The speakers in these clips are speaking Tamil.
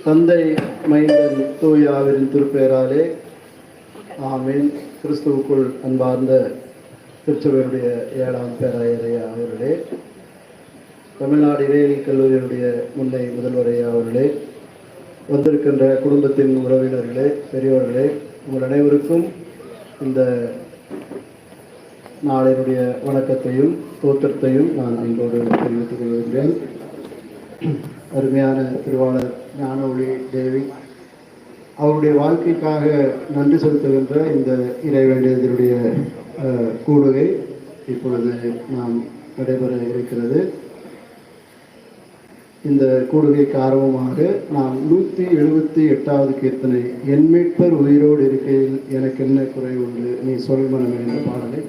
தந்தை, மைந்தன், தூயாவின் திருப்பெயராலே ஆமீன். கிறிஸ்துவுக்குள் அன்பார்ந்த திருச்சபையுடைய 7ஆம் பேராயரையா அவர்களே, தமிழ்நாடு இறையியல் கல்லூரியினுடைய முன்னை முதல்வரையா அவர்களே, வந்திருக்கின்ற குடும்பத்தின் உறவினர்களே, பெரியோர்களே, உங்கள் அனைவருக்கும் இந்த நாளினுடைய வணக்கத்தையும் தோற்றத்தையும் நான் அன்போடு தெரிவித்துக் கொள்கின்றேன். அருமையான திருவாளர் ஞான ஒளி தேவி அவருடைய வாழ்க்கைக்காக நன்றி செலுத்துகின்ற இந்த இறைவேண்டியதனுடைய கூடுகை இப்பொழுது நாம் நடைபெற இருக்கிறது. இந்த கூடுகைக்கு ஆர்வமாக நாம் 178வது கீர்த்தனை, என் மீட்பர் உயிரோடு இருக்கையில் எனக்கு என்ன குறை உண்டு நீ சொல் மனமே என்ற பாடலை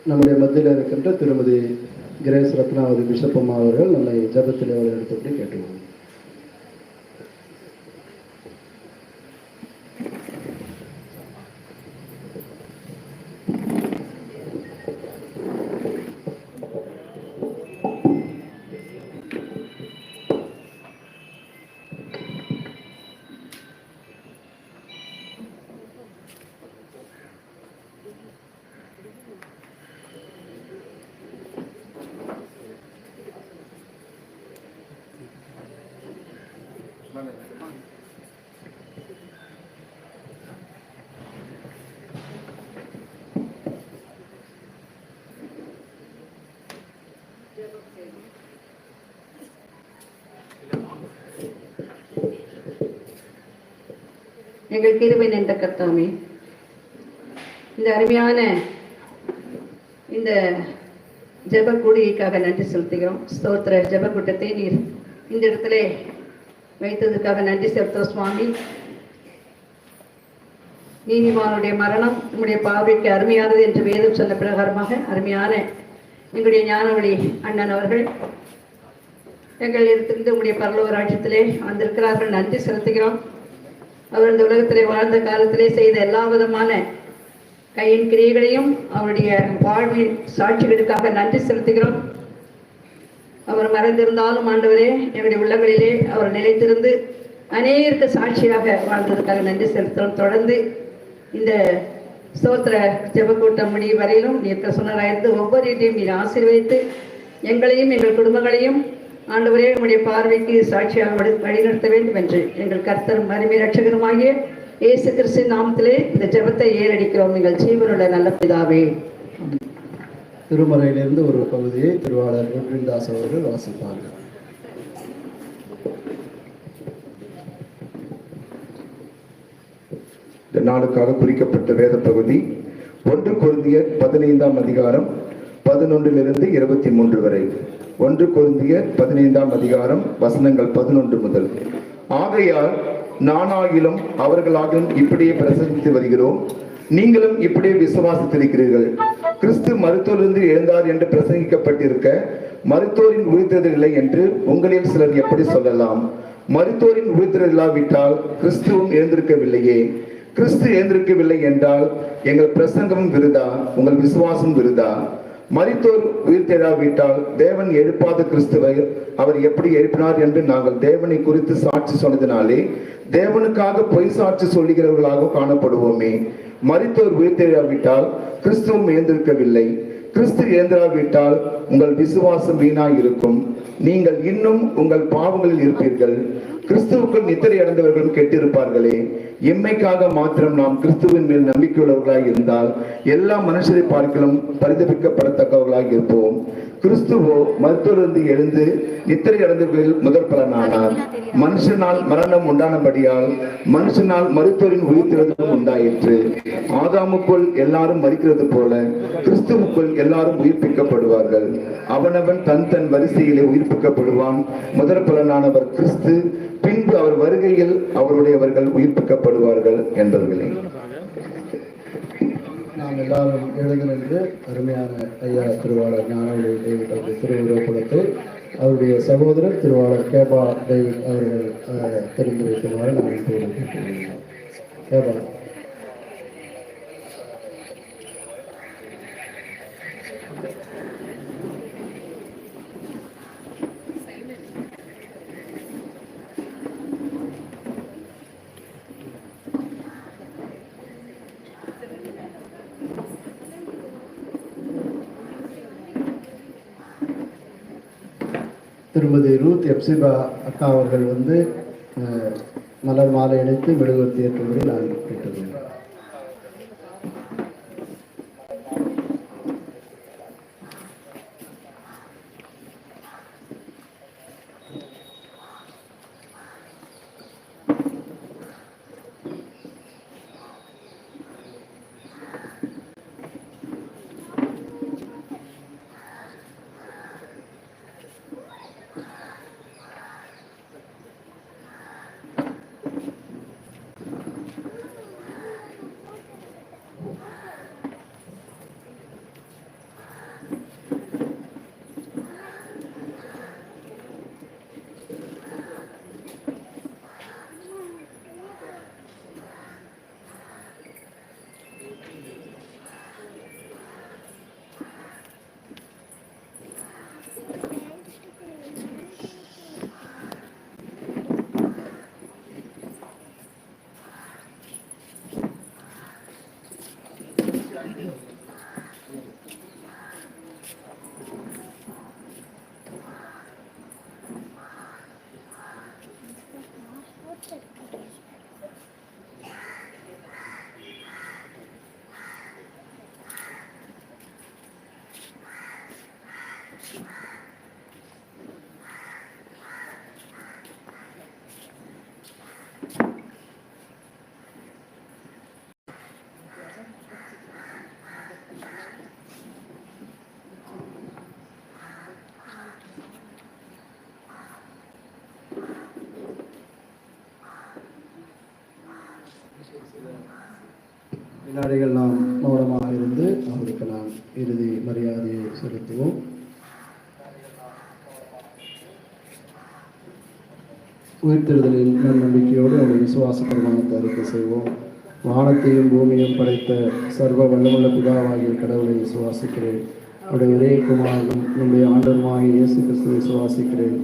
நம்முடைய மத்தியில் இருக்கின்ற திருமதி கிரேஸ் ரத்னாவதி பிஷப்பம்மா அவர்கள் நம்மை ஜபத்தில் அவர்கள் எடுத்துக்கொண்டு கேட்டுக்கொள்வோம். எங்கள் கிருபை நின்ற கர்த்தாவே, இந்த அருமையான இந்த ஜெப கூடியைக்காக நன்றி செலுத்துகிறோம். ஸ்தோத்திர ஜெப கூட்டத்தை நீர் இந்த இடத்துல வைத்ததுக்காக நன்றி செலுத்துகிறோம் சுவாமி. நீதிமானுடைய மரணம் உங்களுடைய பார்வைக்கு அருமையானது என்று வேதம் சொன்ன பிரகாரமாக அருமையான எங்களுடைய ஞானவழி அண்ணன் அவர்கள் எங்கள் இடத்திலிருந்து உங்களுடைய பரலோக ராஜ்யத்திலே வந்திருக்கிறார்கள். நன்றி செலுத்துகிறோம். அவர் இந்த உலகத்திலே வாழ்ந்த காலத்திலே செய்த எல்லா விதமான கையின் கிரியைகளையும் அவருடைய வாழ்வின் சாட்சிகளுக்காக நன்றி செலுத்துகிறோம். அவர் மறைந்திருந்தாலும் ஆண்டவரே எங்களுடைய உள்ளங்களிலே அவர் நிலைத்திருந்து அநேகருக்கு சாட்சியாக வாழ்ந்ததற்காக நன்றி செலுத்துகிறோம். தொடர்ந்து இந்த ஸ்தோத்திர ஜெபக்கூட்டம் முடிவு வரையிலும் நீர் சொன்னராயிருந்து ஒவ்வொருத்தையும் நீர் ஆசீர்வதித்து எங்களையும் எங்கள் குடும்பங்களையும் ஆண்டவரே உடைய பார்வைக்கு சாட்சியாக வழிநடத்த வேண்டும் என்று எங்கள் கர்த்தரும் அருமை ரட்சகருமாகிய இயேசு கிறிஸ்து நாமத்திலே இந்த ஜெபத்தை ஏறடிக்கிறோம். எங்கள் ஜீவனுள்ள நல்ல பிதாவே. திருமறையிலிருந்து ஒரு பகுதியை திருவாளர் ருத்ரிதாஸ் அவர்கள் வாசிப்பார்கள். இந்த நாளுக்காக குறிக்கப்பட்ட வேத பகுதி 1 கொரிந்தியர் 15ஆம் அதிகாரம் 11 23 வரை. 1 கொரிந்தியர் 15ஆம் அதிகாரம் வசனங்கள் 11 முதல். ஆகையால் நானாகிலும் அவர்களாகிலும் இப்படியே பிரசங்கித்து வருகிறோம், நீங்களும் இப்படியே விசுவாசித்திருக்கிறீர்கள். கிறிஸ்து மருத்துவரிலிருந்து எழுந்தார் என்று பிரசங்கிக்கப்பட்டிருக்க மருத்துவரின் உயிர்த்தெழுதல் இல்லை என்று உங்களில் சிலர் எப்படி சொல்லலாம்? மருத்துவரின் உயிர்த்தெழுதல் இல்லாவிட்டால் கிறிஸ்துவும் எழுந்திருக்கவில்லையே. கிறிஸ்து எழுந்திருக்கவில்லை என்றால் எங்கள் பிரசங்கமும் விருதா, உங்கள் விசுவாசம் விருதா. மரித்தோர் உயிர்த்தெழாவிட்டால் தேவன் எழுப்பாத கிறிஸ்துவை அவர் எப்படி எழுப்பினார் என்று நாங்கள் தேவனை குறித்து சாட்சி சொன்னதினாலே தேவனுக்காக பொய் சாட்சி சொல்லுகிறவர்களாக காணப்படுவோமே. மரித்தோர் உயிர்த்தெழாவிட்டால் கிறிஸ்துவும் எழுந்திருக்கவில்லை. கிறிஸ்து எழுந்திராவிட்டால் உங்கள் விசுவாசம் வீணாய் இருக்கும், நீங்கள் இன்னும் உங்கள் பாவங்களில் இருப்பீர்கள். கிறிஸ்துவுக்குள் நித்திரை அடைந்தவர்களும் கெட்டிருப்பார்களே. எம்மைக்காக மாத்திரம் நாம் கிறிஸ்துவின் மேல் நம்பிக்கையுள்ளவர்களாக இருந்தால் எல்லா மனுஷரை பார்க்கலும் பரிதபிக்கப்படத்தக்கவர்களாக இருப்போம். கிறிஸ்துவோ மருத்துவரிலிருந்து எழுந்து நித்திரை அடைந்தவர்களில் முதற் பலனானார். மனுஷனால் மரணம் உண்டானபடியால் மனுஷனால் மருத்துவரின் உயிர்த்தெழுதலும் உண்டாயிற்று. ஆதாமுக்குள் எல்லாரும் மரிக்கிறது போல கிறிஸ்துவுக்குள் எல்லாரும் உயிர்ப்பிக்கப்படுவார்கள். அவனவன் தன் தன் வரிசையிலே உயிர்ப்பிக்கப்படுவான். முதற் பலனானவர் கிறிஸ்து, பின்பு அவர் வருகையில் அவருடையவர்கள் உயிர்ப்பிக்கப்படுவார்கள் என்பவர்களே. நாம் எல்லாரும் எழுதுகின்ற அருமையான ஐயா திருவாளர் ஞானவழி டேவிட் அவருடைய திருவுருவப்படத்தை அவருடைய சகோதரர் திருவாளர் கேபா டேவிட் அவர்கள் தெரிந்து வைக்குமாறு நான் கேட்டுக்கொள்கிறேன். கேபா. திருமதி ரூத் எப்சிபா அக்கா அவர்கள் மலர் மாலை அணித்து மெழுகுவர்த்தி ஏற்றும்படி நான் கேட்டுள்ளேன். வினாடிகள் நாம் மௌனமாக இருந்து அவருக்கு நாம் இறுதி மரியாதையை செலுத்துவோம். உயிர்த்தெழுதலின் நம்பிக்கையோடு அவருடைய விசுவாச பிரமாணத்தை அறிக்கை செய்வோம். வானத்தையும் பூமியும் படைத்த சர்வ வல்லமுள்ள பிதாவாகிய கடவுளை விசுவாசிக்கிறேன். அவருடைய ஒரே குமாரனும் நம்முடைய ஆண்டவருமாகிய இயேசு கிறிஸ்துவை விசுவாசிக்கிறேன்.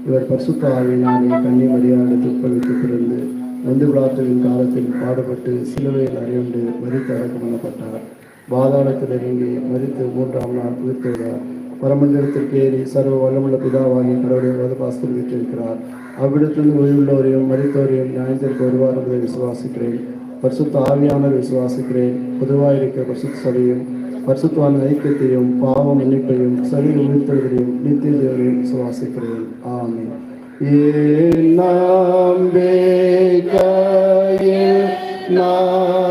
இவர் பரிசுத்த ஆவியினாலே கன்னி மரியாதை துப்பவித்து பிறந்து வந்து விழாத்துவின் காலத்தில் பாடுபட்டு சிலுவையில் அறியுண்டு மரித்து அடக்கம் பண்ணப்பட்டார். பாதாளத்தில் இறங்கி மரித்து 3ஆம் நாள் உயிர்த்தெழுந்தார். பரமண்டலத்திற்கு ஏறி சர்வ வல்லமுள்ள பிதாவாகிய கடவுளை வலதுபாசத்தில் வீற்றிருக்கிறார். அவ்விடத்திலிருந்து உயிருள்ளவரையும் மரித்தவரையும் நியாயத்திற்கு வருவார் என்பதை விசுவாசிக்கிறேன். பரிசுத்த ஆவியானவர் விசுவாசிக்கிறேன். பொதுவாக இருக்கிற பரிசுத்த சபையும் பரிசுத்தவான் ஐக்கியத்தையும் பாவ மன்னிப்பையும் சரீர உயிர்த்தெழுதலையும் நித்திய தேவனையும் விசுவாசிக்கிறேன். ஆமென்.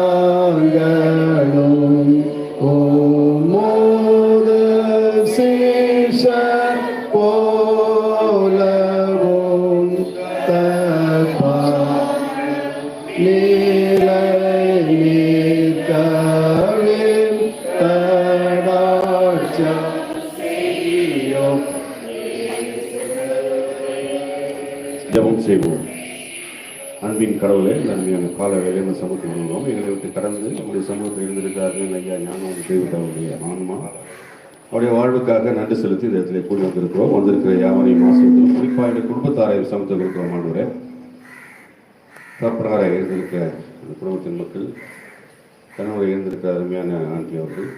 நாங்களும் ஓமோது சீஷர் போலவும் தப்பா நீரை நீர்கவின் தடாட்சம் செய்யும். ஜெபம் செய்வோம். அன்பின் கடவுளே, நன்மையான கால வேலையை சமூகத்தில் வருவோம். எங்களை விட்டு கடந்து நம்முடைய சமூகத்தில் இருந்திருக்கார்கள் ஐயா ஞானம் செய்விட்டவருடைய ஆன்மா அவருடைய வாழ்வுக்காக நன்றி செலுத்தி இந்த இடத்துல கூடி வந்திருக்கிறோம். வந்திருக்கிற யாவரையும் ஆசிரியர்களும் குறிப்பாக என்னுடைய குடும்பத்தாரையும் சமூகத்தில் இருக்கிறோம். ஆண்டவரே, தற்பராக இருந்திருக்க அந்த குடும்பத்தின் மக்கள், கணவரை இருந்திருக்க அருமையான ஆண்டி அவர்கள்,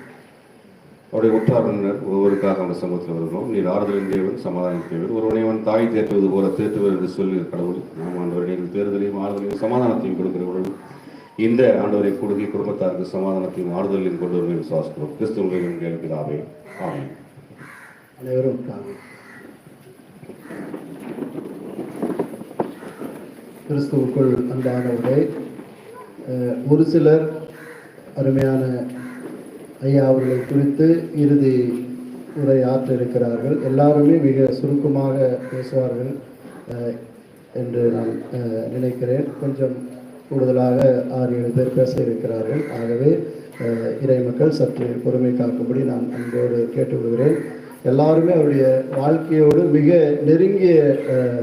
அவருடைய உற்றாரினர் ஒவ்வொருக்காக அந்த சமூகத்தில் வருகிறோம். நீர் ஆறுதலின் தேவன், சமாதான தேவன். ஒருவனைவன் தாய் தேற்றுவது போல தேற்றுவர் என்று சொல்லி கடவுள் நாம் ஆண்டவரை எங்கள் தேர்தலையும் ஆறுதலையும் சமாதானத்தையும் கொடுக்கிறவர்கள் இந்த ஆண்டவரை கொடுக்கி குடும்பத்தாருக்கு சமாதானத்தையும் ஆறுதலையும் கொண்டு வருவதை விசுவாசிக்கிறோம். கிறிஸ்துவ பிதாவே, ஆமென். அனைவரும் கிறிஸ்துவுக்குள் அன்பானவர்களே, ஒரு சிலர் அருமையான ஐயா அவர்களை குறித்து இறுதி உரை ஆற்ற இருக்கிறார்கள். எல்லாருமே மிக சுருக்கமாக பேசுவார்கள் என்று நான் நினைக்கிறேன். கொஞ்சம் கூடுதலாக 6-7 பேர் பேச இருக்கிறார்கள். ஆகவே இறை மக்கள் சற்று பொறுமை காக்கும்படி நான் அன்போடு கேட்டுவிடுகிறேன். எல்லாருமே அவருடைய வாழ்க்கையோடு மிக நெருங்கிய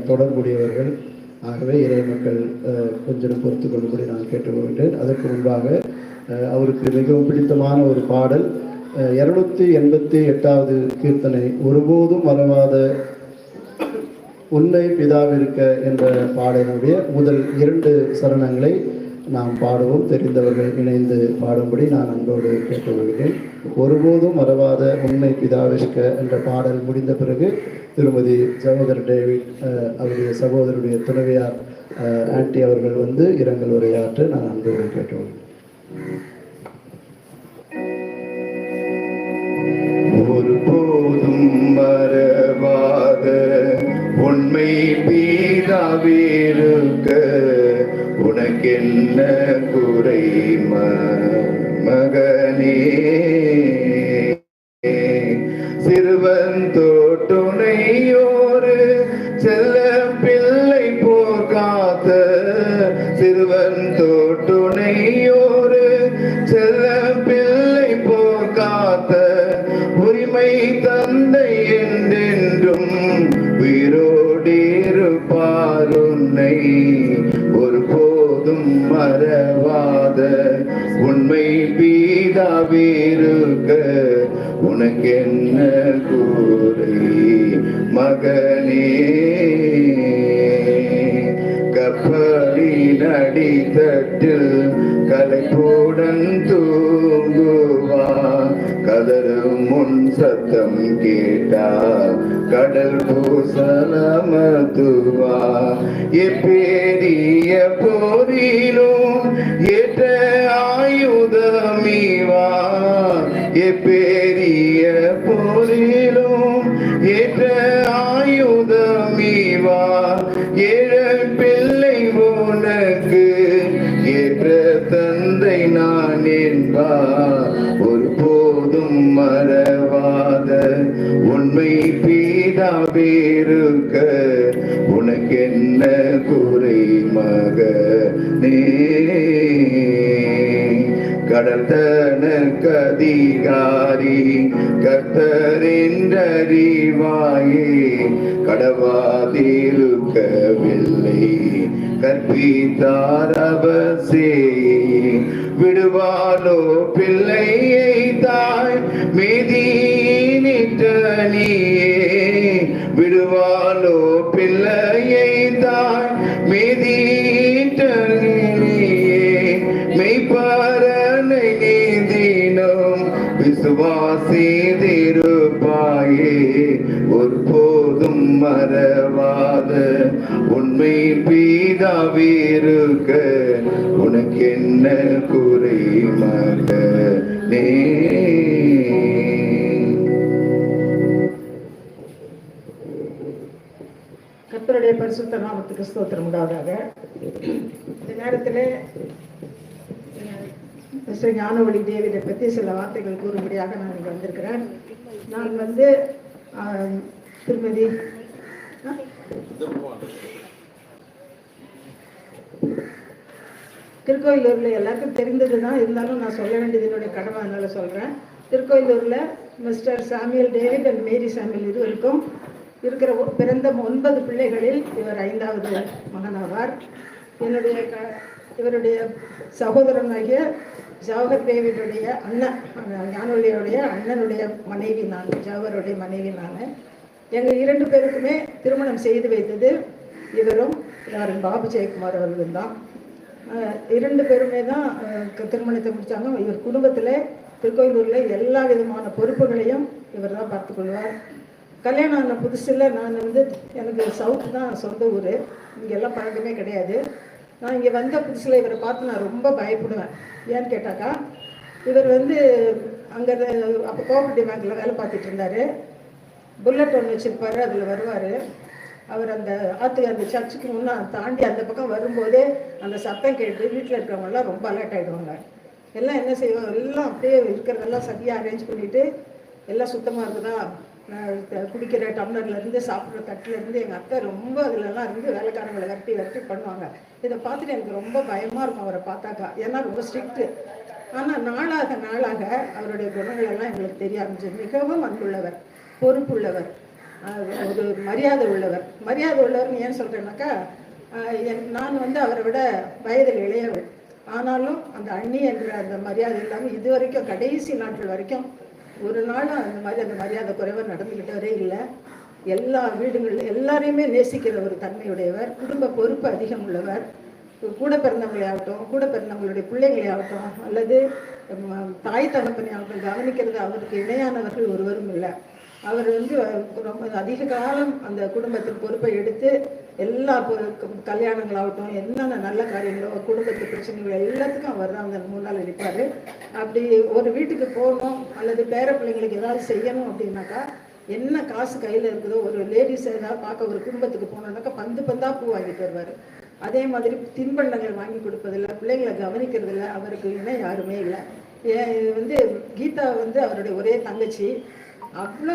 தொடர்புடையவர்கள். ஆகவே இறை மக்கள் கொஞ்சம் பொறுத்து கொள்ளும்படி நான் கேட்டுக்கொள்கிறேன். அதற்கு முன்பாக அவருக்கு மிகவும் பிடித்தமான ஒரு பாடல் 288வது கீர்த்தனை, ஒருபோதும் மறவாத உன்னை பிதாவிருக்க என்ற பாடலினுடைய முதல் 2 சரணங்களை நாம் பாடுவோம். தெரிந்தவர்கள் இணைந்து பாடும்படி நான் அன்போடு கேட்டுக்கொள்கிறேன். ஒருபோதும் மறவாத உன்னை பிதாவிருக்க என்ற பாடல் முடிந்த பிறகு திருமதி சகோதரர் டேவிட் அவருடைய சகோதரருடைய துணைவியார் ஆன்டி அவர்கள் வந்து இரங்கல் உரையாற்ற நான் அன்போடு கேட்டுக்கொள்கிறேன். ஒருபோதும் மறவாத உண்மை பிதாவிருக்க உனக்கென்ன குறை மகனே, சிறுவன் தோட்டுணையோரு செல்ல பிள்ளை போர் காத்த, சிறுவன் தோட்டுணையோரு செல்ல பிள்ளை போர் காத்த உரிமை தந்தை என்றென்றும் உயிரோடிருப்பார் உன்னை ஒருபோதும் மறவாத உண்மை பிதாவிருக்க உனக்கென்ன கூரை மகனே. கப்பலின் அடித்தட்டில் கலைப்புடன் தூங்குவா, கதரும் முன் சத்தம் கேட்டா கடல் பூசலமதுவா. எப்பேரிய போரிலும் ஏற்ற ஆயுதமீவா, எப்பேரிய போரிலும் ஏற்ற ஆயுதமீவா. ஏழு பிள்ளை உனக்கு ஏற்ற தந்தை நான் என்பா, ஒருபோதும் மறவாத உண்மை பிதாவிருக்க உனக்கென்ன குறை மகனே. கடல் தனக்கு அதிகாரி கர்த்தரென்றறிவாயே கடவாதிருக்கவில்லை கற்பித்தார் அவசே விடுவாலோ பிள்ளையை தாய் மீதினிட்ட நீயே விடுவாலோ பிள்ளையை தாய் மீதிட்ட நீயே மெய்ப்பரனை நீதினும் விசுவாசி திருப்பாயே ஒருபோதும் மறவாத உண்மை பீதாவிருக்க உனக்கு என்ன குறை மகனே. கர்த்தருடைய பரிசுத்த நாமத்துக்கு ஸ்தோத்திரம் உண்டாவதாக. இந்த நேரத்தில் மிஸ்டர் ஞானவழி தேவியை பற்றி சில வார்த்தைகள் கூறும்படியாக நான் இங்கே வந்திருக்கிறேன். நான் வந்து திருமதி திருக்கோயிலூரில் எல்லாருக்கும் தெரிந்தது தான், இருந்தாலும் நான் சொல்ல வேண்டியது என்னுடைய கடமை, அதனால சொல்கிறேன். திருக்கோயிலூரில் mister Samuel David and Mary Samuel இருவருக்கும் இருக்கிற பிறந்த 9 பிள்ளைகளில் இவர் 5வது மகனாவார். இவருடைய சகோதரனாகிய ஜவஹர் டேவிடுடைய அண்ணன், ஞானவழியுடைய அண்ணனுடைய மனைவி நான், ஜவஹருடைய மனைவி நான். எங்கள் 2 பேருக்குமே திருமணம் செய்து வைத்தது இவரும் பாபு ஜெயக்குமார் அவர்களும் தான். 2 பேருமே தான் திருமணத்தை முடித்தாங்க. இவர் குடும்பத்தில் திருக்கோயிலூரில் எல்லா விதமான பொறுப்புகளையும் இவர் தான் பார்த்துக்கொள்வார். கல்யாணம் ஆன புதுசில் நான் வந்து எனக்கு சவுத்து தான் சொந்த ஊர், இங்கெல்லாம் பழக்கமே கிடையாது. நான் இங்கே வந்த புதுசில் இவரை பார்த்து நான் ரொம்ப பயப்படுவேன். ஏன்னு கேட்டாக்கா, இவர் வந்து அங்கே அப்போ கோஆபரேட்டிவ் பேங்க்கில் வேலை பார்த்துட்டு இருந்தார். புல்லட் ஒன்று வச்சுருப்பார், அதில் வருவார். அவர் அந்த அந்த சர்ச்சுக்கு முன்னே தாண்டி அந்த பக்கம் வரும்போதே அந்த சத்தம் கேட்டு வீட்டில் இருக்கிறவங்கெல்லாம் ரொம்ப அலர்ட் ஆகிடுவாங்க. எல்லாம் என்ன செய்வாங்க, எல்லாம் அப்படியே இருக்கிறதெல்லாம் சரியாக அரேஞ்ச் பண்ணிவிட்டு எல்லாம் சுத்தமாக இருக்குதா, குடிக்கிற டம்ளர்லேருந்து சாப்பிட்ற தட்டிலேருந்து எங்கள் அத்தை ரொம்ப அதிலெல்லாம் இருந்து வேலைக்காரங்களை விரட்டி பண்ணுவாங்க. இதை பார்த்துட்டு எனக்கு ரொம்ப பயமாக இருக்கும் அவரை பார்த்தாக்கா, ஏன்னா ரொம்ப ஸ்ட்ரிக்ட்டு. ஆனால் நாளாக அவருடைய குணங்கள் எல்லாம் எங்களுக்கு தெரிய ஆரம்பிச்சது. மிகவும் அன்புள்ளவர், பொறுப்புள்ளவர், ஒரு மரியாதை உள்ளவர்னு ஏன் சொல்கிறேன்னாக்கா, நான் வந்து அவரை விட வயதில் இளையவள். ஆனாலும் அந்த அண்ணி என்ற அந்த மரியாதை இல்லாமல் இது வரைக்கும் கடைசி நாட்கள் வரைக்கும் ஒரு நாளும் அந்த மரியாதை குறைவாக நடந்துக்கிட்டவரே இல்லை. எல்லா வீடுகளில் எல்லாரையுமே நேசிக்கிற ஒரு தன்மையுடையவர், குடும்ப பொறுப்பு அதிகம் உள்ளவர். கூட பிறந்தவங்களே ஆகட்டும், கூட பிறந்தவங்களுடைய பிள்ளைங்களே ஆகட்டும், அல்லது தாய் தகப்பனை ஆகட்டும், கவனிக்கிறது அவருக்கு இணையானவர்கள் ஒருவரும் இல்லை. அவர் வந்து ரொம்ப அதிக காலம் அந்த குடும்பத்தின் பொறுப்பை எடுத்து எல்லா கல்யாணங்களாகட்டும், என்னென்ன நல்ல காரியங்களோ, குடும்பத்து பிரச்சனைகள் எல்லாத்துக்கும் அவர் தான் அந்த முன்னால் நிற்பார். அப்படி ஒரு வீட்டுக்கு போகணும் அல்லது பேர பிள்ளைங்களுக்கு ஏதாவது செய்யணும் அப்படின்னாக்கா, என்ன காசு கையில் இருக்குதோ, ஒரு லேடிஸ் ஏதாவது பார்க்க ஒரு குடும்பத்துக்கு போனோம்னாக்கா பந்தா பூ வாங்கிட்டு வருவார். அதே மாதிரி தின்பண்டங்கள் வாங்கி கொடுப்பதில்லை, பிள்ளைங்களை கவனிக்கிறதில்ல. அவருக்கு இணை யாருமே இல்லை. இது வந்து கீதா வந்து அவருடைய ஒரே தங்கச்சி.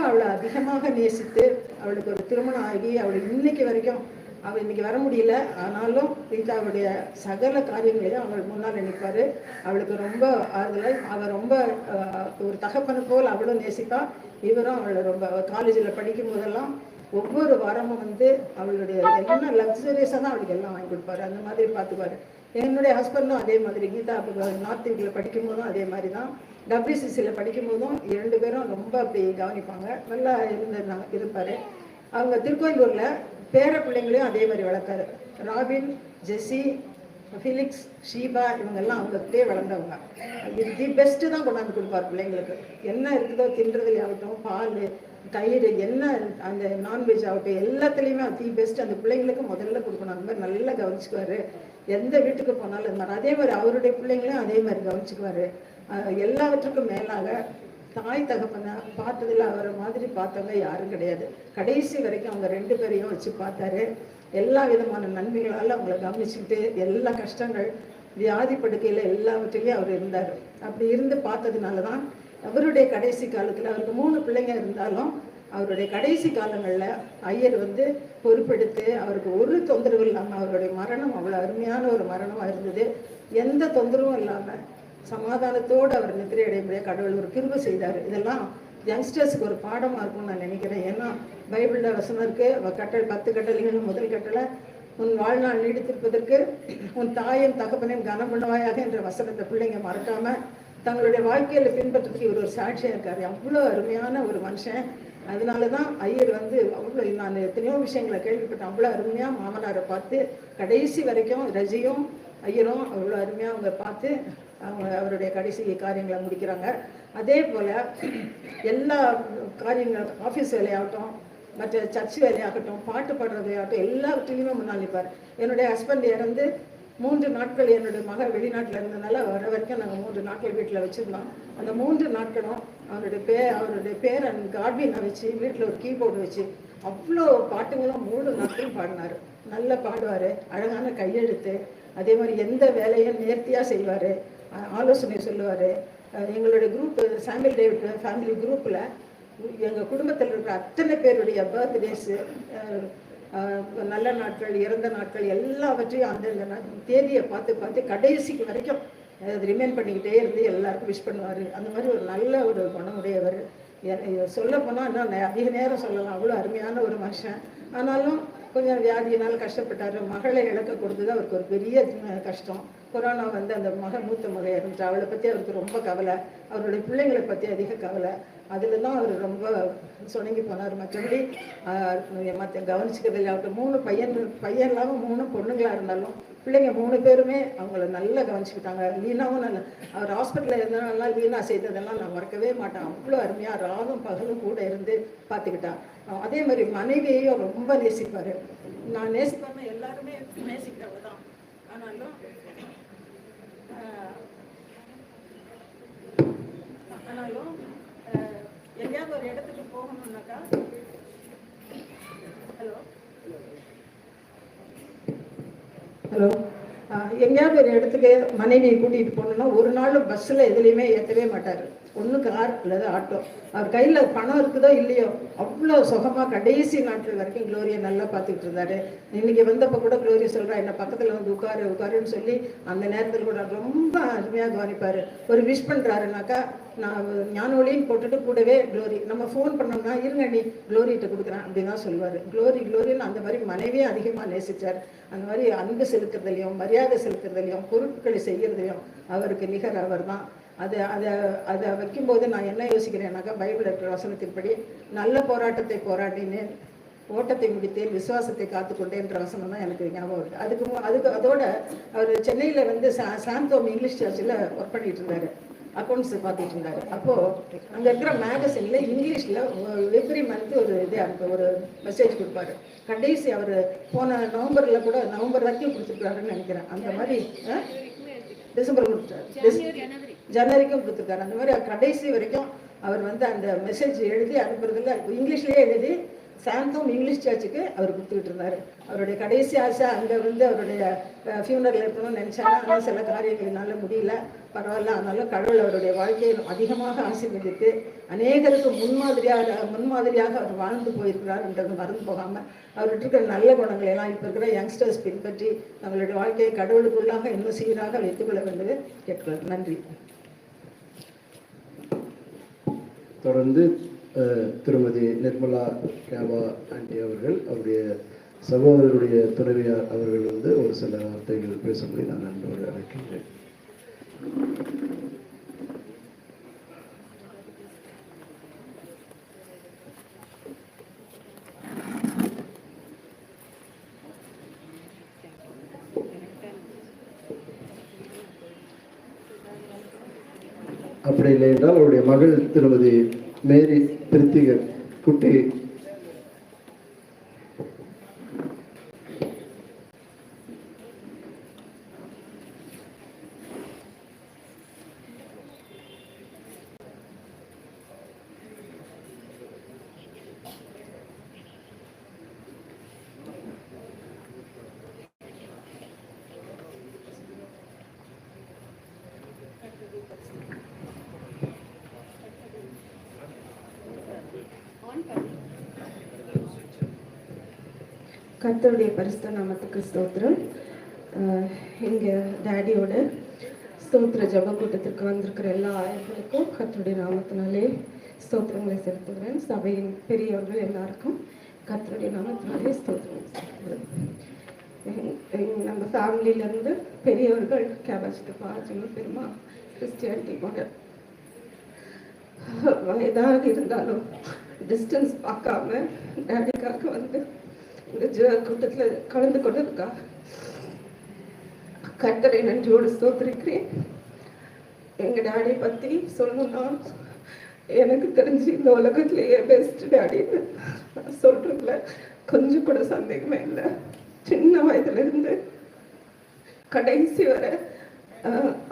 அவளை அதிகமாக நேசித்து அவளுக்கு ஒரு திருமணம் ஆகி அவளுக்கு இன்னைக்கு வரைக்கும் அவள் இன்னைக்கு வர முடியல, ஆனாலும் கீதாவுடைய சகல காரியங்களையும் அவள் முன்னால் நினைப்பார். அவளுக்கு ரொம்ப ஆறுதலாக, அவள் ரொம்ப ஒரு தகப்பனை போல் அவளும் நேசிப்பா. இவரும் அவளை ரொம்ப காலேஜில் படிக்கும் போதெல்லாம் ஒவ்வொரு வாரமும் வந்து அவளுடைய எல்லாம் லக்ஸரியஸாக தான் அவளுக்கு எல்லாம் வாங்கி கொடுப்பாரு. அந்த மாதிரி பார்த்துப்பாரு. என்னுடைய ஹஸ்பண்டும் அதே மாதிரி, கீதா நார்த் இந்தியில் படிக்கும் போதும் அதே மாதிரி தான், WCCயில் படிக்கும் போதும் 2 பேரும் ரொம்ப அப்படி கவனிப்பாங்க, நல்லா இருப்பார். அவங்க திருக்கோயிலூரில் பேர பிள்ளைங்களையும் அதே மாதிரி வளர்த்தாரு. ராபின், ஜெஸ்ஸி, ஃபிலிக்ஸ், ஷீபா இவங்கெல்லாம் அவங்ககிட்டே வளர்ந்தவங்க. இது தி பெஸ்ட்டு தான் கொண்டாந்து கொடுப்பார் பிள்ளைங்களுக்கு. என்ன இருக்குதோ தின்றதுல ஆகட்டும், பால், தயிர், என்ன அந்த நான்வெஜ் ஆகட்டும், எல்லாத்துலேயுமே தி பெஸ்ட் அந்த பிள்ளைங்களுக்கு முதல்ல கொடுக்கணும். அந்த மாதிரி நல்லா கவனிச்சுக்குவார். எந்த வீட்டுக்கு போனாலும் இருந்தார். அதே மாதிரி அவருடைய பிள்ளைங்களையும் அதே மாதிரி கவனிச்சுக்குவார். எல்லாவற்றுக்கும் மேலாக தாய் தகப்பனை பார்த்ததில் அவரை மாதிரி பார்த்தவங்க யாரும் கிடையாது. கடைசி வரைக்கும் அவங்க 2 பேரையும் வச்சு பார்த்தாரு. எல்லா விதமான நன்மைகளால் அவங்கள கவனிச்சுக்கிட்டு எல்லா கஷ்டங்கள், வியாதி படுக்கையில் எல்லாவற்றிலையும் அவர் இருந்தார். அப்படி இருந்து பார்த்ததுனால தான் அவருடைய கடைசி காலத்தில், அவருக்கு 3 பிள்ளைங்க இருந்தாலும் அவருடைய கடைசி காலங்களில் ஐயர் வந்து பொறுப்பெடுத்து அவருக்கு ஒரு தொந்தரவு இல்லாமல், அவருடைய மரணம் அவ்வளோ அருமையான ஒரு மரணமாக இருந்தது. எந்த தொந்தரவும் இல்லாமல் சமாதானத்தோடு அவர் நித்திரை அடையும்படியாக கடவுள் ஒரு கிருபை செய்தார். இதெல்லாம் யங்ஸ்டர்ஸ்க்கு ஒரு பாடமாக இருக்கும்னு நான் நினைக்கிறேன். ஏன்னா பைபிளில் வசனம் இருக்கு, கட்டளை 10 கட்டளைகள் முதல் கட்டளை உன் வாழ்நாள் நீடித்திருப்பதற்கு உன் தாயும் தகப்பனையும் கனம் பண்ணுவாயாக என்ற வசனத்தை பிள்ளைங்க மறக்காம தங்களுடைய வாழ்க்கையில பின்பற்றதுக்கு இவர் ஒரு சாட்சியா இருக்காரு. அவ்வளோ அருமையான ஒரு மனுஷன். அதனால தான் ஐயர் வந்து அவ்வளோ, நான் எத்தனையோ விஷயங்களை கேள்விப்பட்டேன். அவ்வளோ அருமையாக மாமனாரை பார்த்து கடைசி வரைக்கும் ரஜியும் ஐயரும் அவ்வளோ அருமையாக அவங்க பார்த்து அவங்க அவருடைய கடைசி காரியங்களை முடிக்கிறாங்க. அதே போல் எல்லா காரியங்கள், ஆஃபீஸ் வேலையாகட்டும், மற்ற சர்ச் வேலையாகட்டும், பாட்டு பாடுறதையாகட்டும், எல்லாவற்றிலையுமே முன்னால் நிற்பார். என்னுடைய ஹஸ்பண்ட் இறந்து 3 நாட்கள் என்னுடைய மகள் வெளிநாட்டில் இருந்ததுனால வர வரைக்கும் நாங்கள் 3 நாட்கள் வீட்டில் வச்சுருந்தோம். அந்த 3 நாட்களும் அவருடைய பேரன் கார்பினை வச்சு வீட்டில் ஒரு கீபோர்டு வச்சு அவ்வளோ பாட்டுங்களும் 3 நாட்களும் பாடினார். நல்லா பாடுவார், அழகான கையெழுத்து. அதே மாதிரி எந்த வேலையும் நேர்த்தியாக செய்வார், ஆலோசனை சொல்லுவார். எங்களுடைய குரூப் சாம்பிள் டேவிட் ஃபேமிலி குரூப்பில் எங்கள் குடும்பத்தில் இருக்கிற அத்தனை பேருடைய பர்த்டேஸு, நல்ல நாட்கள், இறந்த நாட்கள் எல்லாவற்றையும் அந்த தேதியை பார்த்து கடைசிக்கு வரைக்கும் அது ரிமைண்ட் பண்ணிக்கிட்டே இருந்து எல்லாருக்கும் விஷ் பண்ணுவார். அந்த மாதிரி ஒரு நல்ல ஒரு குணமுடையவர். சொல்ல போனால் இன்னும் அதிக நேரம் சொல்லலாம், அவ்வளோ அருமையான ஒரு மனுஷன். ஆனாலும் கொஞ்சம் வியாதியினால் கஷ்டப்பட்டார். மகளை இழக்க கொடுத்தது அவருக்கு ஒரு பெரிய கஷ்டம். கொரோனா வந்து அந்த மூத்த மகை இருந்துச்சு, அவளை பற்றி அவருக்கு ரொம்ப கவலை. அவருடைய பிள்ளைங்களை பற்றி அதிக கவலை. அதில் தான் அவர் ரொம்ப சொணங்கி போனார். மற்றபடி மற்ற கவனிச்சுக்கிறதில்ல. 3 பையன் இல்லாமல் 3 பொண்ணுங்களாக இருந்தாலும் பிள்ளைங்க 3 பேருமே அவங்கள நல்லா கவனிச்சுக்கிட்டாங்க. லீனாவும் நல்ல, அவர் ஹாஸ்பிட்டலில் இருந்தனால லீனா செய்ததெல்லாம் நான் மறக்கவே மாட்டேன். அவ்வளோ அருமையாக ராவும் பகலும் கூட இருந்து பார்த்துக்கிட்டான். அதே மாதிரி மனைவியையும் ரொம்ப நேசிப்பார். நான் நேசிப்பாருன்னா எல்லாருமே நேசிக்கிறவங்க தான். ஆனாலும் எங்கேயாவது ஒரு இடத்துக்கு போகணும்னாக்கா, ஹலோ எங்கேயாவது ஒரு இடத்துக்கு மனைவியை கூட்டிகிட்டு போகணுன்னா ஒரு நாள் பஸ்ஸில் எதுலேயுமே ஏற்றவே மாட்டார். ஒன்று கார் அல்லது ஆட்டோ. அவர் கையில் பணம் இருக்குதோ இல்லையோ அவ்வளோ சுகமாக கடைசி நாட்கள் வரைக்கும் குளோரியை நல்லா பார்த்துக்கிட்டு இருந்தார். இன்னைக்கு வந்தப்போ கூட குளோரி சொல்கிறா, என்னை பக்கத்தில் வந்து உட்காருன்னு சொல்லி அந்த நேரத்தில் கூட ரொம்ப அருமையாக கவனிப்பார். ஒரு விஷ் பண்ணுறாருனாக்கா நான் ஞானொலின்னு போட்டுட்டு கூடவே குளோரி, நம்ம ஃபோன் பண்ணோம்னா இருங்க நீ குளோரிகிட்ட கொடுக்குறேன் அப்படின்னு தான் சொல்லுவார். குளோரின்னு அந்த மாதிரி மனைவியே அதிகமாக நேசித்தார். அந்த மாதிரி அன்பு செலுத்துறதுலையும் மரியாதை செலுத்துறதுலையும் பொருட்களை செய்கிறதுலையும் அவருக்கு நிகர் அவர் தான். அதை வைக்கும்போது நான் என்ன யோசிக்கிறேன்னாக்கா, பைபிள் வசனத்தின்படி நல்ல போராட்டத்தை போராடினேன், ஓட்டத்தை முடித்தேன், விசுவாசத்தை காத்துக்கொண்டேன்ற வசனம் தான் எனக்கு ஞாபகம் இருக்குது. அதோட அவர் சென்னையில் வந்து சாந்தோம் இங்கிலீஷ் சர்ச்சில் ஒர்க் பண்ணிட்டு இருந்தார், அக்கௌண்ட்ஸ் பார்த்துட்டு இருந்தார். அப்போது அங்கே இருக்கிற மேகசினில் இங்கிலீஷில் எவ்ரி மந்த் ஒரு மெசேஜ் கொடுப்பாரு. கடைசி அவர் போன நவம்பரில் கூட, நவம்பர் வரைக்கும் கொடுத்துருக்காருன்னு நினைக்கிறேன். அந்த மாதிரி டிசம்பர் கொடுத்துட்டாரு, ஜனவரிக்கும் கொடுத்துருக்காரு. அந்த மாதிரி கடைசி வரைக்கும் அவர் வந்து அந்த மெசேஜ் எழுதி அனுப்புறதுல இங்கிலீஷ்லேயே எழுதி சாந்தோம் இங்கிலீஷ் சர்ச்சுக்கு அவர் கொடுத்துக்கிட்டு இருந்தார். அவருடைய கடைசி ஆசை அங்கே வந்து அவருடைய ஃபியூனரில் இருக்கணும்னு நினச்சாங்க. ஆனால் சில காரியங்கள்னால முடியல, பரவாயில்ல. ஆனாலும் கடவுள் அவருடைய வாழ்க்கையை அதிகமாக ஆசீர்வதித்து அநேகருக்கு முன்மாதிரியாக அவர் வாழ்ந்து போயிருக்கிறார்ன்றது மறந்து போகாமல் அவர்கிட்ட இருக்கிற நல்ல குணங்களை எல்லாம் இப்போ இருக்கிற யங்ஸ்டர்ஸ் பின்பற்றி தங்களுடைய வாழ்க்கையை கடவுளுக்குள்ளாக இன்னும் சீராக வைத்துக்கொள்ள வேண்டியது கேட்கிறேன். நன்றி. தொடர்ந்து திருமதி நிர்மலா கேபா ஆண்டி அவர்கள், அவருடைய சகோதரருடைய துணைவியார் அவர்கள் வந்து ஒரு சில வார்த்தைகள் பேசும்படி நான் அன்போடு அழைக்கின்றேன். அப்படி இல்லை என்றால் அவருடைய மகள் திருமதி மேரி பிரித்திகர் குட்டி கர்த்தருடைய பரிசுத்த நாமத்துக்கு ஸ்தோத்திரம். எங்கள் டேடியோட ஸ்தோத்திர ஜப கூட்டத்திற்கு வந்திருக்கிற எல்லா ஆயர்களுக்கும் கர்த்தருடைய நாமத்தினாலே ஸ்தோத்திரங்களை செலுத்துகிறேன். சபையின் பெரியவர்கள் எல்லாருக்கும் கர்த்தருடைய நாமத்தினாலே ஸ்தோத்திரம் செலுத்துகிறேன். நம்ம ஃபேமிலியிலேருந்து பெரியவர்கள் கேபாச்சிட்டப்பா சின்ன பெருமா கிறிஸ்டியானிட்டி மகள் எதாக இருந்தாலும் டிஸ்டன்ஸ் பார்க்காம டேடிக்காக வந்து இந்த கூட்டத்தில் கலந்து கொண்டதுக்காக கர்த்தரை நன்றியோடு ஸ்தோத்திரிக்கிறேன். எங்கள் டாடி பற்றி சொல்லணும்னா எனக்கு தெரிஞ்சு இந்த உலகத்திலேயே பெஸ்ட் டாடின்னு சொல்றதுல கொஞ்சம் கூட சந்தேகமே இல்லை. சின்ன வயதுலேருந்து கடைசி வரை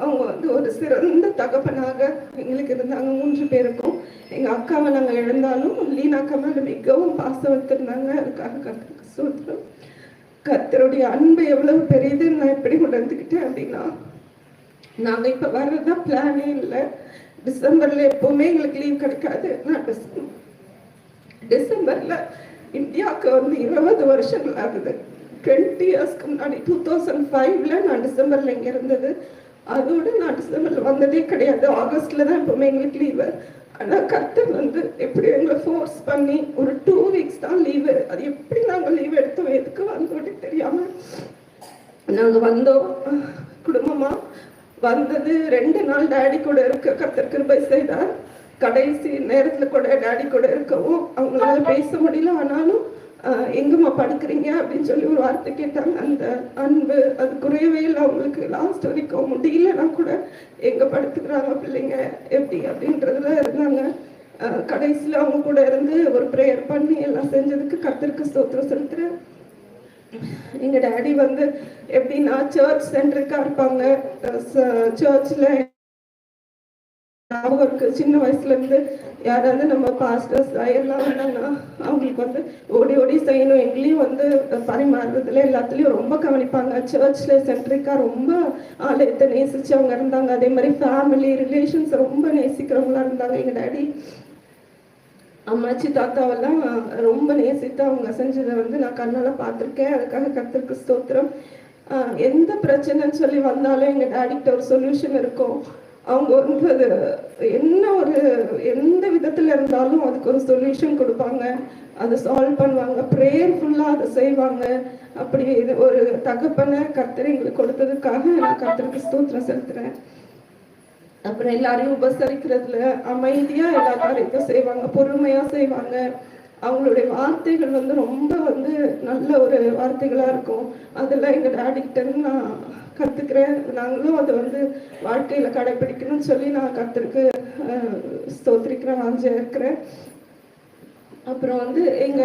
அவங்க வந்து ஒரு சிறந்த தகப்பனாக எங்களுக்கு இருந்தாங்க. 3 பேருக்கும். எங்கள் அக்காவை நாங்கள் இழந்தாலும் லீனாக்கா மேலே மிகவும் பாசம் வைத்திருந்தாங்க. அதுக்காக கர்த்தருக்கு ஸ்தோத்திரம். கர்த்தருடைய அன்பு எவ்வளவு பெரியதுன்னு நான் எப்படி உணர்ந்துக்கிட்டேன் அப்படின்னா, நாங்கள் இப்போ வர்றதா பிளானே இல்லை. டிசம்பர்ல எப்பவுமே எங்களுக்கு லீவ் கிடைக்காது. நான் டிசம்பர்ல இந்தியாவுக்கு வந்து 20 வருஷங்கள் ஆகுது. 20 இயர்ஸ்க்கு முன்னாடி 2005ல நான் டிசம்பர்ல இங்க இருந்தது. அதோட நான் டிசம்பர்ல வந்ததே கிடையாது. ஆகஸ்ட்ல தான் எப்பவுமே எங்களுக்கு லீவு. ஆனா கர்த்தர் வந்து எப்படி எங்களை ஃபோர்ஸ் பண்ணி ஒரு 2 வீக்ஸ் தான் லீவு. அது எப்படி நாங்கள் லீவ் எடுத்தோம், எதுக்கு வந்தோன்னு தெரியாம நாங்க வந்தோம். குடும்பமா வந்தது 2 நாள் டாடி கூட இருக்க கர்த்தர் கிருபை செய்தார். கடைசி நேரத்துல கூட டாடி கூட இருக்கவும் அவங்களால பேச முடியல. ஆனாலும் எங்கம்மா படுக்கிறீங்க அப்படின்னு சொல்லி ஒரு வார்த்தை கேட்டாங்க. அந்த அன்பு அது குறையவே இல்லை அவங்களுக்கு. லாஸ்ட் வரைக்கும் முடியலன்னா கூட எங்க படுத்துக்கிறாங்க பிள்ளைங்க எப்படி அப்படின்றதுல இருந்தாங்க. கடைசியில அவங்க கூட இருந்து ஒரு ப்ரேயர் பண்ணி எல்லாம் செஞ்சதுக்கு கர்த்தருக்கு ஸ்தோத்திரம் செலுத்துறேன். எங்க டாடி வந்து எப்படின்னா சர்ச் சென்டருக்கா இருப்பாங்க. சர்ச்ல அவருக்கு சின்ன வயசுல இருந்து யாராவது நம்ம பாஸ்டர்ஸ் எல்லாம் வந்தாங்கன்னா அவங்களுக்கு வந்து ஓடி ஓடி செய்யணும். எங்களையும் வந்து பரிமாறுறதுல எல்லாத்துலயும் ரொம்ப கவனிப்பாங்க. சர்ச்ல சென்ட்ரிக்கா ரொம்ப ஆலயத்தை நேசிச்சு அவங்க இருந்தாங்க. அதே மாதிரி ஃபேமிலி ரிலேஷன்ஸ் ரொம்ப நேசிக்கிறவங்களா இருந்தாங்க. எங்க டாடி அம்மாச்சி தாத்தாவெல்லாம் ரொம்ப நேசித்து அவங்க செஞ்சதை வந்து நான் கண்ணால பார்த்துருக்கேன். அதுக்காக கர்த்தருக்கு ஸ்தோத்திரம். எந்த பிரச்சனைன்னு சொல்லி வந்தாலும் எங்க டாடிக்கிட்ட ஒரு சொல்யூஷன் இருக்கும். அவங்க வந்து அது என்ன ஒரு எந்த விதத்துல இருந்தாலும் அதுக்கு ஒரு சொல்யூஷன் கொடுப்பாங்க. அதை சால்வ் பண்ணுவாங்க. ப்ரேயர்ஃபுல்லா அதை செய்வாங்க. அப்படி ஒரு தகப்பனை கர்த்தர் எங்களுக்கு கொடுத்ததுக்காக நான் கர்த்தருக்கு ஸ்தோத்திரம் செலுத்துறேன். அப்புறம் எல்லாரையும் உபசரிக்கிறதுல அமைதியா எல்லா காரியத்தையும் செய்வாங்க. பொறுமையா செய்வாங்க. அவங்களுடைய வார்த்தைகள் வந்து ரொம்ப வந்து நல்ல ஒரு வார்த்தைகளா இருக்கும். அதெல்லாம் எங்க டாடிக்கிட்ட நான் கத்துக்கிறேன். நாங்களும் அதை வந்து வாழ்க்கையில கடைபிடிக்கணும்னு சொல்லி நான் கர்த்தருக்கு ஸ்தோத்திரிக்கிறேன், வாஞ்சையா இருக்கிறேன். அப்புறம் வந்து எங்க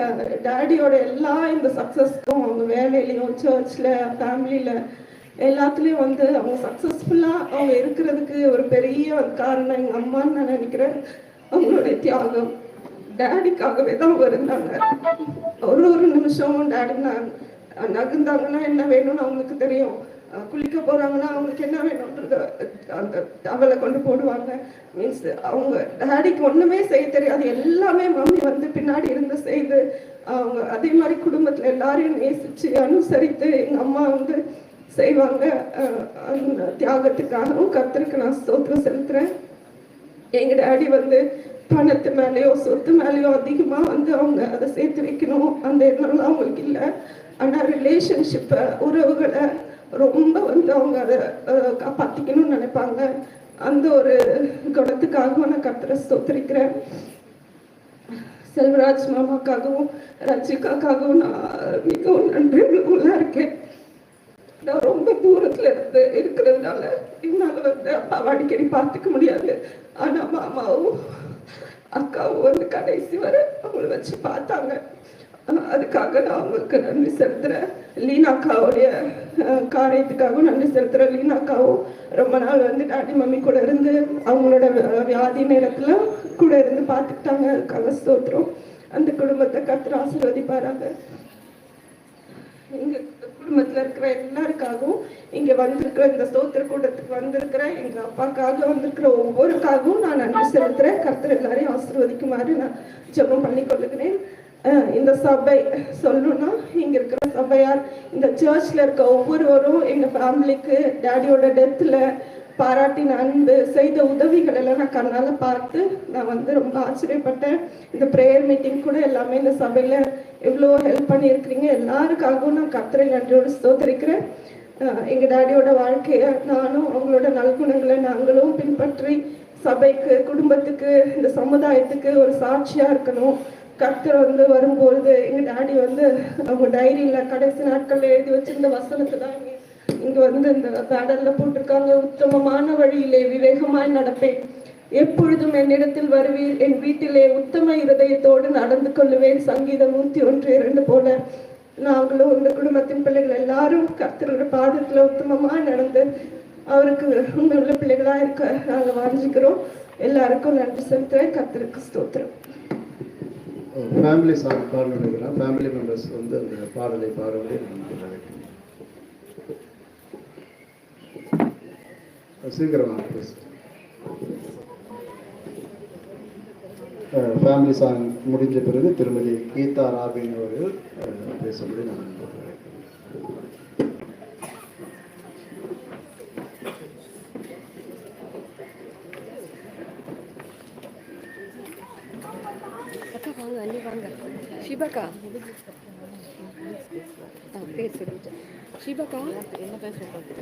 டாடியோட எல்லா இந்த சக்சஸ்க்கும் அவங்க வேலையிலையும் சர்ச்ல ஃபேமிலியில எல்லாத்துலயும் வந்து அவங்க சக்சஸ்ஃபுல்லா அவங்க இருக்கிறதுக்கு ஒரு பெரிய காரணம் எங்க அம்மான்னு நான் நினைக்கிறேன். அவங்களுடைய தியாகம். டாடிக்காகவே தான் அவங்க இருந்தாங்க. ஒரு நிமிஷமும் டாடி நகுந்தாங்கன்னா என்ன வேணும்னு அவங்களுக்கு தெரியும். குளிக்க போறாங்கன்னா அவங்களுக்கு என்ன வேணும்ன்றது அந்த டவலை கொண்டு போடுவாங்க. மீன்ஸ் அவங்க டாடிக்கு ஒண்ணுமே செய்ய தெரியாது. எல்லாமே மம்மி வந்து பின்னாடி இருந்து செய்து அவங்க அதே மாதிரி குடும்பத்துல எல்லாரையும் நேசிச்சு அனுசரித்து எங்க அம்மா வந்து செய்வாங்க. அந்த தியாகத்துக்காகவும் கர்த்தருக்கு நான் ஸ்தோத்திரம் செலுத்துறேன். எங்க டாடி வந்து பணத்து மேலேயோ சொத்து மேலேயோ அதிகமா வந்து அவங்க அதை சேர்த்து வைக்கணும் அந்த எண்ணம்லாம் அவங்களுக்கு இல்லை. ஆனா ரிலேஷன்ஷிப்பை உறவுகளை ரொம்ப வந்து அவங்க அதை காப்பாத்திக்கணும்னு நினைப்பாங்க. அந்த ஒரு குணத்துக்காகவும் நான் கர்த்தரை ஸ்தோத்திரிக்கிறேன். செல்வராஜ் மாமாக்காகவும் ரஜிகாக்காகவும் நான் மிகவும் நன்றி உள்ளா இருக்கேன். நான் ரொம்ப தூரத்துல இருந்து இருக்கிறதுனால என்னால வந்து அப்பாவை அடிக்கடி பார்த்துக்க முடியாது. ஆனா மாமாவும் அக்காவும் வந்து கடைசி வரை அவங்கள வச்சு பார்த்தாங்க. அதுக்காக நான் அவங்களுக்கு நன்றி செலுத்துறேன். லீனாக்காவுடைய காரியத்துக்காகவும் நன்றி செலுத்துறேன். லீனாக்காவும் ரொம்ப நாள் வந்து டாடி மம்மி கூட இருந்து அவங்களோட வியாதி நேரத்துல கூட இருந்து பார்த்துக்கிட்டாங்க. அதுக்காக ஸ்தோத்திரம். அந்த குடும்பத்தை கர்த்தர் ஆசீர்வதிப்பாராங்க. எங்க குடும்பத்துல இருக்கிற எல்லாருக்காகவும் இங்க வந்திருக்கிற இந்த ஸ்தோத்திர கூட்டத்துக்கு வந்திருக்கிற எங்க அப்பாக்காக வந்திருக்கிற ஒவ்வொருக்காகவும் நான் நன்றி செலுத்துறேன். கர்த்தர் எல்லாரையும் ஆசீர்வதிக்குமாறு நான் ஜெபம் பண்ணி கொள்ளுகிறேன். இந்த சபை சொல்லணும்னா இங்க இருக்கிற சபையார் இந்த சர்ச்ல இருக்க ஒவ்வொருவரும் எங்க ஃபேமிலிக்கு டாடியோட டெத்துல பாராட்டின அன்பு, செய்த உதவிகள் எல்லாம் நான் கண்ணால் பார்த்து நான் வந்து ரொம்ப ஆச்சரியப்பட்டேன். இந்த ப்ரேயர் மீட்டிங் கூட எல்லாமே இந்த சபையில் எவ்வளோ ஹெல்ப் பண்ணியிருக்கிறீங்க. எல்லாருக்காகவும் நான் கர்த்தரை நன்றியோடு ஸ்தோத்திரிக்கிறேன். எங்கள் டாடியோட வாழ்க்கையை நானும் அவங்களோட நல்குணங்களை நாங்களும் பின்பற்றி சபைக்கு, குடும்பத்துக்கு, இந்த சமுதாயத்துக்கு ஒரு சாட்சியாக இருக்கணும். கர்த்தர் வந்து வரும்பொழுது எங்கள் டாடி வந்து அவங்க டைரியில் கடைசி நாட்களில் எழுதி வச்சிருந்த வசனத்தை தான் இங்கே வந்து இந்த பேனரில் போட்டிருக்காங்க. உத்தமமான வழியிலே விவேகமாய் நடப்பேன், எப்பொழுதும் என்னிடத்தில் வருவீர், என் வீட்டிலே உத்தம இருதயத்தோடு நடந்து கொள்ளுவேன். சங்கீதம் 101:2 போல நாங்களும் இந்த குடும்பத்தின் பிள்ளைகள் எல்லாரும் கர்த்தரோட பாதத்தில் உத்தமமாக நடந்து அவருக்கு உள்ள பிள்ளைகளாக இருக்க நாங்கள் வாஞ்சிக்கிறோம். எல்லாருக்கும் நன்றி செலுத்துறேன். கர்த்தருக்கு ஸ்தோத்திரம். ஃபேமிலி சாங் பாடணும். ஃபேமிலி மெம்பர்ஸ் வந்து அந்த பாடலை பாடுவதை சீக்கிரமாக ஃபேமிலி சாங் முடிஞ்ச பிறகு திருமதி கீதா ராபின் அவர்கள் பேசும்படி நான் ஷிபகா பேர் சொல்லிட்டு ஷிபகா என்ன பேர் சொல்றது?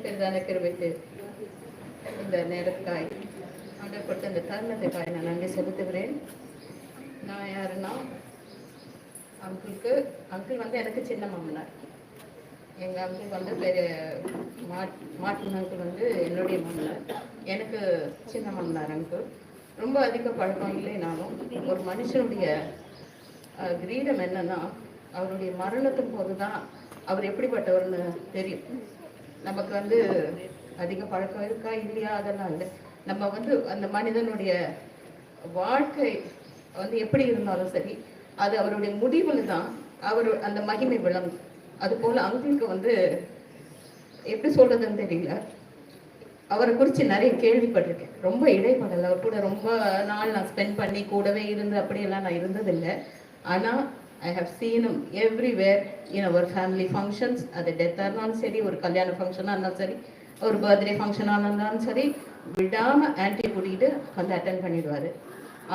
பெரிதான கிருபைக்கு இந்த நேரத்துக்காய் ஆண்டவர் கொடுத்த இந்த தருணத்துக்காய் நான் நன்றி செலுத்துகிறேன். நான் யாருன்னா, அங்கிள் வந்து எனக்கு சின்ன மாமனார். எங்கள் அங்கிள் வந்து பெரிய மாட்டு அங்கிள் வந்து என்னுடைய மாமனார், எனக்கு சின்ன மாமனார் அங்கிள். ரொம்ப அதிக பழக்கம் இல்லைனாலும் ஒரு மனுஷனுடைய கிரீடம் என்னன்னா, அவருடைய மரணத்தின் போது தான் அவர் எப்படிப்பட்டவர்னு தெரியும். நமக்கு வந்து அதிக பழக்கம் இருக்கா இல்லையா அதெல்லாம் இல்லை. நம்ம வந்து அந்த மனிதனுடைய வாழ்க்கை வந்து எப்படி இருந்தாலும் சரி, அது அவருடைய முடிவில் தான் அவர் அந்த மகிமை விளங்கும். அது போல அங்கிளுக்கு வந்து எப்படி சொல்றதுன்னு தெரியல, அவரை குறித்து நிறைய கேள்விப்பட்டிருக்கேன். ரொம்ப இடைப்படலை, அவர் கூட ரொம்ப நாள் நான் ஸ்பெண்ட் பண்ணி கூடவே இருந்து அப்படியெல்லாம் நான் இருந்ததில்லை. ஆனால் I have seen him everywhere in our family functions. அது டெத்தாக இருந்தாலும் சரி, ஒரு கல்யாண ஃபங்க்ஷனாக இருந்தாலும் சரி, ஒரு பர்த்டே ஃபங்க்ஷனாக இருந்தாலும் சரி, விடாமல் ஆன்ட்டி கூட்டிகிட்டு வந்து அட்டென்ட் பண்ணிடுவார்.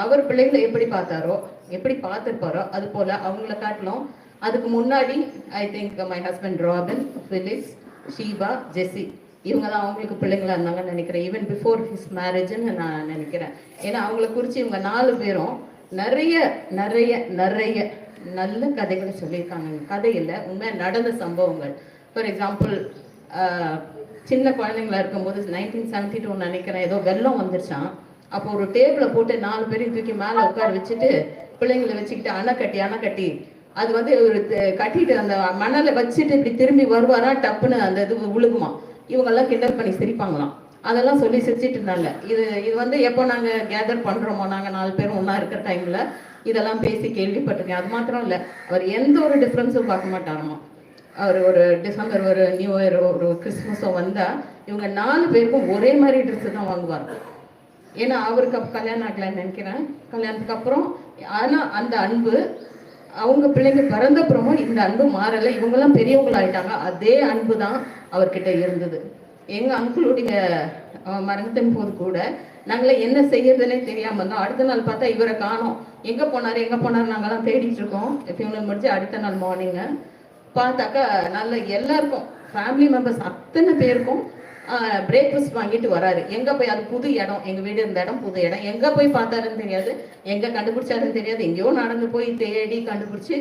அவர் பிள்ளைங்களை எப்படி பார்த்தாரோ, எப்படி பார்த்துருப்பாரோ, அது போல் அவங்கள காட்டிலும் அதுக்கு முன்னாடி I think my husband Robin, Felix, Sheeba, Jessy, இவங்க தான் அவங்களுக்கு பிள்ளைங்களா இருந்தாங்கன்னு நினைக்கிறேன். ஈவன் பிஃபோர் ஹிஸ் மேரேஜ்ன்னு நான் நினைக்கிறேன். ஏன்னா அவங்கள குறித்து இவங்க 4 பேரும் நிறைய நிறைய நிறைய நல்ல கதைகளை சொல்லியிருக்காங்க. கதையில் உண்மையாக நடந்த சம்பவங்கள். ஃபார் எக்ஸாம்பிள், சின்ன குழந்தைங்களா இருக்கும்போது 1972 நினைக்கிறேன், ஏதோ வெள்ளம் வந்துருச்சான். அப்போ ஒரு டேபிளை போட்டு 4 பேரையும் தூக்கி மேலே உட்கார வச்சுட்டு பிள்ளைங்களை வச்சுக்கிட்டு அணை கட்டி அது வந்து ஒரு கட்டிட்டு அந்த மணலை வச்சுட்டு இப்படி திரும்பி வருவாரா, டப்புன்னு அந்த இது விழுகுமா. இவங்கெல்லாம் கிண்டல் பண்ணி சிரிப்பாங்களாம். அதெல்லாம் சொல்லி சிரிச்சிட்டு இருந்தாங்க. இது வந்து எப்போ நாங்கள் கேதர் பண்ணுறோமோ, நாங்கள் 4 பேரும் ஒன்றா இருக்கிற டைமில் இதெல்லாம் பேசி கேள்விப்பட்டிருக்கேன். அது மாத்திரம் இல்லை, அவர் எந்த ஒரு டிஃப்ரென்ஸும் பார்க்க மாட்டாராமா. அவர் ஒரு டிசம்பர், ஒரு நியூ இயர், ஒரு கிறிஸ்மஸோ வந்தால் இவங்க 4 பேருக்கும் ஒரே மாதிரி ட்ரெஸ்ஸு தான் வாங்குவார். ஏன்னா அவருக்கு கல்யாணம் ஆகலைன்னு நினைக்கிறேன், கல்யாணத்துக்கு அப்புறம். ஆனால் அந்த அன்பு அவங்க பிள்ளைங்க பிறந்தப்புறமும் இந்த அன்பு மாறலை. இவங்கெல்லாம் பெரியவங்களாயிட்டாங்க, அதே அன்பு தான் அவர்கிட்ட இருந்தது. எங்கள் அங்கிளுடைய மரணத்தின் போது கூட நாங்களே என்ன செய்யறதுன்னே தெரியாமல் இருந்தோம். அடுத்த நாள் பார்த்தா இவரை காணோம். எங்கே போனார் நாங்கள்லாம் தேடிட்டு இருக்கோம். ஃபியூனல் முடிச்சு அடுத்த நாள் மார்னிங்கு பார்த்தாக்கா நல்ல எல்லாருக்கும் ஃபேமிலி மெம்பர்ஸ் அத்தனை பேருக்கும் பிரேக்ஃபாஸ்ட் வாங்கிட்டு வராரு. எங்கே போய், அது புது இடம், எங்கள் வீடு இருந்த இடம் புது இடம், எங்கே போய் பார்த்தாருன்னு தெரியாது, எங்கே கண்டுபிடிச்சாருன்னு தெரியாது. எங்கேயோ நடந்து போய் தேடி கண்டுபிடிச்சி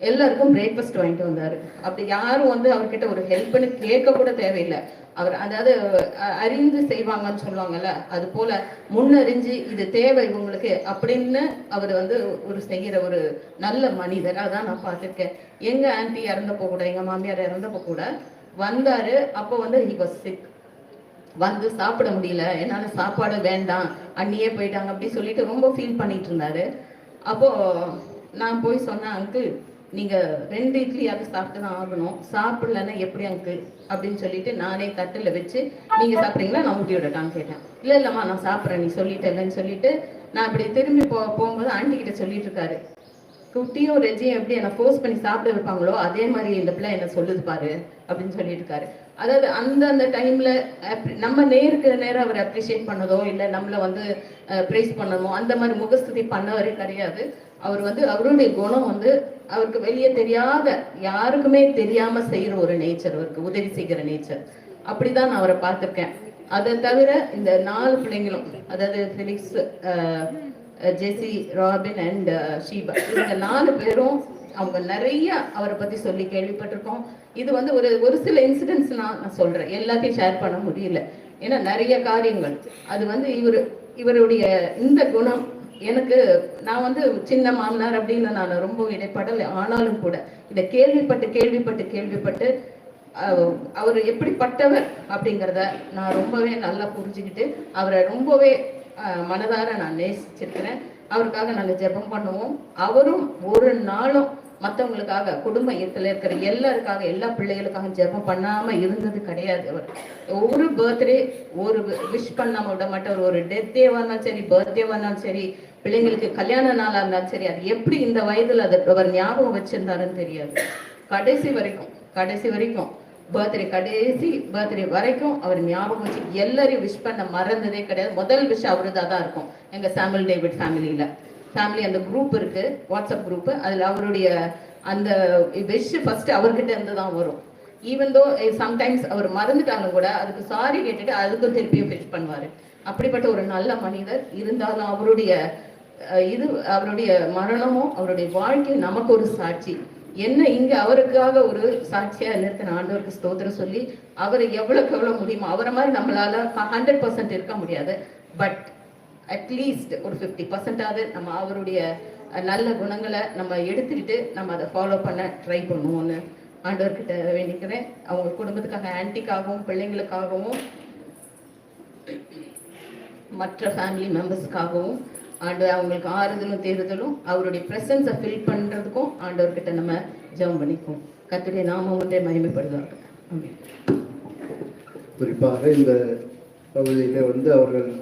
எல்லாருக்கும் பிரேக்ஃபாஸ்ட் வாங்கிட்டு வந்தார். அப்படி யாரும் வந்து அவர்கிட்ட ஒரு ஹெல்ப்னு கேட்க கூட தேவையில்லை. அவர் அதாவது அறிந்து செய்வாங்கன்னு சொல்லுவாங்கல்ல, அது போல முன்னறிஞ்சு இது தேவை இவங்களுக்கு அப்படின்னு அவர் வந்து ஒரு செய்கிற ஒரு நல்ல மனிதராக தான் நான் பார்த்துருக்கேன். எங்கள் ஆன்ட்டி இறந்தப்போ கூட, எங்கள் மாமியார் இறந்தப்போ கூட வந்தார். அப்போ வந்து ஹி வாஸ் சிக். வந்து சாப்பிட முடியல, என்னால் சாப்பாடு வேண்டாம், அண்ணியே போயிட்டாங்க அப்படி சொல்லிட்டு ரொம்ப ஃபீல் பண்ணிட்டு இருந்தாரு. அப்போது நான் போய் சொன்னேன், அங்கிள் நீங்கள் 2 இட்லியாவது சாப்பிட்டு தான் ஆகணும், சாப்பிடலன்னா எப்படி அங்கிள் அப்படின்னு சொல்லிட்டு நானே தட்டில் வச்சு நீங்கள் சாப்பிட்றீங்களா, நான் ஊட்டி விடட்டான்னு கேட்டேன். இல்லைம்மா நான் சாப்பிட்றேன், நீ சொல்லிட்டேன்னு சொல்லிட்டு நான் இப்படி திரும்பி போகும்போது ஆண்டி கிட்ட சொல்லிட்டு இருக்காரு, குட்டியும் ரெஜியும் எப்படி என்னை ஃபோர்ஸ் பண்ணி சாப்பிட வைப்பாங்களோ அதே மாதிரி இந்த பிள்ளை என்ன சொல்லுது பாரு அப்படின்னு சொல்லிட்டு இருக்காரு. அதாவது அந்த டைம்ல நம்ம நேருக்கு நேரம் அவர் அப்ரிஷியேட் பண்ணதோ இல்லை நம்மளை வந்து ப்ரைஸ் பண்ணணுமோ அந்த மாதிரி முகஸ்துதி பண்ணவரே கிடையாது. அவர் வந்து அவருடைய குணம் வந்து அவருக்கு வெளியே தெரியாத, யாருக்குமே தெரியாம செய்யற ஒரு நேச்சர், அவருக்கு உதவி செய்கிற நேச்சர். அப்படிதான் நான் அவரை பார்த்துருக்கேன். அதை தவிர இந்த 4 பிள்ளைங்களும், அதாவது Felix, Jesi, robin and Sheeba, இந்த 4 பேரும் அவங்க நிறைய அவரை பத்தி சொல்லி கேள்விப்பட்டிருக்கோம். இது வந்து ஒரு சில இன்சிடென்ட்ஸ் நான் சொல்றேன், எல்லாத்தையும் ஷேர் பண்ண முடியல, ஏன்னா நிறைய காரியங்கள். அது வந்து இவருடைய இந்த குணம் எனக்கு, நான் வந்து சின்ன மாமனார் அப்படின்னு நான் ரொம்ப இடைப்படலை. ஆனாலும் கூட இதை கேள்விப்பட்டு அவர் எப்படிப்பட்டவர் அப்படிங்கிறத நான் ரொம்பவே நல்லா புரிஞ்சுக்கிட்டு அவரை ரொம்பவே மனதார நான் நேசிச்சிருக்கிறேன். அவருக்காக நாங்கள் ஜெபம் பண்ணுவோம். அவரும் ஒரு நாளும் மற்றவங்களுக்காக குடும்ப இயக்கத்தில் இருக்கிற எல்லாருக்காக எல்லா பிள்ளைகளுக்காக ஜெபம் பண்ணாம இருந்தது கிடையாது. அவர் ஒரு பர்த்டே ஒரு விஷ் பண்ணாம விட மாட்டார். ஒரு டெத் டேவா இருந்தாலும் சரி, பர்த்டேவா இருந்தாலும் சரி, பிள்ளைங்களுக்கு கல்யாண நாளா இருந்தாலும் சரி, அது எப்படி இந்த வயதுல அதை அவர் ஞாபகம் வச்சிருந்தாருன்னு தெரியாது. கடைசி வரைக்கும் கடைசி பர்த்டே வரைக்கும் அவர் ஞாபகம் வச்சு எல்லாரையும் விஷ் பண்ண மறந்ததே கிடையாது. முதல் விஷ் அவருதான் தான் இருக்கும். எங்க சாமுவல் டேவிட் ஃபேமிலி அந்த குரூப் இருக்கு, வாட்ஸ்அப் குரூப், அதுல அவருடைய அந்த விஷ் ஃபர்ஸ்ட் அவர்கிட்ட இருந்து தான் வரும். ஈவன் தோ சம்டைம்ஸ் அவர் மறந்துட்டாலும் கூட அதுக்கு சாரி கேட்டுட்டு அதுக்கும் திருப்பியும் விஷ் பண்ணுவாரு. அப்படிப்பட்ட ஒரு நல்ல மனிதர். இருந்தாலும் அவருடைய மரணமும் அவருடைய வாழ்க்கையும் நமக்கு ஒரு சாட்சி. என்ன இங்க அவருக்காக ஒரு சாட்சியா நிறுத்தின ஆண்டவருக்கு ஸ்தோத்திரம் சொல்லி, அவரை எவ்வளவு முடியுமோ, அவரை மாதிரி நம்மளால 100% இருக்க முடியாது, பட் அட்லீஸ்ட் ஒரு 50% நம்ம அவருடைய நல்ல குணங்களை நம்ம எடுத்துக்கிட்டு நம்ம அதை ஃபாலோ பண்ண ட்ரை பண்ணுவோம்னு ஆண்டவர்கிட்ட வேண்டிக்கிறேன். அவங்க குடும்பத்துக்காக, ஆன்டிக்காகவும், பிள்ளைங்களுக்காகவும், மற்ற ஃபேமிலி மெம்பர்ஸ்க்காகவும் ஆண்டவர் அவங்களுக்கு ஆறுதலும் தேறுதலும் அவருடைய பிரசன்ஸை ஃபில் பண்ணுறதுக்கும் ஆண்டவர்கிட்ட நம்ம ஜெபம் பண்ணிக்குவோம். கர்த்தருடைய நாமம் ஒன்றே மகிமைப்படுவார்கள். ஆமென். குறிப்பாக இந்த பகுதியில்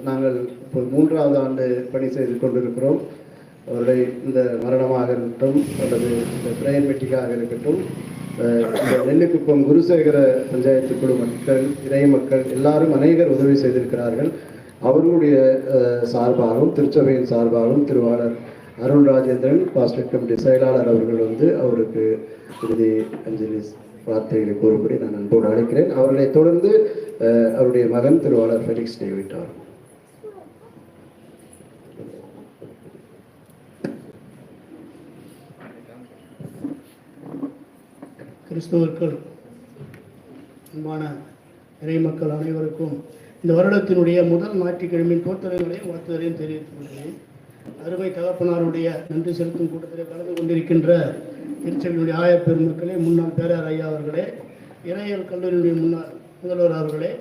நாங்கள் இப்போ 3வது ஆண்டு பணி செய்து கொண்டிருக்கிறோம். அவருடைய இந்த மரணமாக இருக்கட்டும் அல்லது இந்த பிரேயர் மீட்டிங்காக இருக்கட்டும், இந்த நெல்லிக்குப்பம் குருசேகர பஞ்சாயத்து குழு மக்கள், இறை மக்கள் எல்லாரும் அநேகர் உதவி செய்திருக்கிறார்கள். அவர்களுடைய சார்பாகவும் திருச்சபையின் சார்பாகவும் திருவாளர் அருள் ராஜேந்திரன் பாஸ்டர் கமிட்டி செயலாளர் அவர்கள் அவருக்கு இறுதி அஞ்சலி வார்த்தைகளை கூறும்படி நான் அன்போடு அழைக்கிறேன். அவர்களை தொடர்ந்து அவருடைய மகன் திருவாளர் ஃபெலிக்ஸ் டேவிட் அவர். கிறிஸ்துவர்கள் அன்பான இறை மக்கள் அனைவருக்கும் இந்த வருடத்தினுடைய முதல் ஞாயிற்றுக்கிழமையின் போர்த்தலைகளையும் வாழ்த்துதலையும் தெரிவித்துக் கொள்கிறேன். அருமை தகப்பனாருடைய நன்றி செலுத்தும் கூட்டத்தில் கலந்து கொண்டிருக்கின்ற திருச்சபையினுடைய ஆயர் பெருமக்களே, முன்னாள் பேராயர் ஐயா அவர்களே, இறையியல் கல்லூரியினுடைய முன்னாள் முதல்வர் அவர்களே,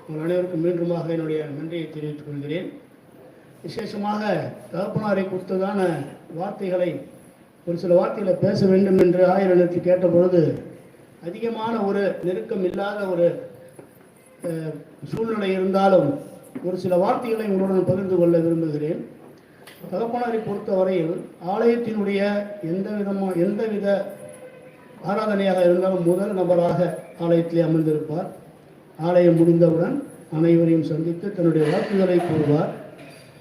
உங்கள் அனைவருக்கும் மீண்டுமாக என்னுடைய நன்றியை தெரிவித்துக் கொள்கிறேன். விசேஷமாக தகப்பனாரை குறித்ததான வார்த்தைகளை ஒரு சில வார்த்தைகளை பேச வேண்டும் என்று ஆயர் இடத்தில் கேட்டபொழுது அதிகமான ஒரு நெருக்கம் இல்லாத ஒரு சூழ்நிலை இருந்தாலும் ஒரு சில வார்த்தைகளை உங்களுடன் பகிர்ந்து கொள்ள விரும்புகிறேன். தகப்பனாரை பொறுத்தவரையில் ஆலயத்தினுடைய எந்தவித ஆராதனையாக இருந்தாலும் முதல் நபராக ஆலயத்திலே அமர்ந்திருப்பார். ஆலயம் முடிந்தவுடன் அனைவரையும் சந்தித்து தன்னுடைய வாக்குகளை கூறுவார்.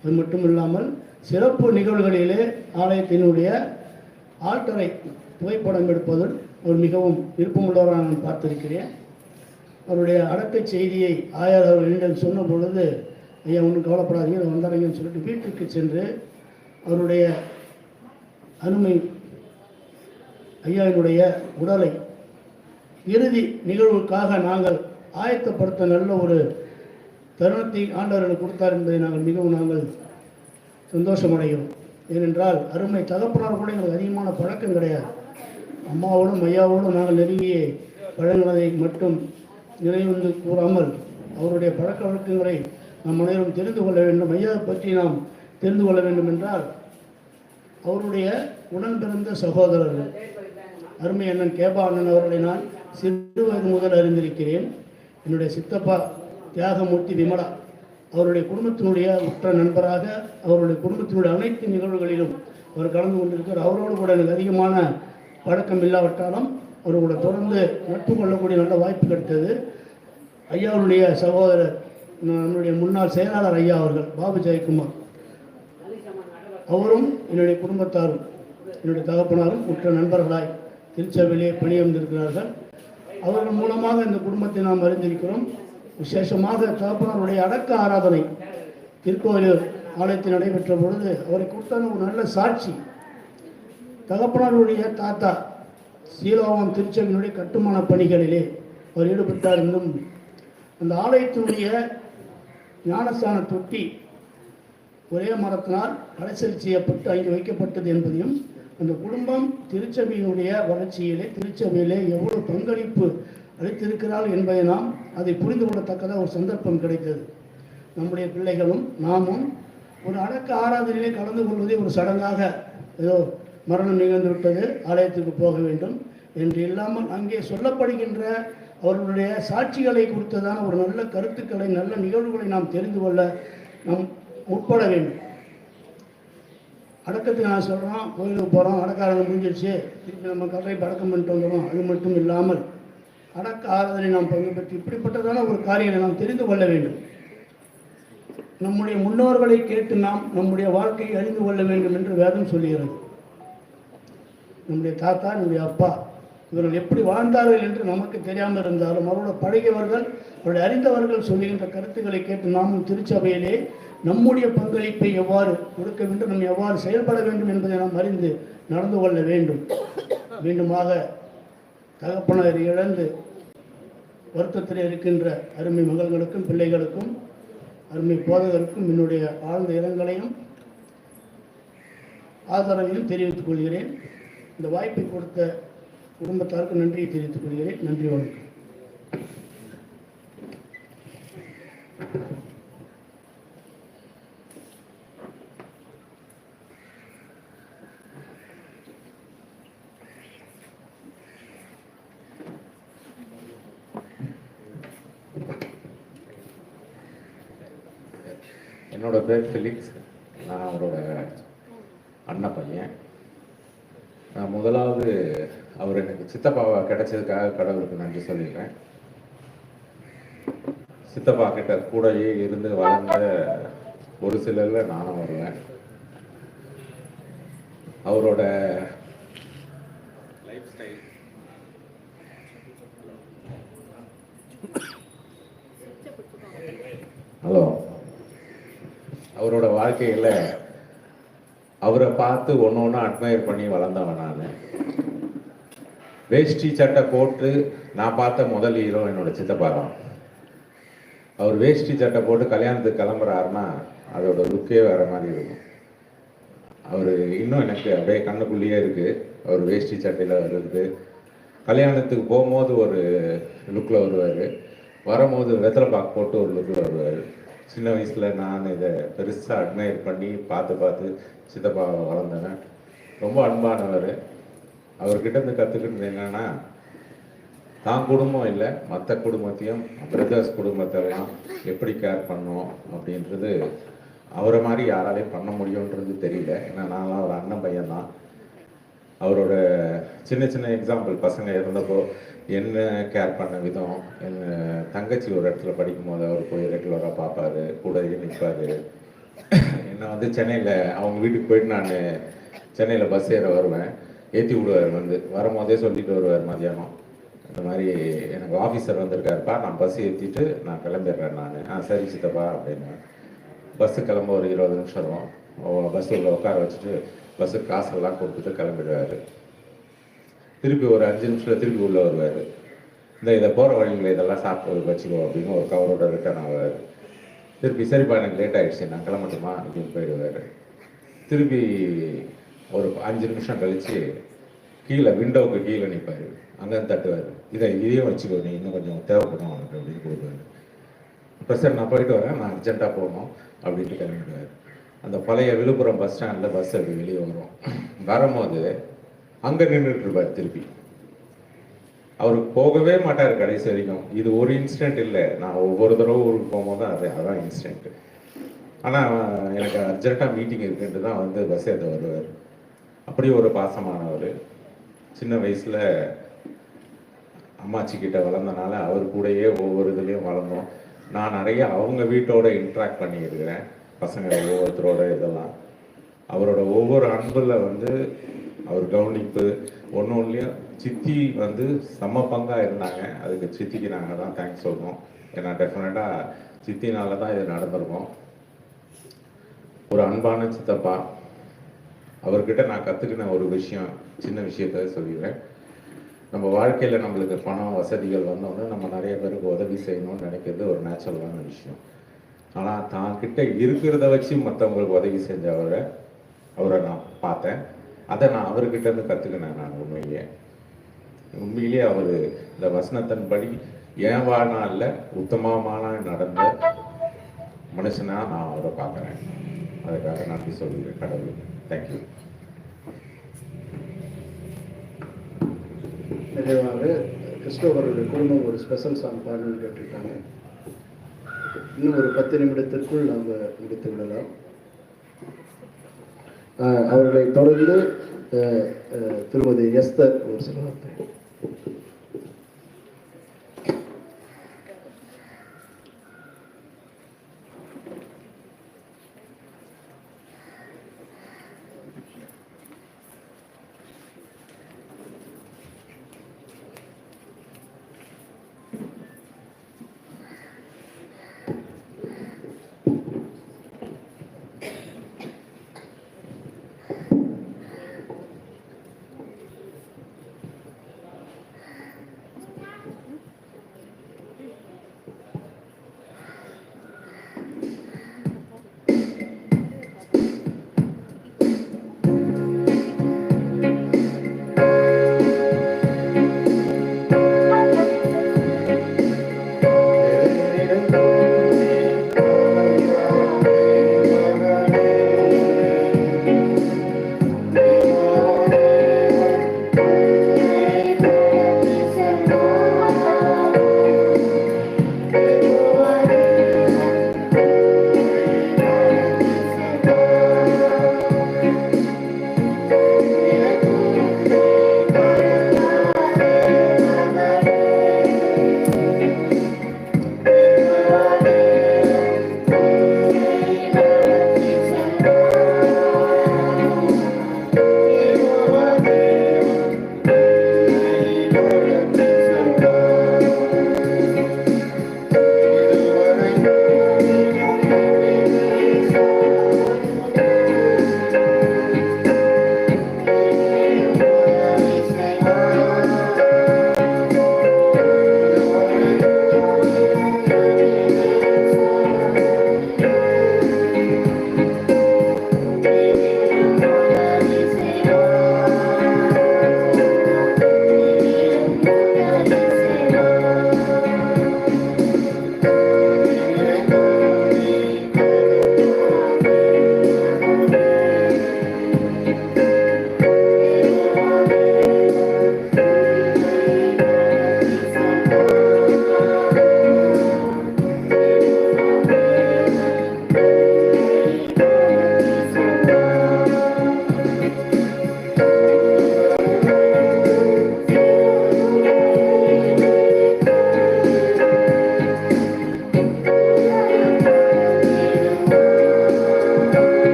அது மட்டும் இல்லாமல் சிறப்பு நிகழ்வுகளிலே ஆலயத்தினுடைய ஆல்டரை புகைப்படம் எடுப்பதில் அவர் மிகவும் விருப்பமுள்ளவராக நான் பார்த்திருக்கிறேன். அவருடைய அடக்க செய்தியை ஆயர் அவர்களிடம் சொன்ன பொழுது, ஐயா ஒன்றும் கவலைப்படாதீங்க வந்தாருங்கன்னு சொல்லிட்டு வீட்டுக்கு சென்று அவருடைய அருமை ஐயாவினுடைய உடலை இறுதி நிகழ்வுக்காக நாங்கள் ஆயத்தப்படுத்த நல்ல ஒரு தருணத்தை ஆண்டவர்கள் கொடுத்தார் என்பதை நாங்கள் சந்தோஷமடைகிறோம். ஏனென்றால் அருமை தகப்பனார் கூட எங்களுக்கு அதிகமான பழக்கம் கிடையாது. அம்மாவோடும் ஐயாவோடும் நாங்கள் நெருங்கிய பழங்குவதை மட்டும் நினைவு கூறாமல் அவருடைய பழக்க வழக்கங்களை நம் அனைவரும் தெரிந்து கொள்ள வேண்டும். ஐயாவை பற்றி நாம் தெரிந்து கொள்ள வேண்டும் என்றால் அவருடைய உடன் பிறந்த சகோதரர்கள் அருமை அண்ணன் கேபா அண்ணன் அவர்களை நான் சிறு வயது முதல் அறிந்திருக்கிறேன். என்னுடைய சித்தப்பா தியாகமூர்த்தி விமலா அவருடைய குடும்பத்தினுடைய உற்ற நண்பராக அவருடைய குடும்பத்தினுடைய அனைத்து நிகழ்வுகளிலும் அவர் கலந்து கொண்டிருக்கிறார். அவரோடு கூட எனக்கு அதிகமான பழக்கம் இல்லாவிட்டாலும் அவரோட தொடர்ந்து நட்பு கொள்ளக்கூடிய நல்ல வாய்ப்பு கிடைத்தது. ஐயாவுடைய சகோதரர் நம்முடைய முன்னாள் செயலாளர் ஐயா அவர்கள் பாபு ஜெயக்குமார் அவரும் என்னுடைய குடும்பத்தாரும் என்னுடைய தகப்பனாரும் உற்ற நண்பர்களாய் திருச்சபையிலே பணியமர்ந்திருக்கிறார்கள். அவர்கள் மூலமாக இந்த குடும்பத்தை நாம் அறிந்திருக்கிறோம். விசேஷமாக தகப்பனாருடைய அடக்க ஆராதனை திருக்கோயில் ஆலயத்தில் நடைபெற்ற பொழுது அவரை கொடுத்தான ஒரு நல்ல சாட்சி. தகப்பனாருடைய தாத்தா சீலோகம் திருச்சபையினுடைய கட்டுமான பணிகளிலே அவர் ஈடுபட்டார் என்றும் அந்த ஆலயத்தினுடைய ஞானஸ்தான தொட்டி ஒரே மரத்தினால் கடைசல் செய்யப்பட்டு அங்கே வைக்கப்பட்டது என்பதையும் அந்த குடும்பம் திருச்சபையினுடைய வளர்ச்சியிலே திருச்சபையிலே எவ்வளவு பங்களிப்பு அளித்திருக்கிறாள் என்பதை நாம் அதை புரிந்து கொள்ளத்தக்கதாக ஒரு சந்தர்ப்பம் கிடைத்தது. நம்முடைய பிள்ளைகளும் நாமும் ஒரு அடக்க ஆராதனையிலே கலந்து கொள்வதை ஒரு சடங்காக ஏதோ மரணம் நிகழ்ந்து விட்டது, ஆலயத்துக்கு போக வேண்டும் என்று இல்லாமல் அங்கே சொல்லப்படுகின்ற அவர்களுடைய சாட்சிகளை குறித்ததான ஒரு நல்ல கருத்துக்களை, நல்ல நிகழ்வுகளை நாம் தெரிந்து கொள்ள நாம் முற்பட வேண்டும். அடக்கத்துக்கு நான் சொல்கிறோம், கோயிலுக்கு போகிறோம், அடக்காரங்க முடிஞ்சிடுச்சு, திருப்பி நம்ம கதை அடக்கம் பண்ணிட்டு வந்துடும். அது மட்டும் இல்லாமல் அடக்க ஆராதனை நாம் பங்கு பெற்று இப்படிப்பட்டதான ஒரு காரியங்களை நாம் தெரிந்து கொள்ள வேண்டும். நம்முடைய முன்னோர்களை கேட்டு நாம் நம்முடைய வாழ்க்கையை அறிந்து கொள்ள வேண்டும் என்று வேதம் சொல்லுகிறது. நம்முடைய தாத்தா, நம்முடைய அப்பா இவர்கள் எப்படி வாழ்ந்தார்கள் என்று நமக்கு தெரியாமல் இருந்தாலும் அவரோட பழகியவர்கள், அவருடைய அறிந்தவர்கள் சொல்லுகின்ற கருத்துக்களை கேட்டு நாமும் திருச்சபையிலே நம்முடைய பங்களிப்பை எவ்வாறு கொடுக்க வேண்டும், நம்ம எவ்வாறு செயல்பட வேண்டும் என்பதை நாம் அறிந்து நடந்து கொள்ள வேண்டும். மீண்டுமாக தகப்பனர் இழந்து வருத்தத்தில் இருக்கின்ற அருமை மகள்களுக்கும் பிள்ளைகளுக்கும் அருமை போதகருக்கும் என்னுடைய ஆழ்ந்த இரங்கலையும் ஆதரவையும் தெரிவித்துக் கொள்கிறேன். இந்த வாய்ப்பை கொடுத்த குடும்பத்தாருக்கு நன்றியை தெரிவித்துக் கொள்கிறேன். நன்றி, வணக்கம். என்னோட பேர் ஃபிலிக்ஸ். நான் அவரோட அண்ணன் பையன். நான் முதலாவது அவர் எனக்கு சித்தப்பாவை கிடைச்சதுக்காக கடவுளுக்கு நன்றி சொல்லிடுறேன். சித்தப்பா கிட்ட கூடயே இருந்து வளர்ந்த ஒரு சிலரில் நானும் வருவேன். அவரோட லைஃப் ஸ்டைல், ஹலோ, அவரோட வாழ்க்கையில் அவரை பார்த்து ஒன்று ஒன்று அட்மையர் பண்ணி வளர்ந்தவன் நான். வேஷ்டி சட்டை போட்டு நான் பார்த்த முதல் ஹீரோ என்னோட சித்தப்பா தான். அவர் வேஷ்டி சட்டை போட்டு கல்யாணத்துக்கு கிளம்புறாருன்னா அதோட லுக்கே வேறு மாதிரி இருக்கும். அவர் இன்னும் எனக்கு அப்படியே கண்ணுக்குள்ளேயே இருக்குது. அவர் வேஷ்டி சட்டையில் வருது. கல்யாணத்துக்கு போகும்போது ஒரு லுக்கில் வருவார், வரும்போது வெத்தலை பாக்கு போட்டு ஒரு லுக்கில் வருவார். சின்ன வயசில் நான் இதை பெருசாக அட்மையர் பண்ணி பார்த்து சித்தப்பாவை வளர்ந்தேன். ரொம்ப அன்பானவர். அவர்கிட்ட இருந்து கற்றுக்கிட்டது என்னென்னா, தான் குடும்பம் இல்லை, மற்ற குடும்பத்தையும் பிரதர்ஸ் குடும்பத்தெல்லாம் எப்படி கேர் பண்ணோம் அப்படின்றது அவரை மாதிரி யாராலையும் பண்ண முடியுன்றது தெரியல. ஏன்னா நான்லாம் ஒரு அண்ணன் பையன் தான். அவரோட சின்ன சின்ன எக்ஸாம்பிள், பசங்க இருந்தப்போ என்ன கேர் பண்ண விதம், என்ன தங்கச்சி ஒரு இடத்துல படிக்கும் போது அவர் போய் ரெகுலராக பார்ப்பாரு, கூடயே நிற்பார். என்னை வந்து சென்னையில் அவங்க வீட்டுக்கு போயிட்டு நான் சென்னையில் பஸ் ஏற வருவேன், ஏற்றி விடுவார். வரும்போதே சொல்லிட்டு வருவார் மதியானம், இந்த மாதிரி எனக்கு ஆஃபீஸர் வந்திருக்காருப்பா, நான் பஸ் ஏற்றிட்டு நான் கிளம்பிடுறேன். நான் சரி சித்தப்பா அப்படின்னு. பஸ்ஸு கிளம்ப ஒரு 20 நிமிஷம் இருக்கும். பஸ்ஸில் உட்கார வச்சுட்டு பஸ்ஸுக்கு காசெல்லாம் கொடுத்துட்டு கிளம்பிடுவார். திருப்பி ஒரு 5 நிமிஷத்தில் திருப்பி உள்ளே வருவார். இதை போகிற வழிகளை இதெல்லாம் சாப்பிட்டு வச்சுக்கோ அப்படின்னு ஒரு கவரோட ரிட்டர்ன் ஆவார். திருப்பி சரிப்பா எனக்கு லேட் ஆகிடுச்சு, நான் கிளம்பட்டுமா அப்படின்னு போயிடுவார். திருப்பி ஒரு 5 நிமிஷம் கழித்து கீழே விண்டோவுக்கு கீழே நிற்பார், அங்கேருந்து தட்டுவார். இதையும் வச்சுக்கோ, நீ இன்னும் கொஞ்சம் தேவைப்படும் அவனுக்கு அப்படின்னு கொடுப்பாரு. இப்போ சார் நான் போயிட்டு வரேன், நான் அர்ஜென்ட்டாக போகணும் அப்படின்ட்டு கிளம்பிடுவார். அந்த பழைய விழுப்புரம் பஸ் ஸ்டாண்டில் பஸ் அப்படி வெளியே வரும். வரும்போது அங்கே நின்றுட்டு இருப்பார். திருப்பி அவருக்கு போகவே மாட்டார் கடைசி வரைக்கும். இது ஒரு இன்சிடென்ட் இல்லை, நான் ஒவ்வொரு தடவை ஊருக்கு போகும்போது அதான் இன்சிடென்ட்டு. ஆனால் எனக்கு அர்ஜென்ட்டாக மீட்டிங் இருக்குன்ட்டு தான் வந்து பஸ் ஏற்ற வருவார். அப்படி ஒரு பாசமானவர். சின்ன வயசில் அம்மாச்சி கிட்ட வளர்ந்தனால அவர் கூடயே ஒவ்வொரு இதுலேயும் வளர்ந்தோம். நான் நிறைய அவங்க வீட்டோட இன்ட்ராக்ட் பண்ணியிருக்கிறேன், பசங்க ஒவ்வொருத்தரோட இதெல்லாம். அவரோட ஒவ்வொரு அன்பில் வந்து அவர் கவனிப்பு ஒன்றுலையும் சித்தி வந்து செம்ம பங்காக இருந்தாங்க. அதுக்கு சித்திக்கு நாங்கள் தான் தேங்க்ஸ் சொல்கிறோம். ஏன்னா டெஃபினட்டாக சித்தினால தான் இது நடந்திருக்கோம். ஒரு அன்பான சித்தப்பா. அவர்கிட்ட நான் கற்றுக்கின ஒரு விஷயம், சின்ன விஷயத்த சொல்லிடுறேன். நம்ம வாழ்க்கையில் நம்மளுக்கு பணம் வசதிகள் வந்தோடனே நம்ம நிறைய பேருக்கு உதவி செய்யணும்னு நினைக்கிறது ஒரு நேச்சுரலான விஷயம். ஆனால் தான் கிட்ட இருக்கிறத வச்சு மற்றவங்களுக்கு உதவி செஞ்ச அவரை நான் பார்த்தேன். அதை நான் அவர்கிட்ட இருந்து கற்றுக்கினேன். நான் உண்மையிலேயே அவர் இந்த வசனத்தின்படி என் வாழ்நாளில் உத்தமமான நடந்த மனுஷனாக நான் அவரை பார்க்குறேன். அதுக்காக நன்றி சொல்லுவேன் கடவுளுக்கு. தேங்க்யூ. நிறைவாக கிறிஸ்டோபருடைய குடும்பம் ஒரு ஸ்பெஷல் சாங் பாடணும்னு கேட்டுருக்காங்க. இன்னும் ஒரு 10 நிமிடத்திற்குள் நாம் முடித்து விடலாம். அவர்களை தொடர்ந்து திருமதி எஸ்தர் ஒரு சில வார்த்தை.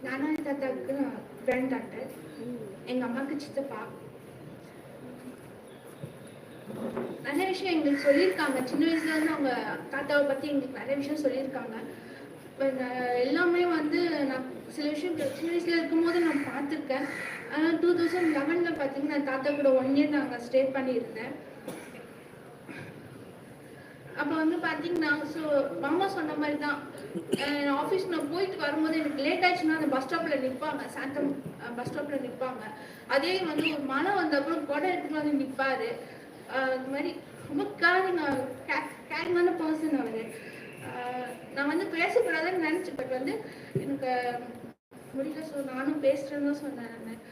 நானா தாத்தாவுக்கு கிராண்ட் டாக்டர், எங்கள் அம்மாவுக்கு சித்தப்பா. நிறைய விஷயம் எங்களுக்கு சொல்லியிருக்காங்க. சின்ன வயசுலேருந்து அவங்க தாத்தாவை பற்றி எங்களுக்கு நிறைய விஷயம் சொல்லியிருக்காங்க. எல்லாமே வந்து நான் சில விஷயம் சின்ன வயசில் இருக்கும்போது நான் பார்த்துருக்கேன். ஆனால் 2011 பார்த்தீங்கன்னா தாத்தா கூட 1 year நாங்கள் ஸ்டே பண்ணியிருந்தேன். அப்போ வந்து பார்த்தீங்கன்னா மாமா சொன்ன மாதிரி தான், ஆஃபீஸ் நான் போயிட்டு வரும்போது எனக்கு லேட் ஆயிடுச்சுன்னா அந்த பஸ் ஸ்டாப்பில் நிற்பாங்க, சாந்தம் பஸ் ஸ்டாப்பில் நிற்பாங்க. அதே வந்து ஒரு மழை வந்தப்பறம் கொடை எடுத்துட்டு வந்து நிற்பாரு. இது மாதிரி ரொம்ப கேரிங்கான பர்சன் அவர். நான் வந்து பேசக்கூடாதுன்னு நினச்சேன், பட் வந்து எனக்கு முடியல. ஸோ நானும் பேசுகிறேன்னு தான் சொன்னேன். நான்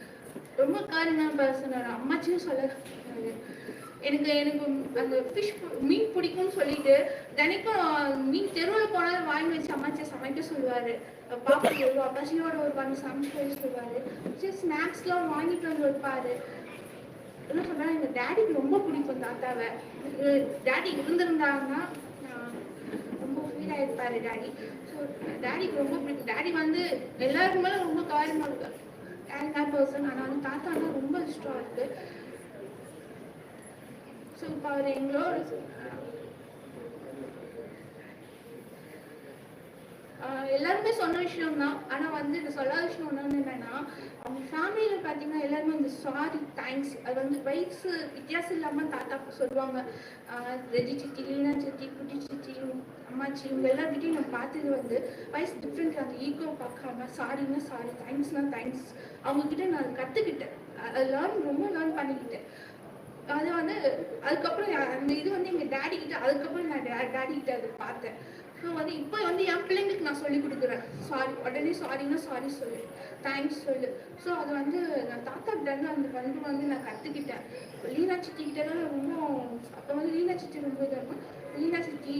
ரொம்ப கேரிங்கான பர்சன் அவர். அம்மாச்சியும் சொல்ல எனக்கு அந்த மீன் பிடிக்கும்னு சொல்லிட்டு தினைக்கும் மீன் தெருவில் போனாலும் வாங்கி வச்சு அம்மாச்சியை சமைக்க சொல்லுவார். பாப்பா சொல்லுவா பசியோட ஒரு வந்து சமைச்சு சொல்லுவார். ஃபர்ஸ்ட் ஸ்நாக்ஸ்லாம் வாங்கிட்டு வந்து வைப்பாரு. என்ன சொல்றேன், எங்க டேடிக்கு ரொம்ப பிடிக்கும் தாத்தாவை. டேடி இருந்திருந்தாங்கன்னா ரொம்ப ஃபீல் ஆயிருப்பாரு டேடி. ஸோ டேடிக்கு ரொம்ப பிடிக்கும். டேடி வந்து எல்லாருக்கும் மேலே ரொம்ப காரியமாக இருக்கு. Care person. ஆனால் வந்து தாத்தானா ரொம்ப இஷ்டம் இருக்கு. ஸோ இப்போ அவர் எங்களோட எல்லாருமே சொன்ன விஷயம் தான். ஆனால் வந்து இது சொல்லாத விஷயம் ஒன்று என்னன்னா, அவங்க ஃபேமிலியில் பார்த்தீங்கன்னா எல்லாருமே இந்த சாரி தேங்க்ஸ் அது வந்து வயசு வித்தியாசம் இல்லாமல் தாத்தா சொல்லுவாங்க. ரெஜி சித்தி, லீனா சித்தி, குட்டி சித்தி, அம்மாச்சி இவங்க எல்லார்கிட்டையும் நான் பார்த்தது வந்து வயசு டிஃப்ரெண்ட். அந்த ஈகோ பார்க்காம சாரின்னா சாரி, தேங்க்ஸ்னா தேங்க்ஸ். அவங்கக்கிட்ட நான் கற்றுக்கிட்டேன். அதை ரொம்ப லேர்ன் பண்ணிக்கிட்டேன். அது வந்து அதுக்கப்புறம் அந்த இது வந்து எங்கள் டேடி கிட்ட அதுக்கப்புறம் நான் டேடி கிட்ட அதை பார்த்தேன். ஸோ வந்து இப்போ வந்து என் பிள்ளைங்களுக்கு நான் சொல்லி கொடுக்குறேன். சாரி, உடனே சாரின்னா சாரி சொல்லு, தேங்க்ஸ் சொல்லு. ஸோ அது வந்து நான் தாத்தா கிட்ட இருந்து அந்த பண்பு வந்து நான் கற்றுக்கிட்டேன். லீனா சித்தி கிட்டலாம் ரொம்ப அப்போ வந்து லீனா சித்தி ரொம்ப இதாக இருக்கும். லீனா சித்தி,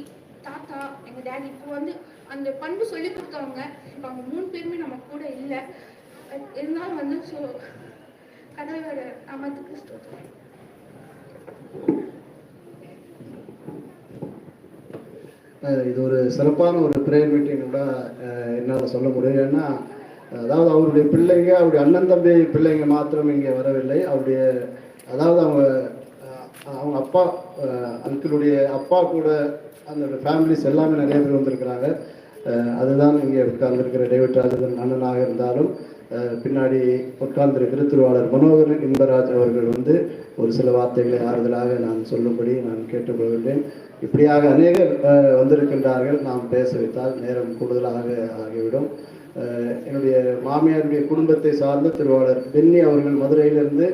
தாத்தா, எங்கள் டேடி இப்போ வந்து அந்த பண்பு சொல்லி கொடுத்தவங்க. இப்போ அவங்க 3 பேருமே நம்ம கூட இல்லை. இருந்தாலும் வந்து ஸோ கடவுளோட நாமத்துக்கு ஸ்தோத்திரம். இது ஒரு சிறப்பான ஒரு ப்ரேயர் மீட்டிங் கூட என்னால் சொல்ல முடியும். ஏன்னா அதாவது அவருடைய பிள்ளைங்க, அவருடைய அண்ணன் தம்பி பிள்ளைங்க மாத்திரம் இங்கே வரவில்லை. அவருடைய அதாவது அவங்க அப்பா அங்கிளுடைய அப்பா கூட அந்த ஃபேமிலிஸ் எல்லாமே நிறைய பேர் வந்திருக்கிறாங்க. அதுதான் இங்கே உட்கார்ந்துருக்கிற டேவிட் ராஜன் அண்ணனாக இருந்தாலும் பின்னாடி உட்கார்ந்திருக்கிற திருவாளர் மனோகர் இன்பராஜ் அவர்கள் வந்து ஒரு சில வார்த்தைகளை ஆறுதலாக நான் சொல்லும்படி நான் கேட்டுக்கொள்கின்றேன். இப்படியாக அநேகர் வந்திருக்கின்றார்கள். நாம் பேச வைத்தால் நேரம் கூடுதலாக ஆகிவிடும். என்னுடைய மாமியாருடைய குடும்பத்தை சார்ந்த திருவாளர் பென்னி அவர்கள் மதுரையிலிருந்து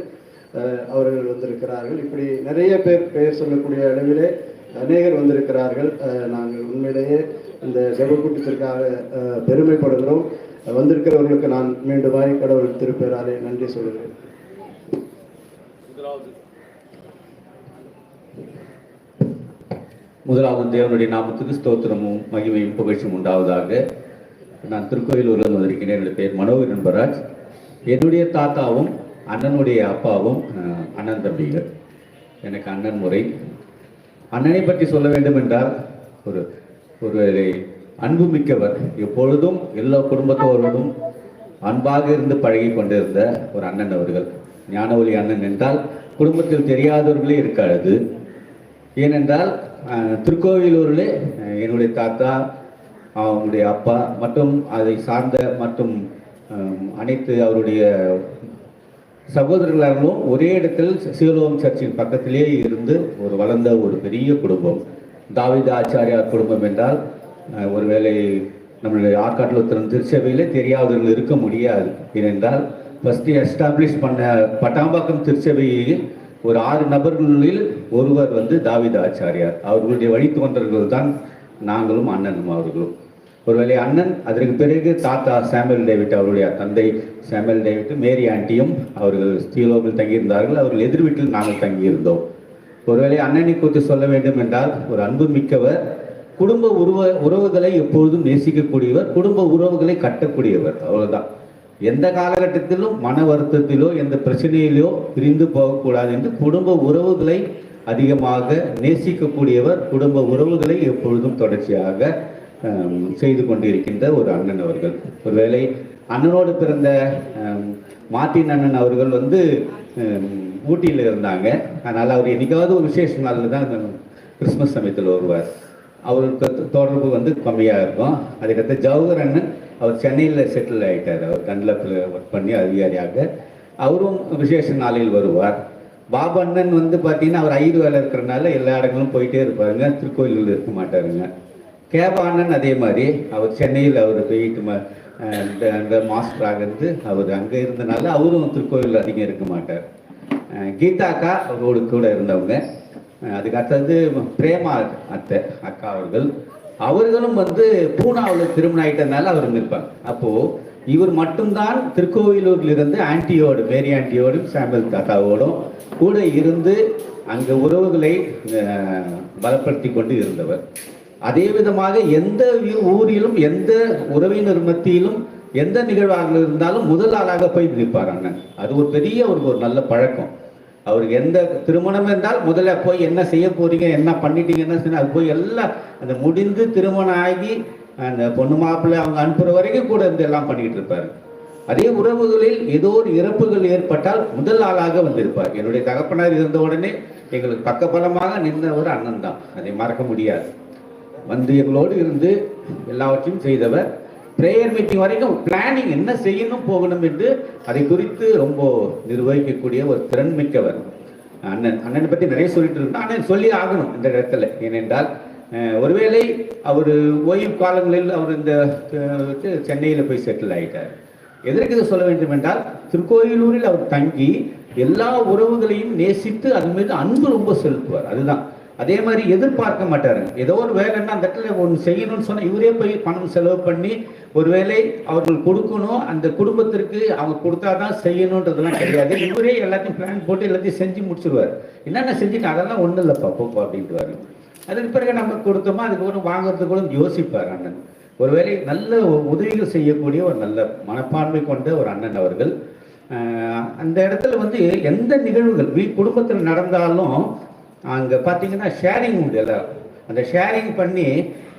அவர்கள் வந்திருக்கிறார்கள். இப்படி நிறைய பெயர் சொல்லக்கூடிய அளவிலே அநேகர் வந்திருக்கிறார்கள். நாங்கள் உண்மையிலேயே இந்த ஜெபக்கூட்டத்திற்காக பெருமைப்படுகிறோம். வந்திருக்கிறவர்களுக்கு நான் மீண்டுமாய் கடவுள் திருப்பெயராலே நன்றி சொல்கிறேன். முதலாவது தேவனுடைய நாமத்துக்கு ஸ்தோத்திரமும் மகிமையும் புகழ்ச்சியும் உண்டாவதாக. நான் திருக்கோயிலூரில் வந்திருக்கிறேன். என்னுடைய பேர் மனோகர் இன்பராஜ். என்னுடைய தாத்தாவும் அண்ணனுடைய அப்பாவும் அண்ணன் தம்பிகள். எனக்கு அண்ணன் முறை. அண்ணனை பற்றி சொல்ல வேண்டும் என்றால் ஒரு அன்பு மிக்கவர். எப்பொழுதும் எல்லா குடும்பத்தோரோடும் அன்பாக இருந்து பழகி கொண்டிருந்த ஒரு அண்ணன் அவர்கள். ஞானவழி அண்ணன் என்றால் குடும்பத்தில் தெரியாதவர்களே இருக்காது. ஏனென்றால் திருக்கோவிலூரில் என்னுடைய தாத்தா, அவங்களுடைய அப்பா மற்றும் அதை சார்ந்த மற்றும் அனைத்து அவருடைய சகோதரர்களும் ஒரே இடத்தில் சிவலோகம் சர்ச்சின் பக்கத்திலே இருந்து வளர்ந்த ஒரு பெரிய குடும்பம். தாவீது ஆச்சாரியார் குடும்பம் என்றால் ஒருவேளை நம்மளுடைய ஆற்காட்டில் திருச்சபையிலே தெரியாதவர்கள் இருக்க முடியாது. ஏனென்றால் ஃபஸ்ட்டு எஸ்டாப்ளிஷ் பண்ண பட்டாம்பாக்கம் திருச்சபையில் ஒரு 6 நபர்களில் ஒருவர் வந்து தாவீது ஆச்சாரியார். அவர்களுடைய வழித்தோன்றர்கள் தான் நாங்களும் அண்ணனும் அவர்களும். ஒருவேளை அண்ணன், அதற்கு பிறகு தாத்தா சாமுவேல் டேவிட், அவருடைய தந்தை சாமுவேல் டேவிட், மேரி ஆண்டியும் அவர்கள் ஸ்டீலோவில் தங்கியிருந்தார்கள். அவர்கள் எதிர் வீட்டில் நாங்கள் தங்கியிருந்தோம். ஒருவேளை அண்ணனை குறித்து சொல்ல வேண்டும் என்றால் ஒரு அன்பு மிக்கவர், குடும்ப உறவுகளை எப்பொழுதும் நேசிக்கக்கூடியவர், குடும்ப உறவுகளை கட்டக்கூடியவர். அவ்வளவுதான். எந்த காலகட்டத்திலும் மன வருத்தத்திலோ எந்த பிரச்சனையிலோ பிரிந்து போகக்கூடாது என்று குடும்ப உறவுகளை அதிகமாக நேசிக்கக்கூடியவர், குடும்ப உறவுகளை எப்பொழுதும் தொடர்ச்சியாக செய்து கொண்டிருக்கின்ற ஒரு அண்ணன் அவர்கள். ஒருவேளை அண்ணனோடு பிறந்த மார்ட்டின் அண்ணன் அவர்கள் வந்து ஊட்டியில் இருந்தாங்க. அதனால் அவர் என்னைக்காவது ஒரு விசேஷ நாளில் தான் கிறிஸ்மஸ் சமயத்தில் வருவார். அவருக்கு தொடர்பு வந்து கம்மியாக இருக்கும். அதுக்கடுத்து ஜவஹர் அண்ணன் அவர் சென்னையில் செட்டில் ஆகிட்டார். அவர் கன்லப்பில் ஒர்க் பண்ணி அதிகாரியாக அவரும் விசேஷ நாளில் வருவார். பாபு அண்ணன் வந்து பார்த்தீங்கன்னா அவர் ஐயர் வேலை இருக்கிறனால எல்லா இடங்களும் போயிட்டே இருப்பாருங்க, திருக்கோயிலில் இருக்க மாட்டாருங்க. கேபா அண்ணன் அதே மாதிரி அவர் சென்னையில் அவர் போயிட்டு மாஸ்டராக இருந்து அவர் அங்கே இருந்தனால அவரும் திருக்கோயிலில் அதிகம் இருக்க மாட்டார். கீதா அக்கா அவரோடு கூட இருந்தவங்க. அதுக்கு அடுத்தது பிரேமா அத்தை அக்கா அவர்களும் வந்து பூனாவில் திருமணம் ஆகிட்டதுனால அவர் இருப்பாங்க. அப்போது இவர் மட்டும்தான் திருக்கோவிலூரில் இருந்து ஆண்டியோடு, மேரி ஆண்டியோடும் சாமுவேல் தாத்தாவோடும் கூட இருந்து அங்கே உறவுகளை பலப்படுத்தி கொண்டு இருந்தவர். அதே விதமாக எந்த ஊரிலும் எந்த உறவினர் மத்தியிலும் எந்த நிகழ்வாக இருந்தாலும் முதல் ஆளாக போய் நிற்பார் அண்ணன். அது ஒரு பெரிய ஒரு நல்ல பழக்கம். அவருக்கு எந்த திருமணம் என்றால் முதல்ல போய் என்ன செய்ய போறீங்க, என்ன பண்ணிட்டீங்கன்னு சொன்னா அது போய் எல்லாம் அந்த முடிந்து திருமணம் ஆகி அந்த பொண்ணு மாப்பிள்ளை அவங்க அனுப்புற வரைக்கும் கூட இருந்து எல்லாம் பண்ணிக்கிட்டு இருப்பாரு. அதே உறவுகளில் ஏதோ ஒரு இறப்புகள் ஏற்பட்டால் முதல் ஆளாக வந்திருப்பார். என்னுடைய தகப்பனார் இருந்த உடனே எங்களுக்கு பக்கபலமாக நின்றவர் அண்ணன் தான், அதை மறக்க முடியாது. வந்து எங்களோடு இருந்து எல்லாவற்றையும் செய்தவர். ப்ரேயர் மீட்டிங் வரைக்கும் பிளானிங் என்ன செய்யணும் போகணும் என்று அதை குறித்து ரொம்ப நிர்வகிக்கக்கூடிய ஒரு திறன் மிக்கவர் அண்ணனை பற்றி நிறைய சொல்லிட்டு இருந்தோம். அண்ணன் சொல்லி ஆகணும் இந்த இடத்துல. ஏனென்றால் ஒருவேளை அவர் ஓய்வு காலங்களில் அவர் இந்த சென்னையில் போய் செட்டில் ஆகிட்டார். எதற்கு இதை சொல்ல வேண்டும் என்றால் திருக்கோயிலூரில் அவர் தங்கி எல்லா உறவுகளையும் நேசித்து அது மீது அன்பு ரொம்ப செலுத்துவார். அதுதான். அதே மாதிரி எதிர்பார்க்க மாட்டாரு. ஏதோ ஒரு வேலைன்னா அந்த இடத்துல ஒன்று செய்யணும்னு சொன்னால் இவரே போய் பணம் செலவு பண்ணி ஒருவேளை அவர்கள் கொடுக்கணும், அந்த குடும்பத்திற்கு அவங்க கொடுத்தாதான் செய்யணுன்றதுலாம் கிடையாது. இவரே எல்லாத்தையும் பிளான் போட்டு எல்லாத்தையும் செஞ்சு முடிச்சிருவார். என்னென்ன செஞ்சுட்டு அதெல்லாம் ஒன்றும் இல்லைப்பா போப்பா அப்படின்ட்டு. அதுக்கு பிறகு நம்ம கொடுத்தோமா அதுக்கப்புறம் வாங்குறதுக்கு கூட யோசிப்பார் அண்ணன். ஒருவேளை நல்ல உதவிகள் செய்யக்கூடிய ஒரு நல்ல மனப்பான்மை கொண்ட ஒரு அண்ணன் அவர்கள். அந்த இடத்துல வந்து எந்த நிகழ்வுகள் குடும்பத்தில் நடந்தாலும் அங்கே பார்த்தீங்கன்னா ஷேரிங் உண்டு. எல்லாரும் அந்த ஷேரிங் பண்ணி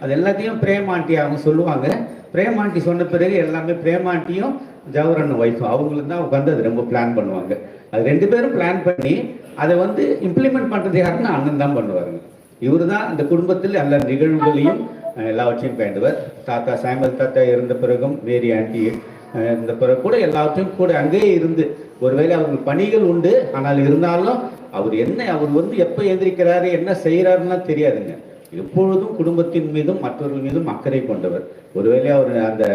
அது எல்லாத்தையும் பிரேமாண்டி அவங்க சொல்லுவாங்க. பிரேமாண்டி சொன்ன பிறகு எல்லாமே பிரேமாண்டியும் ஜவஹர்னு ஒய்ஃபும் அவங்களுக்கு தான் உட்காந்து அது ரொம்ப பிளான் பண்ணுவாங்க. அது ரெண்டு பேரும் பிளான் பண்ணி அதை வந்து இம்ப்ளிமெண்ட் பண்ணுறது யாருன்னா அண்ணன் தான் பண்ணுவாருங்க. இவர் தான் அந்த குடும்பத்தில் எல்லா நிகழ்வுகளையும் எல்லாவற்றையும் வேண்டுவர். தாத்தா சாம்பல் தாத்தா இருந்த பிறகும் மேரி ஆண்டி இந்த பிறகு கூட எல்லாவற்றையும் கூட அங்கேயே இருந்து ஒருவேளை அவர்கள் பணிகள் உண்டு, ஆனால் இருந்தாலும் அவர் வந்து எப்போ எந்திரிக்கிறாரு என்ன செய்கிறாருன்னா தெரியாதுங்க. எப்பொழுதும் குடும்பத்தின் மீதும் மற்றவர்கள் மீதும் அக்கறை கொண்டவர். ஒருவேளை அவர் அந்த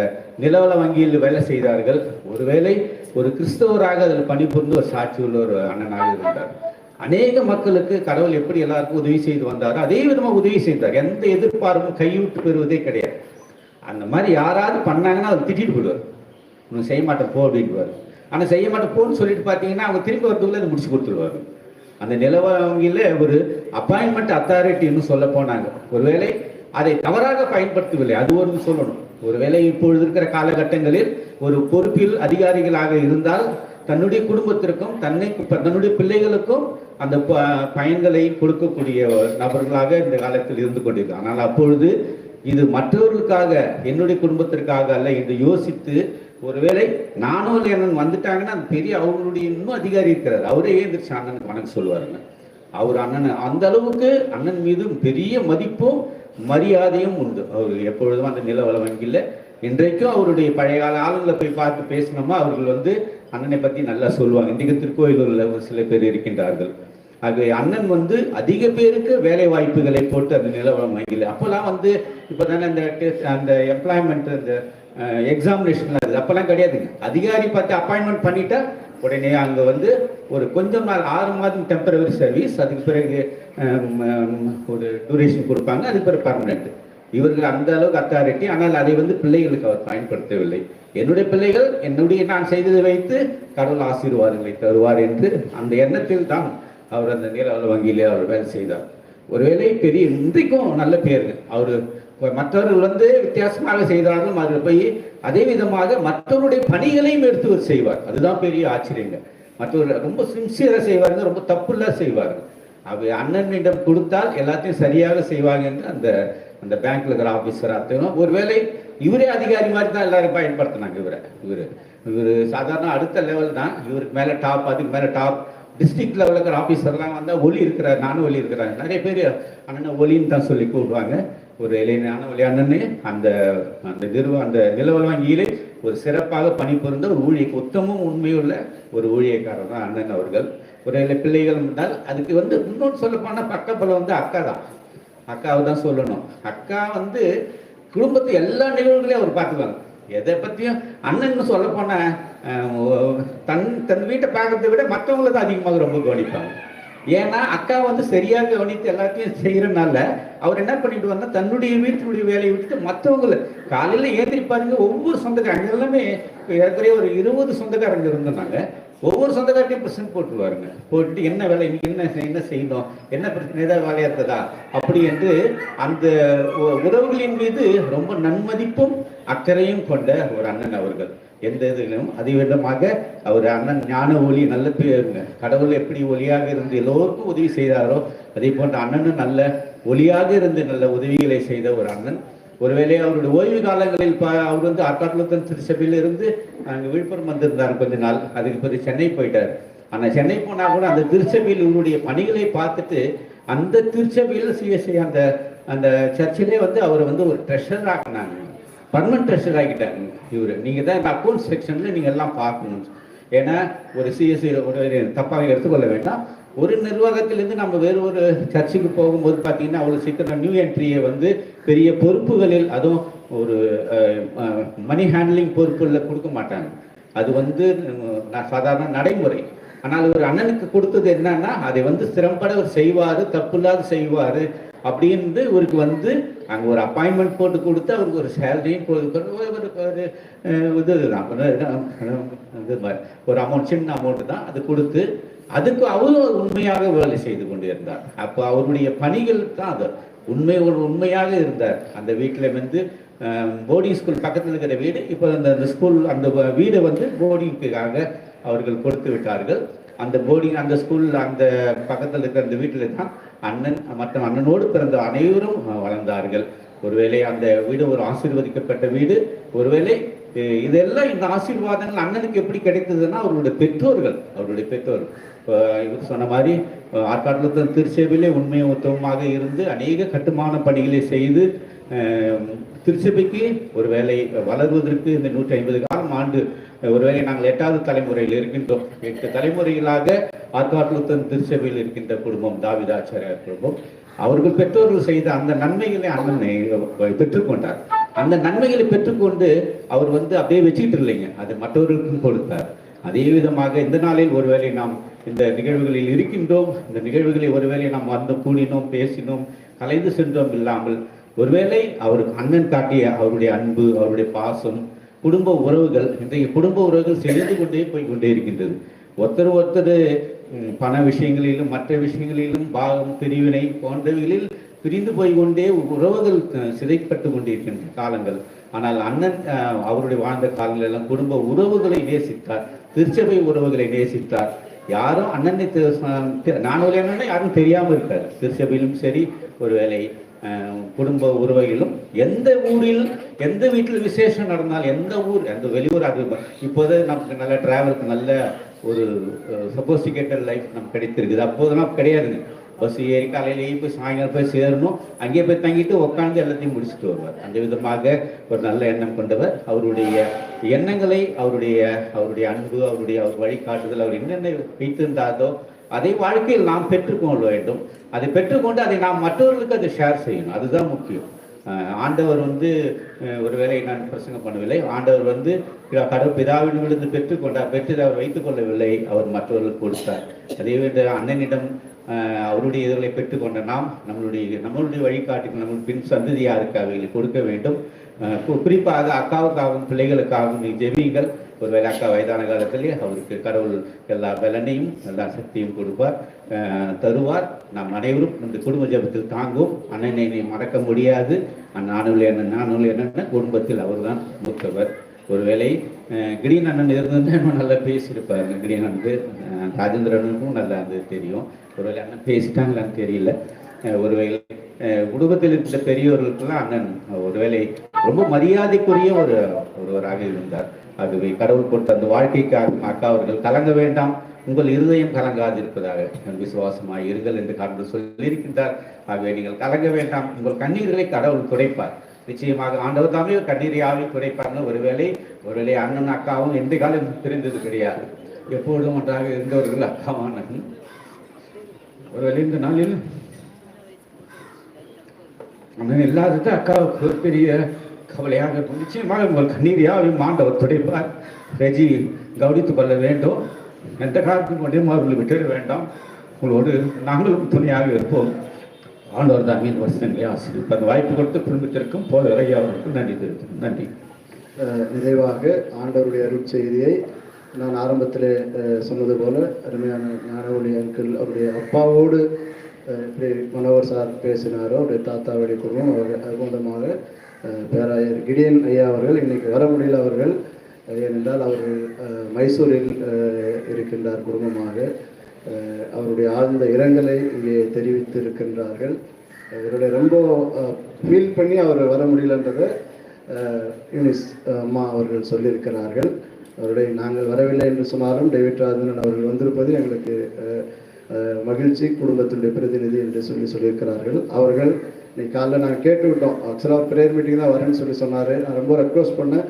நிலவள வங்கியில் வேலை செய்தார்கள், ஒருவேளை ஒரு கிறிஸ்தவராக அதில் பணிபுரிந்து ஒரு சாட்சி உள்ள ஒரு அண்ணனாக இருந்தார். அநேக மக்களுக்கு கடவுள் எப்படி எல்லாருக்கும் உதவி செய்து வந்தாரோ அதே விதமாக உதவி செய்தார். எந்த எதிர்பார்ப்பும் கைவிட்டு பெறுவதே கிடையாது. அந்த மாதிரி யாராவது பண்ணாங்கன்னா அவர் திட்டிட்டு போடுவார், ஒன்றும் செய்ய மாட்டேன் போ அப்படின்ட்டுவார். ஆனால் செய்ய மாட்டேன் போன்னு சொல்லிட்டு பார்த்தீங்கன்னா அவங்க திரும்பி வரதுக்குள்ள அதை முடிச்சு கொடுத்துருவாரு. அந்த நிலவங்கியில் ஒரு அப்பாயின்மெண்ட் அத்தாரிட்டின்னு சொல்ல போனாங்க. ஒருவேளை அதை தவறாக பயன்படுத்தவில்லை, அது ஒரு சொல்லணும். ஒருவேளை இப்பொழுது இருக்கிற காலகட்டங்களில் ஒரு பொறுப்பில் அதிகாரிகளாக இருந்தால் தன்னுடைய குடும்பத்திற்கும் தன்னுடைய பிள்ளைகளுக்கும் அந்த பயன்களை கொடுக்கக்கூடிய நபர்களாக இந்த காலத்தில் இருந்து கொண்டிருக்கிறார். ஆனால் அப்பொழுது இது மற்றவர்களுக்காக என்னுடைய குடும்பத்திற்காக அல்ல என்று யோசித்து ஒருவேளை நானும் இல்லை அண்ணன் வந்துட்டாங்கன்னா அந்த பெரிய அவங்களுடைய இன்னும் அதிகாரி இருக்கிறார், அவரே ஏந்திரிச்சு அண்ணனுக்கு வணக்கம் சொல்லுவாருங்க. அவர் அண்ணன் அந்த அளவுக்கு அண்ணன் மீது பெரிய மதிப்பும் மரியாதையும் உண்டு. அவர் எப்பொழுதும் அந்த நிலவள வங்கியில் இன்றைக்கும் அவருடைய பழைய கால ஆளுங்களை போய் பார்த்து பேசினோமா அவர்கள் வந்து அண்ணனை பற்றி நல்லா சொல்லுவாங்க. இன்றைக்கு திருக்கோயிலூரில் ஒரு சில பேர் இருக்கின்றார்கள். ஆகவே அண்ணன் வந்து அதிக பேருக்கு வேலை வாய்ப்புகளை போட்டு அந்த நிலவள வங்கியில் அப்போல்லாம் வந்து இப்போ தானே அந்த எம்ப்ளாய்மெண்ட் அந்த எக்ஸாமினேஷன்லாம் இருக்குது, அப்போல்லாம் கிடையாதுங்க. அதிகாரி பார்த்து அப்பாயின்மெண்ட் பண்ணிட்டா உடனே அங்கே வந்து ஒரு கொஞ்சம் நாள் 6 மாதம் டெம்பரவரி சர்வீஸ், அதுக்கு பிறகு ஒரு டூரேஷன் கொடுப்பாங்க, அதுக்கு பிறகு பர்மனெண்ட். இவர்கள் அந்த அளவுக்கு அத்தாரிட்டி. ஆனால் அதை வந்து பிள்ளைகளுக்கு அவர் பயன்படுத்தவில்லை. என்னுடைய பிள்ளைகள் நான் செய்ததை வைத்து கடவுள் ஆசீர்வாதங்களை தருவார் என்று அந்த எண்ணத்தில் தான் அவர் அந்த நிலவள வங்கியிலே அவர் வேலை செய்தார். ஒருவேளை பெரிய இன்றைக்கும் நல்ல பேருங்க. அவர் மற்றவர்கள் வந்து வித்தியாசமாக செய்தாலும் அதில் போய் அதே விதமாக மற்றவருடைய பணிகளையும் எடுத்து செய்வார். அதுதான் பெரிய ஆச்சரியங்க. மற்றவர்கள் ரொம்ப சின்சியராக செய்வாருங்க, ரொம்ப தப்புல செய்வாருங்க. அவர் அண்ணனிடம் கொடுத்தால் எல்லாத்தையும் சரியாக செய்வாங்க என்று அந்த பேங்க்ல இருக்கிற ஆஃபீஸர் அர்த்தம். ஒருவேளை இவரே அதிகாரி மாதிரி தான் எல்லாரும் பயன்படுத்தினாங்க. இவர் சாதாரண அடுத்த லெவல் தான், இவருக்கு மேலே டாப், அதுக்கு மேலே டாப். டிஸ்ட்ரிக்ட் லெவலில் இருக்கிற ஆஃபீஸர்லாம் வந்தால் ஒலி இருக்கிறார், நானும் ஒலி இருக்கிறாங்க. நிறைய பேர் அண்ணனை ஒலின்னு தான் சொல்லி கூப்பிடுவாங்க. ஒரு இளைஞான ஒலி அண்ணனே அந்த நிலவள வங்கியிலே ஒரு சிறப்பாக பணிபுரிந்த ஒரு உத்தமும் உண்மையுள்ள ஒரு ஊழியக்காரர் தான் அண்ணன் அவர்கள். ஒரு பிள்ளைகள் இருந்தால் அதுக்கு வந்து இன்னொன்று சொல்ல போனால் பக்கப்பலம் வந்து அக்கா தான். அக்காவை தான் சொல்லணும். அக்கா வந்து குடும்பத்தை எல்லா நிகழ்வுகளையும் அவர் பார்த்துக்குவாங்க. எதை பற்றியும் அண்ணன்னு சொல்ல போன தன் வீட்டை பார்க்கறதை விட மற்றவங்களை தான் அதிகமாக ரொம்ப கவனிப்பாங்க. ஏன்னா அக்கா வந்து சரியாக கவனித்து எல்லாத்தையும் செய்யறதுனால அவர் என்ன பண்ணிட்டு வந்தா தன்னுடைய வீட்டினுடைய வேலையை விட்டுட்டு மற்றவங்களை காலையில் ஏந்திரிப்பாருங்க. ஒவ்வொரு சொந்தக்காரங்க எல்லாமே ஏற்கனவே ஒரு 20 சொந்தக்காரங்க இருந்தாங்க. ஒவ்வொரு சொந்தக்கார்ட்டையும் பிரச்சனை போட்டுருவாருங்க. போட்டுட்டு என்ன வேலை, இன்னைக்கு என்ன செய்யணும், என்ன பிரச்சனை, ஏதாவது வேலையா இருக்குதா அப்படி என்று அந்த உறவுகளின் மீது ரொம்ப நன்மதிப்பும் அக்கறையும் கொண்ட ஒரு அண்ணன் அவர்கள். எந்த இதிலும் அதிவிதமாக அவர் அண்ணன் ஞான ஒளி, நல்ல பேருங்க. கடவுள் எப்படி ஒளியாக இருந்து எல்லோருக்கும் உதவி செய்தாரோ அதே போன்ற அண்ணனும் நல்ல ஒளியாக இருந்து நல்ல உதவிகளை செய்த ஒரு அண்ணன். ஒருவேளை அவருடைய ஓய்வு காலங்களில் அவர் வந்து ஆற்காட்டுலத்தன் திருச்சபையில் இருந்து அங்கே விழுப்புரம் வந்திருந்தார் கொஞ்ச நாள். அதுக்கு பிறகு சென்னை போயிட்டார். ஆனால் சென்னை போனால் கூட அந்த திருச்சபையில் இவருடைய பணிகளை பார்த்துட்டு அந்த திருச்சபையில் சிஎஸ்ஐ அந்த அந்த சர்ச்சிலே வந்து அவர் வந்து ஒரு ட்ரெஷர் ஆக்கினாங்க, பர்மனன்ட் ட்ரெஷர் ஆகிட்டாங்க. இவர் நீங்கள் தான் இந்த அக்கௌண்ட் செக்ஷனில் நீங்கள் எல்லாம் பார்க்கணும். ஏன்னா ஒரு சிஎஸ்ஐ ஒரு தப்பாக எடுத்துக்கொள்ள வேண்டாம். ஒரு நிர்வாகத்திலேருந்து நம்ம வேறு ஒரு சர்ச்சுக்கு போகும்போது பார்த்தீங்கன்னா அவ்வளோ சீக்கிரம் நியூ என்ட்ரியை வந்து பெரிய பொறுப்புகளில், அதுவும் ஒரு மணி ஹேண்ட்லிங் பொறுப்புகளில் கொடுக்க மாட்டாங்க. அது வந்து சாதாரண நடைமுறை. ஆனால் ஒரு அண்ணனுக்கு கொடுத்தது என்னன்னா அதை வந்து திறம்பட அவர் செய்வார், தப்பு இல்லாத செய்வார் அப்படின்னு இவருக்கு வந்து அங்கே ஒரு அப்பாயின்மெண்ட் போட்டு கொடுத்து அவருக்கு ஒரு சேலரியும் ஒரு அமௌண்ட், சின்ன அமௌண்ட் தான் அது கொடுத்து அதுக்கு அவரும் உண்மையாக வேலை செய்து கொண்டு இருந்தார். அப்போ அவருடைய பணிகள் தான் அது உண்மையாக இருந்தார். அந்த வீட்டில் வந்து போர்டிங் ஸ்கூல் பக்கத்தில் இருக்கிற வீடு, இப்போ அந்த ஸ்கூல் அந்த வீடை வந்து போர்டிங்காக அவர்கள் கொடுத்து விட்டார்கள். அந்த போர்டிங் அந்த ஸ்கூலில் அந்த பக்கத்தில் இருக்கிற அந்த வீட்டில் தான் அண்ணன் மற்றும் அண்ணனோடு பிறந்த அனைவரும் வளர்ந்தார்கள். ஒருவேளை அந்த வீடு ஒரு ஆசீர்வதிக்கப்பட்ட வீடு. ஒருவேளை இதெல்லாம் இந்த ஆசீர்வாதங்கள் அண்ணனுக்கு எப்படி கிடைத்ததுன்னா அவருடைய பெற்றோர்கள் இவர் சொன்ன மாதிரி ஆற்காட்டுலத்தன் திருச்சபையிலே உண்மை உத்தமமாக இருந்து அநேக கட்டுமான பணிகளை செய்து திருச்சபைக்கு ஒருவேளை வளர்வதற்கு இந்த 150 ஆண்டு ஒருவேளை நாங்கள் 8வது தலைமுறையில் இருக்கின்றோம். 8 தலைமுறைகளாக ஆற்காட்டுலத்தன் திருச்சபையில் இருக்கின்ற குடும்பம் தாவீதாச்சாரியார் குடும்பம். அவர்கள் பெற்றோர்கள் செய்த அந்த நன்மைகளை அண்ணனை பெற்றுக்கொண்டார். அந்த நன்மைகளை பெற்றுக்கொண்டு அவர் வந்து அப்படியே வச்சுக்கிட்டு இல்லைங்க, அது மற்றவர்களுக்கும் கொடுத்தார். அதே விதமாக இந்த நாளில் ஒருவேளை நாம் இந்த நிகழ்வுகளில் இருக்கின்றோம். இந்த நிகழ்வுகளை ஒருவேளை நாம் வந்து கூடினோம், பேசினோம், கலைந்து சென்றோம் இல்லாமல் ஒருவேளை அவருக்கு அண்ணன் காட்டிய அவருடைய அன்பு, அவருடைய பாசம், குடும்ப உறவுகள், இன்றைய குடும்ப உறவுகள் செழிந்து கொண்டே போய்கொண்டே இருக்கின்றது. ஒருத்தர் பண விஷயங்களிலும் மற்ற விஷயங்களிலும் பாகம், பிரிவினை போன்றவைகளில் பிரிந்து போய்கொண்டே உறவுகள் சிதைப்பட்டு கொண்டிருக்கின்ற காலங்கள். ஆனால் அண்ணன் அவருடைய வாழ்ந்த காலங்கள் எல்லாம் குடும்ப உறவுகளை நேசித்தார், திருச்சபை உறவுகளை நேசித்தார். யாரும் அண்ணனை நான் என்னன்னா யாரும் தெரியாமல் இருக்காரு. திருச்சபையிலும் சரி, ஒருவேளை குடும்ப உறவுகளிலும் எந்த ஊரில் எந்த வீட்டில் விசேஷம் நடந்தால் எந்த ஊர் எந்த வெளியூர் அது இப்போது நமக்கு நல்ல டிராவலுக்கு நல்ல ஒரு சப்போஸ்டிகேட்டட் லைஃப் நமக்கு கிடைத்திருக்குது. அப்போதெல்லாம் கிடையாதுங்க. பஸ் ஏறி காலையிலேயே போய் சாயங்காலம் போய் சேரணும், அங்கேயே போய் தங்கிட்டு உட்காந்து எல்லாத்தையும் முடிச்சுட்டு வருவார். அந்த விதமாக ஒரு நல்ல எண்ணம் கொண்டவர். அவருடைய எண்ணங்களை, அவருடைய அன்பு, அவர் வழிகாட்டுதல், அவர் என்னென்ன வைத்திருந்தாதோ அதை வாழ்க்கையில் நாம் பெற்றுக்கொள்ள வேண்டும். அதை பெற்றுக்கொண்டு அதை நாம் மற்றவர்களுக்கு அதை ஷேர் செய்யணும். அதுதான் முக்கியம். ஆண்டவர் வந்து ஒருவேளை நான் பிரசங்கம் பண்ணவில்லை. ஆண்டவர் வந்து கடவுள் பிதாவிடமிருந்து பெற்றுக்கொண்டார், பெற்று அவர் வைத்துக் கொள்ளவில்லை, அவர் மற்றவர்களுக்கு கொடுத்தார். அதே அண்ணனிடம் அவருடைய இதழை பெற்றுக்கொண்ட நாம் நம்மளுடைய வழிகாட்டுக்கு நம்ம பின் சந்ததியாருக்கு அவைகளை கொடுக்க வேண்டும். குறிப்பாக அக்காவுக்காகவும் பிள்ளைகளுக்காகவும் நீ ஜெபியுங்கள். ஒருவேளை அக்கா வயதான காலத்திலே அவருக்கு கடவுள் எல்லா பலனையும் எல்லா சக்தியும் கொடுப்பார், தருவார். நாம் அனைவரும் இந்த குடும்ப ஜபத்தில் தாங்கும். அண்ணனை மறக்க முடியாது. நானும் என்னென்ன குடும்பத்தில் அவர் தான் மூத்தவர். ஒருவேளை கிரீன் அண்ணன் இருந்ததுன்னா இன்னும் நல்லா பேசியிருப்பாருங்க. கிரீன் அண்ணனுக்கு ராஜேந்திரனுக்கும் நல்லா அது தெரியும். ஒருவேளை அண்ணன் பேசிட்டாங்களான்னு தெரியல. ஒருவேளை குடும்பத்தில் இருக்கிற பெரியவர்களுக்கெல்லாம் அண்ணன் ஒருவேளை ரொம்ப மரியாதைக்குரிய ஒருவராக இருந்தார். ஆகவே கடவுள் கொடுத்த அந்த வாழ்க்கைக்காக அக்கா அவர்கள் கலங்க வேண்டாம், உங்கள் இருதயம் கலங்காதிருப்பதாக விசுவாசமாய் இருங்கள் என்று கடவுள் சொல்லியிருக்கின்றார். ஆகவே நீங்கள் கலங்க வேண்டாம், உங்கள் கண்ணீர்களை கடவுள் துடைப்பார். நிச்சயமாக ஆண்டவர் தாமே கண்ணீரையாவே துடைப்பார்னு ஒருவேளை அண்ணன் அக்காவும் எந்த காலம் தெரிந்தது கிடையாது. எப்பொழுதும் ஒன்றாக இருந்தவர்கள் அக்காவும் அண்ணன். ஒருவேளை இந்த நாளில் அண்ணன் இல்லாதது அக்காவுக்கு ஒரு பெரிய கவலையாக இருக்கும். நிச்சயமாக உங்கள் கண்ணீரையாவையும் ஆண்டவர் துடைப்பார். ரெஜி கவனித்துக் கொள்ள வேண்டும். எந்த காலத்துக்கு மட்டும் அவர்களை விட்டுட வேண்டாம். உங்களோடு நாங்களும் துணையாக இருப்போம். ஆண்டவர் தான் மீன் வருஷங்களே ஆசிரியர் அந்த வாய்ப்பு கொடுத்து குடும்பத்திற்கும் போதவரை அவர்களுக்கும் நன்றி தெரிவிக்கிறேன். நன்றி. நிறைவாக ஆண்டவருடைய அருட்செய்தியை நான் ஆரம்பத்தில் சொன்னது போல அருமையான ஞானவழி அங்கிள் அவருடைய அப்பாவோடு இப்படி மனோகர் சார் பேசினாரோ அவருடைய தாத்தா வழி குடும்பம் அவர்கள் அற்புதமாக பேராயர் கிடியன் ஐயா அவர்கள் இன்னைக்கு வர முடியல அவர்கள், ஏனென்றால் அவர்கள் மைசூரில் இருக்கின்றார் குடும்பமாக. அவருடைய ஆழ்ந்த இரங்கலை இங்கே தெரிவித்து இருக்கின்றார்கள். இவருடைய ரொம்ப ஃபீல் பண்ணி அவர் வர முடியலன்றதை யூனிஸ் அம்மா அவர்கள் சொல்லியிருக்கிறார்கள். அவருடைய நாங்கள் வரவில்லை என்று சொன்னாலும் டேவிட் ராஜன் அவர்கள் வந்திருப்பது எங்களுக்கு மகிழ்ச்சி, குடும்பத்தினுடைய பிரதிநிதி என்று சொல்லியிருக்கிறார்கள். அவர்கள் இன்னைக்கு காலைல நாங்கள் கேட்டு விட்டோம், ஆக்சுவலாக ப்ரேயர் மீட்டிங் தான் வரேன்னு சொன்னார். நான் ரொம்ப ரெக்வஸ்ட் பண்ணேன்,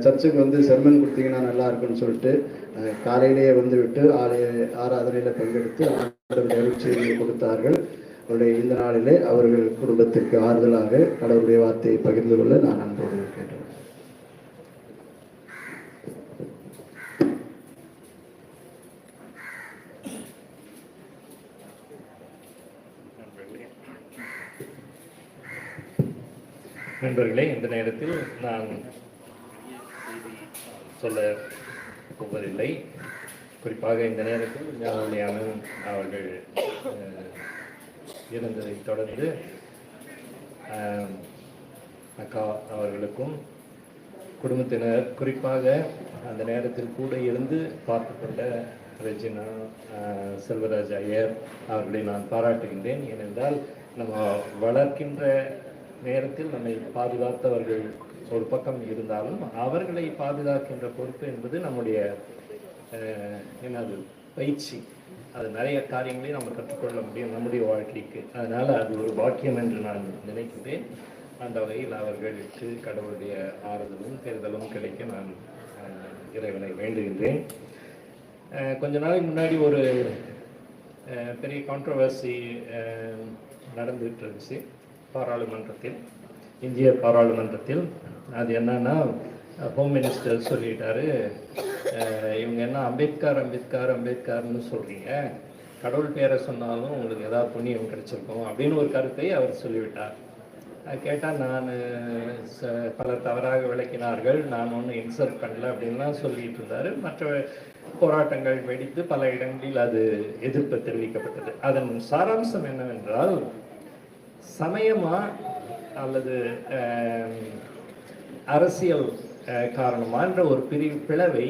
சர்ச்சுக்கு வந்து செர்மன் கொடுத்தீங்கன்னா நல்லா இருக்குன்னு சொல்லிட்டு காலையிலேயே வந்து விட்டு ஆராதனையில் பங்கெடுத்து செய்தியை கொடுத்தார்கள். அவருடைய இந்த நாளிலே அவர்கள் குடும்பத்திற்கு ஆறுதலாக கடவுளுடைய வார்த்தையை பகிர்ந்து கொள்ள நான் அன்போடு கேட்டேன். நண்பர்களே, இந்த நேரத்தில் நான் சொல்ல போவதில்லை. குறிப்பாக இந்த நேரத்தில் ஞானவழியான அவர்கள் இருந்ததை தொடர்ந்து அக்கா அவர்களுக்கும் குடும்பத்தினர், குறிப்பாக அந்த நேரத்தில் கூட இருந்து பார்த்து கொண்ட ரெஜினா, செல்வராஜ் ஐயர் அவர்களை நான் பாராட்டுகின்றேன். ஏனென்றால் நம்ம வளர்க்கின்ற நேரத்தில் நம்மை பாதுகாத்தவர்கள் ஒரு பக்கம் இருந்தாலும் அவர்களை பாதுகாக்கின்ற பொறுப்பு என்பது நம்முடைய என்னது பயிற்சி. அது நிறைய காரியங்களையும் நம்ம கற்றுக்கொள்ள முடியும் நம்முடைய வாழ்க்கைக்கு. அதனால் அது ஒரு பாக்கியம் என்று நான் நினைக்கிறேன். அந்த வகையில் அவர்களுக்கு கடவுளுடைய ஆறுதலும் பெறுதலும் கிடைக்க நான் இறைவனை வேண்டுகின்றேன். கொஞ்ச நாளைக்கு முன்னாடி ஒரு பெரிய கான்ட்ரவர்சி நடந்துகிட்டு இருந்துச்சு பாராளுமன்றத்தில், இந்திய பாராளுமன்றத்தில். அது என்னன்னா, ஹோம் மினிஸ்டர் சொல்லிட்டாரு, இவங்க என்ன அம்பேத்கர் அம்பேத்கர் அம்பேத்கர்னு சொல்கிறீங்க, கடவுள் பேரை சொன்னாலும் உங்களுக்கு ஏதாவது புண்ணியம் கிடைச்சிருக்கும் அப்படின்னு ஒரு கருத்தை அவர் சொல்லிவிட்டார். கேட்டால் நான் பலர் தவறாக விளக்கினார்கள், நான் ஒன்றும் இன்சர்ட் பண்ணல அப்படின்லாம் சொல்லிட்டு இருந்தார். மற்ற போராட்டங்கள் வெடித்து பல இடங்களில் அது எதிர்ப்பு தெரிவிக்கப்பட்டது. அதன் சாராம்சம் என்னவென்றால், சமயமா அல்லது அரசியல் காரணமான்ற ஒரு பிளவை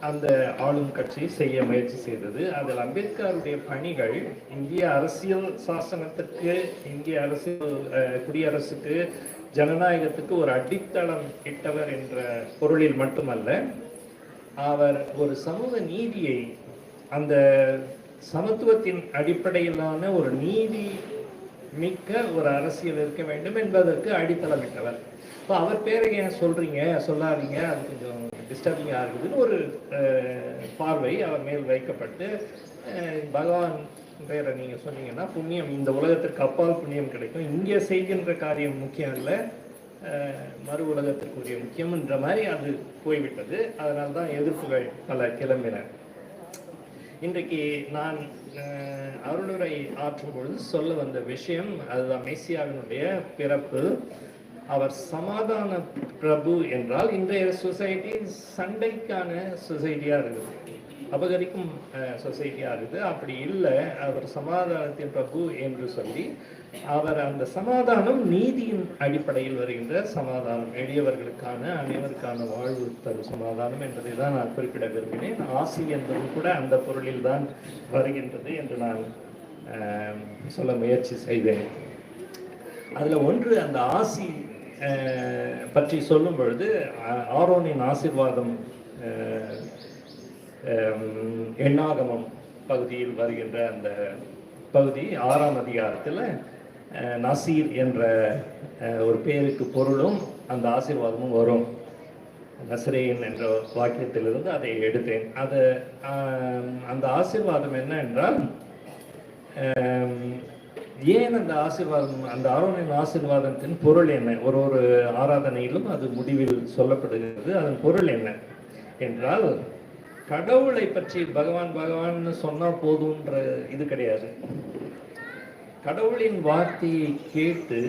அந்த ஆளும் கட்சி செய்ய முயற்சி செய்தது. அதில் அம்பேத்கருடைய பணிகள் இந்திய அரசியல் சாசனத்திற்கு, இந்திய அரசியல் குடியரசுக்கு, ஜனநாயகத்துக்கு ஒரு அடித்தளம் இட்டவர் என்ற பொருளில் மட்டுமல்ல, அவர் ஒரு சமூக நீதியை, அந்த சமத்துவத்தின் அடிப்படையிலான ஒரு நீதி மிக்க ஒரு அரசியல் இருக்க வேண்டும் என்பதற்கு அடித்தளமிட்டவர். இப்போ அவர் பேரை ஏன் சொல்கிறீங்க, சொல்லாதீங்க, அது கொஞ்சம் டிஸ்டர்பிங்காக இருக்குதுன்னு ஒரு பார்வை அவர் மேல் வைக்கப்பட்டு, பகவான் பேரை நீங்கள் சொன்னீங்கன்னா புண்ணியம் இந்த உலகத்திற்கு அப்பால் புண்ணியம் கிடைக்கும், இங்கே செய்கின்ற காரியம் முக்கியம் இல்லை, மறு உலகத்திற்குரிய முக்கியம் என்ற மாதிரி அது போய்விட்டது. அதனால தான் எதிர்ப்புகள் பல கிளம்பின. இன்றைக்கு நான் அருளுரை ஆற்றும் பொழுது சொல்ல வந்த விஷயம் அதுதான், மெசியாவினுடைய பிறப்பு. அவர் சமாதான பிரபு என்றால் இன்றைய சொசைட்டி சண்டைக்கான சொசைட்டியாக இருக்குது, அபகரிக்கும் சொசைட்டியாக இருக்குது. அப்படி இல்லை, அவர் சமாதானத்தின் பிரபு என்று சொல்லி, அவர் அந்த சமாதானம் நீதியின் அடிப்படையில் வருகின்ற சமாதானம், எளியவர்களுக்கான அனைவருக்கான வாழ்வு தரும் சமாதானம் என்பதை தான் நான் குறிப்பிட விரும்பினேன். ஆசி என்பதும் கூட அந்த பொருளில் தான் வருகின்றது என்று நான் சொல்ல முயற்சி செய்தேன். அதில் ஒன்று, அந்த ஆசி பற்றி சொல்லும் பொழுது ஆரோனின் ஆசீர்வாதம் எண்ணாகமம் பகுதியில் வருகின்ற அந்த பகுதி 6ஆம் அதிகாரத்தில் நசீர் என்ற ஒரு பேருக்கு பொருளும் அந்த ஆசீர்வாதமும் வரும். நசரேயன் என்ற வாக்கியத்திலிருந்து அதை எடுத்தேன். அது அந்த ஆசீர்வாதம் என்ன என்றால், ஏன் அந்த ஆசீர்வாதம், அந்த ஆரோனின் ஆசீர்வாதத்தின் பொருள் என்ன? ஒரு ஒரு ஆராதனையிலும் அது முடிவில் சொல்லப்படுகிறது. அதன் பொருள் என்ன என்றால், கடவுளை பற்றி பகவான் சொன்னால் போதுன்ற இது கிடையாது. கடவுளின் வார்த்தையை கேட்டு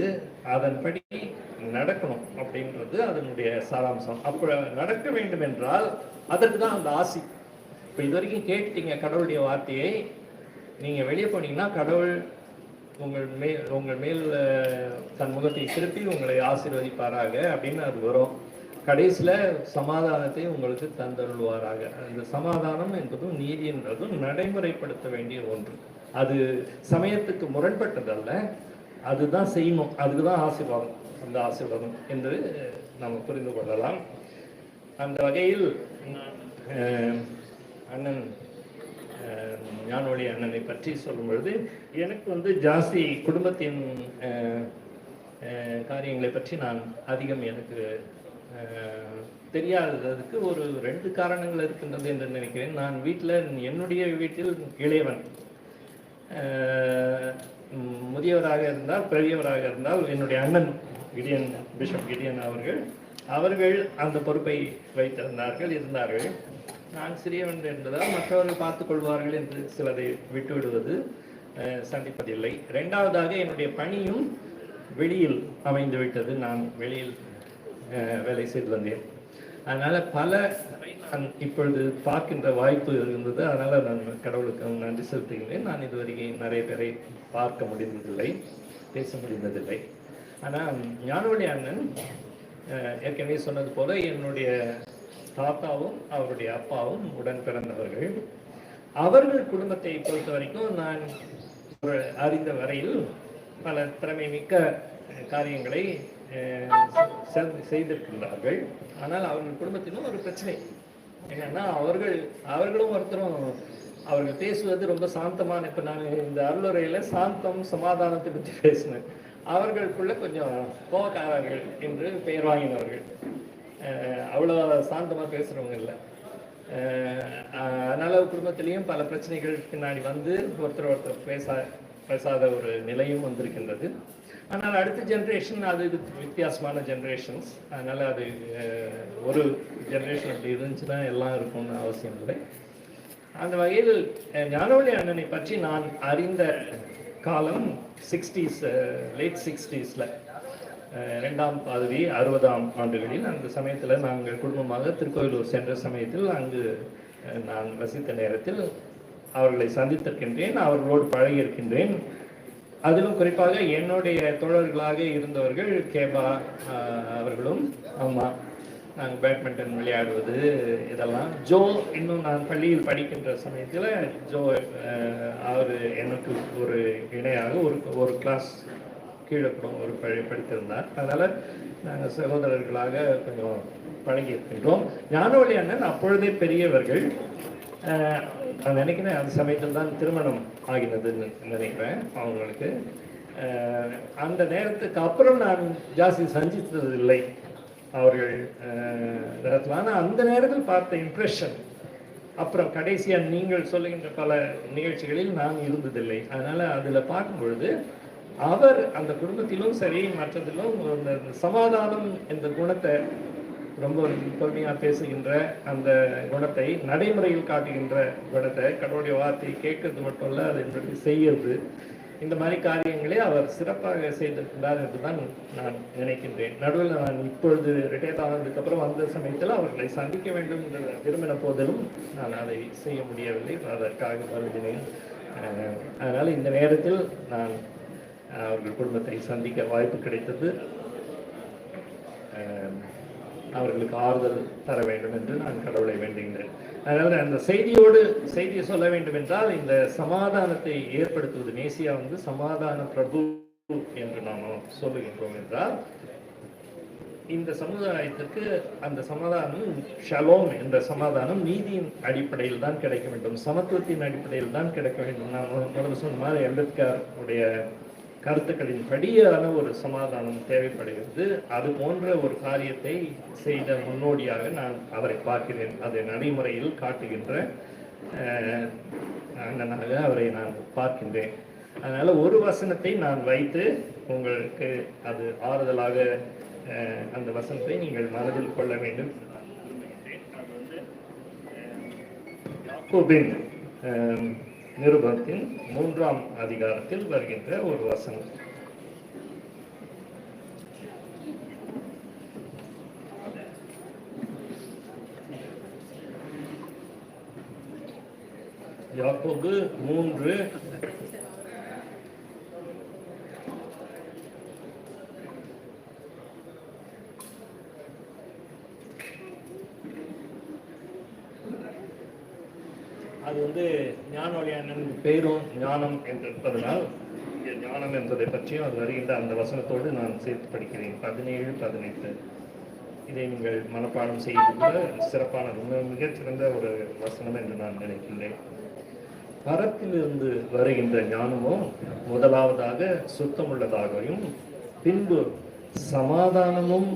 அதன்படி நடக்கணும் அப்படின்றது அதனுடைய சாராம்சம். அப்போ நடக்க வேண்டும் என்றால் அதற்கு தான் அந்த ஆசி. இப்போ இது வரைக்கும் கேட்டுட்டீங்க கடவுளுடைய வார்த்தையை. நீங்கள் வெளியே போனீங்கன்னா கடவுள் உங்கள் மேல் தன் முகத்தை திருப்பி உங்களை ஆசீர்வதிப்பாராக அப்படின்னு அது வரும். கடைசியில் சமாதானத்தை உங்களுக்கு தந்தருள்வாராக. அந்த சமாதானம் என்பதும் நீதி என்பதும் நடைமுறைப்படுத்த வேண்டிய ஒன்று. அது சமயத்துக்கு முரண்பட்டதல்ல, அதுதான் செய்யணும். அதுக்கு தான் ஆசீர்வாதம், அந்த ஆசீர்வாதம் என்று நாம் புரிந்து கொள்ளலாம். அந்த வகையில் அண்ணன் ஞானவழி அண்ணனை பற்றி சொல்லும் பொழுது எனக்கு ஜாஸ்தி குடும்பத்தின் காரியங்களை பற்றி நான் அதிகம் எனக்கு தெரியாததுக்கு ஒரு 2 காரணங்கள் இருக்கின்றது என்று நினைக்கிறேன். நான் என்னுடைய வீட்டில் இளையவன். முதியவராக இருந்தால், பெரியவராக இருந்தால் என்னுடைய அண்ணன் பிஷப் கிடியன் அவர்கள் அந்த பொறுப்பை இருந்தார்கள். நான் சிறியவன் என்பதால் மற்றவர்கள் பார்த்துக் கொள்வார்கள் என்று சிலரை விட்டுவிடுவது சந்திப்பதில்லை. 2வதாக என்னுடைய பணியும் வெளியில் அமைந்து விட்டது. நான் வெளியில் வேலை செய்து வந்தேன். அதனால் நான் இப்பொழுது பார்க்கின்ற வாய்ப்பு இருந்தது. அதனால் நான் கடவுளுக்கு நன்றி செலுத்துகிறேன். நான் இதுவரைக்கும் நிறைய பேரை பார்க்க முடிந்ததில்லை, பேச முடிந்ததில்லை. ஆனால் ஞானவழி அண்ணன் ஏற்கனவே சொன்னது போல என்னுடைய தாத்தாவும் அவருடைய அப்பாவும் உடன் பிறந்தவர்கள். அவர்கள் குடும்பத்தை பொறுத்த வரைக்கும் நான் அறிந்த வரையில் பல திறமை மிக்க காரியங்களை செய்திருக்கின்றார்கள். ஆனால் அவர்கள் குடும்பத்திலும் ஒரு பிரச்சனை என்னன்னா, அவர்களும் அவர்கள் பேசுவது ரொம்ப சாந்தமான. இப்போ நான் இந்த அருளுரையில் சாந்தம் சமாதானத்தை பற்றி பேசினேன். அவர்களுக்குள்ள கொஞ்சம் கோபக்காரர்கள் என்று பெயர் வாங்கினவர்கள். அவ்வளோ சாந்தமாக பேசுகிறவங்க இல்லை. அதனால் குடும்பத்திலையும் பல பிரச்சனைகள் பின்னாடி ஒருத்தர் பேசாத ஒரு நிலையும் வந்திருக்கின்றது. ஆனால் அடுத்த ஜென்ரேஷன் அது வித்தியாசமான ஜென்ரேஷன்ஸ். அதனால் அது ஒரு ஜென்ரேஷன் அப்படி இருந்துச்சுன்னா எல்லாம் இருக்கும்னு அவசியம் இல்லை. அந்த வகையில் ஞானவழி அண்ணனை பற்றி நான் அறிந்த காலம் 60s, லேட் 60s, 2ஆம் பாதி 60ஆம் ஆண்டுகளில். அந்த சமயத்தில் நாங்கள் குடும்பமாக திருக்கோயிலூர் சென்ற சமயத்தில் அங்கு நான் வசித்த நேரத்தில் அவர்களை சந்தித்திருக்கின்றேன், அவர்களோடு பழகியிருக்கின்றேன். அதிலும் குறிப்பாக என்னுடைய தோழர்களாக இருந்தவர்கள் கேபா அவர்களும், அம்மா, நாங்கள் பேட்மிண்டன் விளையாடுவது இதெல்லாம். ஜோ இன்னும் நான் பள்ளியில் படிக்கின்ற சமயத்தில் ஜோ அவர் எனக்கு ஒரு இணையாக ஒரு கிளாஸ் கீழே ஒரு படித்திருந்தார். அதனால் நாங்கள் சகோதரர்களாக கொஞ்சம் பழகியிருக்கின்றோம். ஞானவழி அண்ணன் அப்பொழுதே பெரியவர்கள். நான் நினைக்கிறேன் அந்த சமயத்தில் தான் திருமணம் ஆகினதுன்னு நினைக்கிறேன் அவங்களுக்கு. அந்த நேரத்துக்கு அப்புறம் நான் ஜாஸ்தி சந்தித்ததில்லை அவர்கள் நேரத்தில். ஆனால் அந்த நேரத்தில் பார்த்த இம்ப்ரெஷன் அப்புறம் கடைசியாக நீங்கள் சொல்லுகின்ற பல நிகழ்ச்சிகளில் நான் இருந்ததில்லை. அதனால் அதில் பார்க்கும் பொழுது அவர் அந்த குடும்பத்திலும் சரி மற்றதிலும் அந்த சமாதானம் என்ற குணத்தை, ரொம்ப பொறுமையாக பேசுகின்ற அந்த குணத்தை, நடைமுறையில் காட்டுகின்ற குணத்தை, கடவுளுடைய வார்த்தையை கேட்கறது மட்டும் இல்லை, அதை செய்யறது, இந்த மாதிரி காரியங்களே அவர் சிறப்பாக செய்திருக்கிறார் என்று தான் நான் நினைக்கின்றேன். நடுவில் நான் இப்பொழுது ரிட்டையர்ட் ஆனதுக்கப்புறம் வந்த சமயத்தில் அவர்களை சந்திக்க வேண்டும் என்று விரும்பின போதிலும் நான் அதை செய்ய முடியவில்லை. அதற்காக வருகினேன். அதனால் இந்த நேரத்தில் நான் அவர்கள் குடும்பத்தை சந்திக்க வாய்ப்பு கிடைத்தது. அவர்களுக்கு ஆறுதல் தர வேண்டும் என்று நான் கடவுளை வேண்டுகின்றேன். அதனால் அந்த செய்தியை சொல்ல வேண்டும் என்றால், இந்த சமாதானத்தை ஏற்படுத்துவது, மேசியா சமாதான பிரபு என்று நாம் சொல்லுகின்றோம் என்றால், இந்த சமுதாயத்திற்கு அந்த சமாதானம், ஷலோம் என்ற சமாதானம் நீதியின் அடிப்படையில் தான் கிடைக்க வேண்டும், சமத்துவத்தின் அடிப்படையில் தான் கிடைக்க வேண்டும். நான் முதல்ல சொன்ன மாதிரி அம்பேத்கர் உடைய கருத்துக்களின் படியான ஒரு சமாதானம் தேவைப்படுகிறது. அது போன்ற ஒரு காரியத்தை செய்த முன்னோடியாக நான் அவரை பார்க்கிறேன். அதை நடைமுறையில் காட்டுகின்ற அண்ணனாக அவரை நான் பார்க்கின்றேன். அதனால ஒரு வசனத்தை நான் வைத்து உங்களுக்கு அது ஆறுதலாக அந்த வசனத்தை நீங்கள் மனதில் கொள்ள வேண்டும். யாக்கோபின் நிருபத்தின் 3ஆம் அதிகாரத்தில் வருகின்ற ஒரு வசனம். யாக்கோபு 3 அது வந்து ஞானொளி அண்ணன் பேரும் ஞானம் என்றிருப்பதனால் இங்கே ஞானம் என்பதை பற்றியும் அது வருகின்ற அந்த வசனத்தோடு நான் சேர்த்து படிக்கிறேன். 17, 18 இதை நீங்கள் மனப்பாடம் செய்து சிறப்பான மிகச்சிறந்த ஒரு வசனம் என்று நான் நினைக்கின்றேன். பரத்திலிருந்து வருகின்ற ஞானமோ முதலாவதாக சுத்தமுள்ளதாகவும், பின்பு சமாதானமும்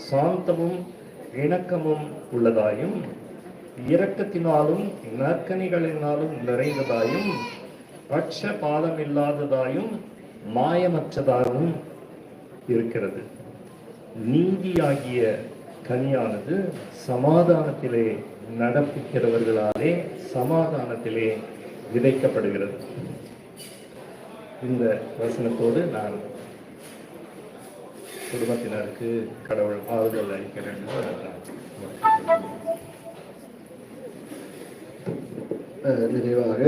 சாந்தமும் இணக்கமும் உள்ளதாயும், இரக்கத்தினாலும் நற்கனிகளினாலும் நிறைந்ததாயும், பட்சபாதமில்லாததாயும் மாயமற்றதாகவும் இருக்கிறது. நீதியாகிய கனியானது சமாதானத்திலே நடப்பிக்கிறவர்களாலே சமாதானத்திலே விதைக்கப்படுகிறது. இந்த வசனத்தோடு நான் குடும்பத்தினருக்கு கடவுள் ஆறுதல் அளிக்கிறேன். நிறைவாக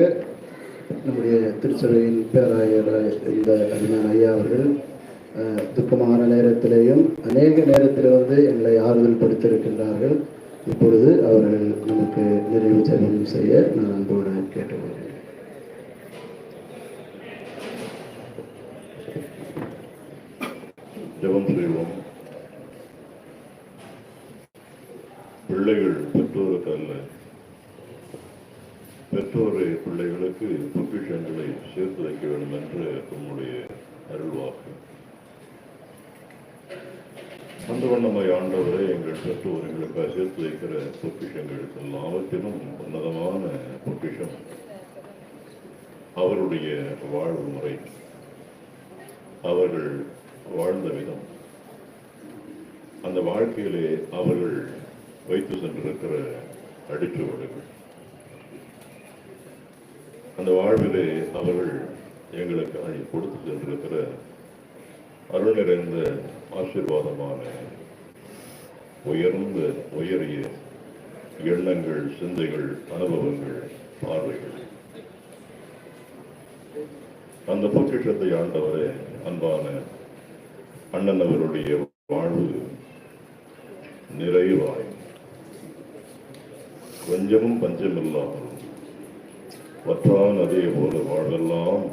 நம்முடைய திருச்சபையின் பேராயர் இந்த அருமையான ஐயா அவர்கள் துக்கமான நேரத்திலேயும் அநேக நேரத்தில் எங்களை ஆறுதல் படுத்தியிருக்கின்றார்கள். இப்பொழுது அவர்கள் நமக்கு நிறைவு ஜெபம் செய்ய நான் அன்போடு கேட்டுக்கொள்கிறேன். ஜெபம் செய்வோம். பிள்ளைகள் பெற்றோருக்கு அல்ல, பெற்றோரை பிள்ளைகளுக்கு பொக்கிஷங்களை சேர்த்து வைக்க வேண்டும் என்று நம்முடைய அருள்வாக்கு. அந்த வண்ணமாய் ஆண்டவரை எங்கள் பெற்றோர் எங்களுக்காக சேர்த்து வைக்கிற பொக்கிஷங்கள் எல்லாவற்றிலும் உன்னதமான பொக்கிஷம் அவருடைய வாழ்வு முறை, அவர்கள் வாழ்ந்த விதம், அந்த வாழ்க்கையிலே அவர்கள் வைத்து சென்றிருக்கிற அடிச்சுவடுகள், அந்த வாழ்விலே அவர்கள் எங்களுக்கு கொடுத்து சென்றிருக்கிற அருள் நிறைந்த ஆசீர்வாதமான உயரிய எண்ணங்கள், சிந்தைகள், அனுபவங்கள், பார்வைகள், அந்த பொக்கிஷத்தை ஆண்டவரே அன்பான அண்ணன் அவருடைய வாழ்வு நிறைவாய் கொஞ்சமும் பஞ்சமில்லாமல் வற்றான் அதே போல வாழ்வெல்லாம்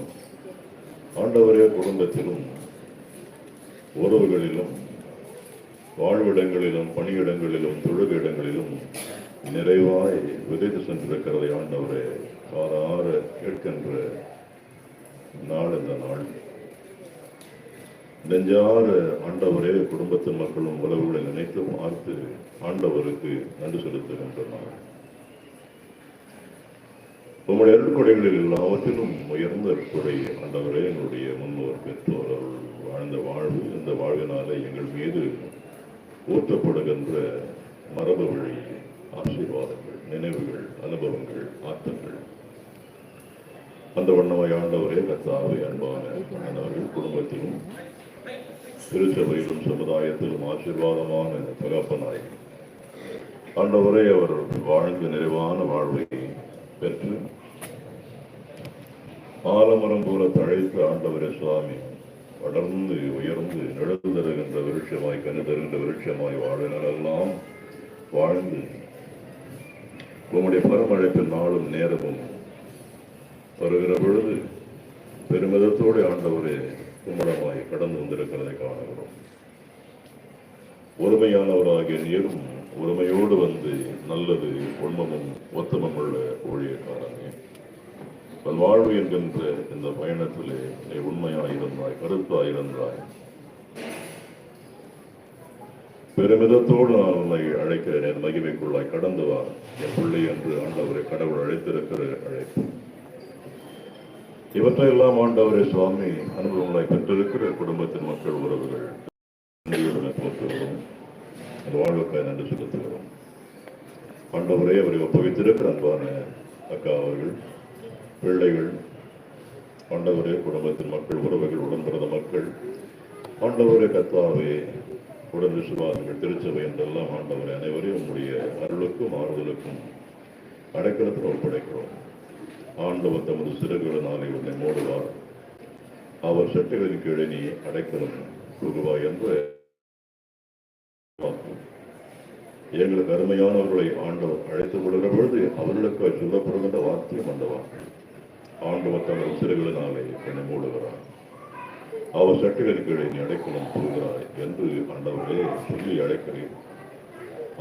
ஆண்டவரே குடும்பத்திலும் உறவுகளிலும் வாழ்விடங்களிலும் பணியிடங்களிலும் தொழில் இடங்களிலும் நிறைவாய் விதைத்து சென்றிருக்கிறதை ஆண்டவரே காரார கேட்கின்ற நாள் இந்த நாள். நெஞ்சார ஆண்டவரே குடும்பத்தின் மக்களும் உறவுகளை நினைத்து பார்த்து ஆண்டவருக்கு நன்றி செலுத்துகின்ற நாள். உங்களுடைய அருட்கொடைகளில் எல்லாவற்றிலும் உயர்ந்த அருட்கொடை ஆண்டவரே எங்களுடைய முன்னோர் பெற்றோர் வாழ்ந்த வாழ்வு, இந்த வாழ்வினாலே எங்கள் மீது ஊற்றப்படுகின்ற மரபு வழி ஆசீர்வாதங்கள், நினைவுகள், அனுபவங்கள், ஆற்றங்கள், அந்த வண்ணமாய் ஆண்டவரே கர்த்தாவே அன்பான ஆண்டவர்கள் குடும்பத்திலும் திருச்சபையிலும் சமுதாயத்திலும் ஆசீர்வாதமான தகப்பனாய் ஆண்டவரே அவர் வாழ்ந்து நிறைவான வாழ்வை பெற்று ஆலமரம் போல தழைத்த ஆண்டவரே சுவாமி வளர்ந்து உயர்ந்து நிழல் தருகின்ற விருட்சமாய், கனி தருகின்ற விருட்சமாய் வாழ்வினரெல்லாம் வாழ்ந்து உங்களுடைய பரமழைப்பில் நாளும் நேரமும் வருகிற பொழுது பெருமிதத்தோடு ஆண்டவரே கும்படமாய் கடந்து வந்திருக்கிறதை காணுகிறோம். ஒருமையானவராகிய நீரும் ஒருமையோடு வந்து நல்லது உண்மமும் ஒத்தமும் உள்ள ஊழியக்காரனே, வாழ்வு என்கின்ற இந்த பயணத்திலே நீ உண்மையாயிருந்தாய், கருத்தாயிருந்தாய். பெருமிதத்தோடு நான் உன்னை அழைக்கிறேன், என் மகிமைக்குள்ளாய் கடந்து வா என் பிள்ளை என்று ஆண்டவரை கடவுள் அழைத்திருக்கிற அழைப்பு. இவற்றையெல்லாம் ஆண்டவரே சுவாமி அனுபவங்களை பெற்றிருக்கிற குடும்பத்தின் மக்கள் உறவுகள் போற்றுகிறோம், அந்த வாழ்வுக்காக நன்றி செலுத்துகிறோம். ஆண்டவரே அவரை ஒப்புவித்திருக்கிற அன்பான அக்கா அவர்கள், பிள்ளைகள், ஆண்டவரே குடும்பத்தின் மக்கள் உறவுகள், உடன்பிறந்த மக்கள், ஆண்டவரே கர்த்தாவே உடன் விசுவாசங்கள், திருச்சபை என்றெல்லாம் ஆண்டவரே அனைவரையும் உங்களுடைய அருளுக்கும் ஆறுதலுக்கும் அடைக்கலத்தில் ஒப்படைக்கிறோம். ஆண்டவர் தமது சிறகுகளினாலே உன்னை மூடுவார். அவர் சட்டைகளின் கீழே நீ அடைக்கலம் புகுவாய் என்று எங்களுக்கு அருமையானவர்களை ஆண்டவர் அழைத்துக் கொள்கிற பொழுது அவர்களுக்கு சொல்லப்படுகின்ற வார்த்தையும் அந்த வார்த்தை. ஆண்டவர் தமது சிறகுகளினாலே என்னை மூடுகிறார். அவர் சட்டைகளின் கீழே நீ அடைக்கலம் புகுகிறாய் என்று ஆண்டவர்களே சொல்லி அழைக்கிறேன்.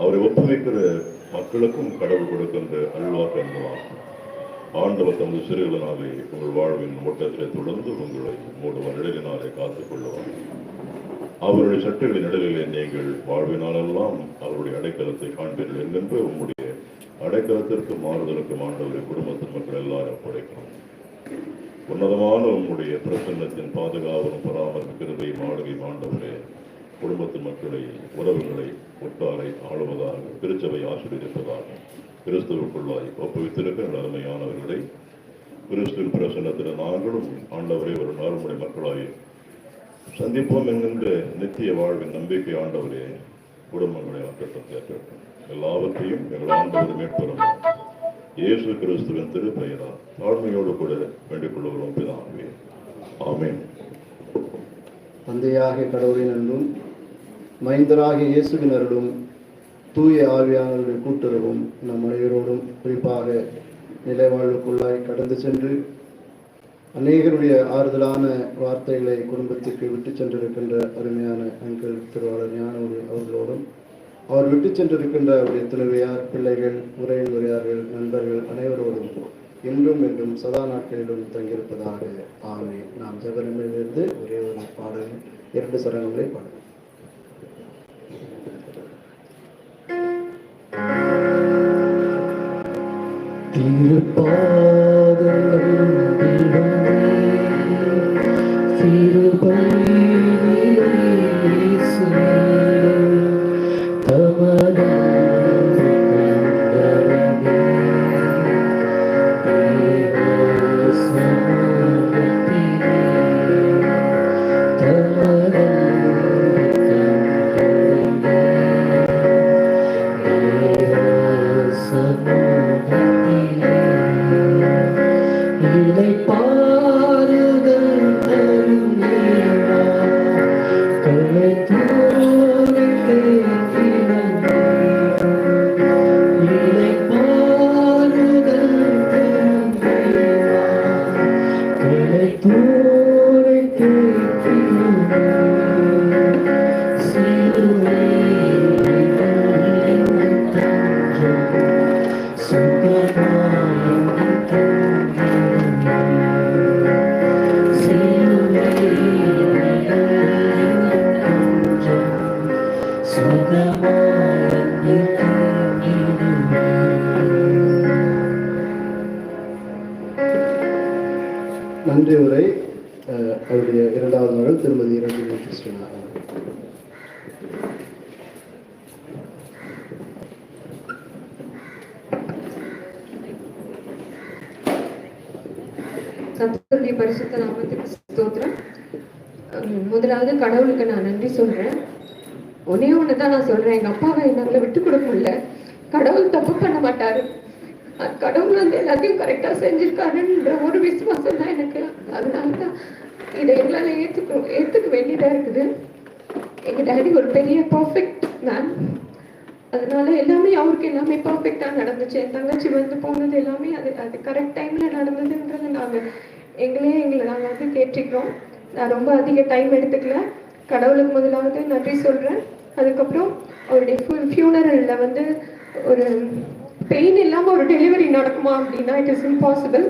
அவரை ஒப்புவிக்கிற மக்களுக்கும் கடவுள் கொடுக்கின்ற அல்வாக்கு என்பதால் ஆண்டவர் தமது சிறுகளினாலே உங்கள் வாழ்வின் ஓட்டத்திலே தொடர்ந்து உங்களை மூடுவார். நிழலினாலே காத்துக் கொள்ளுவார். அவருடைய சட்டைகளின் நிழலிலே நீங்கள் வாழ்வினாலெல்லாம் அவருடைய அடைக்கலத்தை காண்பீர்கள் என்கின்ற உங்களுடைய அடைக்கலத்திற்கு மாறுதலுக்கு ஆண்டவரை குடும்பத்தின் மக்கள் எல்லாரும் படைக்கணும். உன்னதமான உங்களுடைய பிரசன்னத்தின் பாதுகாவலும் பராமரிக்கிறதை மாடுகை ஆண்டவரே குடும்பத்தின் மக்களை, உறவுகளை, ஒட்டாரை ஆளுவதாக, திருச்சபை ஆசீர்வதிப்பதாக கிறிஸ்துவுக்குள்ளாய் ஒப்புவித்திருக்கிற அருமையானவர்களை கிறிஸ்துவின் பிரசன்னத்தில் நாங்களும் ஆண்டவரை ஒரு நாளுமுறை மக்களாய் சந்திப்போம் என்கின்ற நித்திய வாழ்வின் நம்பிக்கை ஆண்டவரே குடும்பங்களை மக்கள் ஏற்றட்டும். எல்லாவற்றையும் எங்கள் ஆண்டவர் மேற்பெறும் இயேசு கிறிஸ்துவின் திருப்பெயரால் தாழ்மையோடு கூட வேண்டிக் கொள்ளுகிறோம் பிதாவே. ஆமென். தந்தையாகிய கடவுளின் அன்பும் மைந்தராகிய இயேசுவின் அருளும் தூய ஆவியானவருடைய கூட்டுறவும் நம் அனைவரோடும் குறிப்பாக நிலைவாழ்வுக்குள்ளாய் கடந்து சென்று அநேகருடைய ஆறுதலான வார்த்தைகளை குடும்பத்திற்கு விட்டு சென்றிருக்கின்ற அருமையான அங்கிள் திருவாளர் ஞானவழி அவர்களோடும் அவர் விட்டு சென்றிருக்கின்ற அவருடைய துணைவியார், பிள்ளைகள், உரையார்கள், நண்பர்கள் அனைவரோடும் இன்றும் என்றும் சதா நாட்களிலும் தங்கியிருப்பதாக. ஆமென். நாம் ஜெபநிலையிலிருந்து ஒரே ஒரு பாடல், 2 சரணங்களை பாடுவோம். நன்றி உரை அவருடைய 2வது மகள் திருமதி ரஜினி கிருஷ்ணன். கர்த்தருடைய பரிசுத்த நாமத்துக்கு ஸ்தோத்திரம். முதலாவது கடவுளுக்கு நான் நன்றி சொல்றேன். ஒன்னே ஒண்ணுதான் நான் சொல்றேன், எங்க அப்பாவை என்னால விட்டு கொடுக்க முடியல. கடவுள் தப்பு பண்ண மாட்டாரு, கடவுள் வந்து எல்லாத்தையும் கரெக்டா செஞ்சிருக்காருன்ற ஒரு விசுவாசம் தான் எனக்கு. அதனாலதான் இதை எங்களால ஏத்துக்க வேண்டியதா இருக்குது. எங்க டாடி ஒரு பெரிய பர்ஃபெக்ட் மேன், அதனால எல்லாமே அவருக்கு எல்லாமே பர்ஃபெக்டா நடந்துச்சு. என் தங்கச்சி வந்து போனது எல்லாமே அது கரெக்ட் டைம்ல நடந்ததுன்றது எங்களை நாங்க வந்து கேட்டுக்கிறோம். நான் ரொம்ப அதிக டைம் எடுத்துக்கல. கடவுளுக்கு முதலாவது நன்றி சொல்றேன். அதுக்கப்புறம் அவருடைய ஃபியூனரல்ல வந்து ஒரு பெயின் இல்லாம ஒரு டெலிவரி நடக்குமா அப்படின்னா இட் இஸ் இம்பாசிபிள்.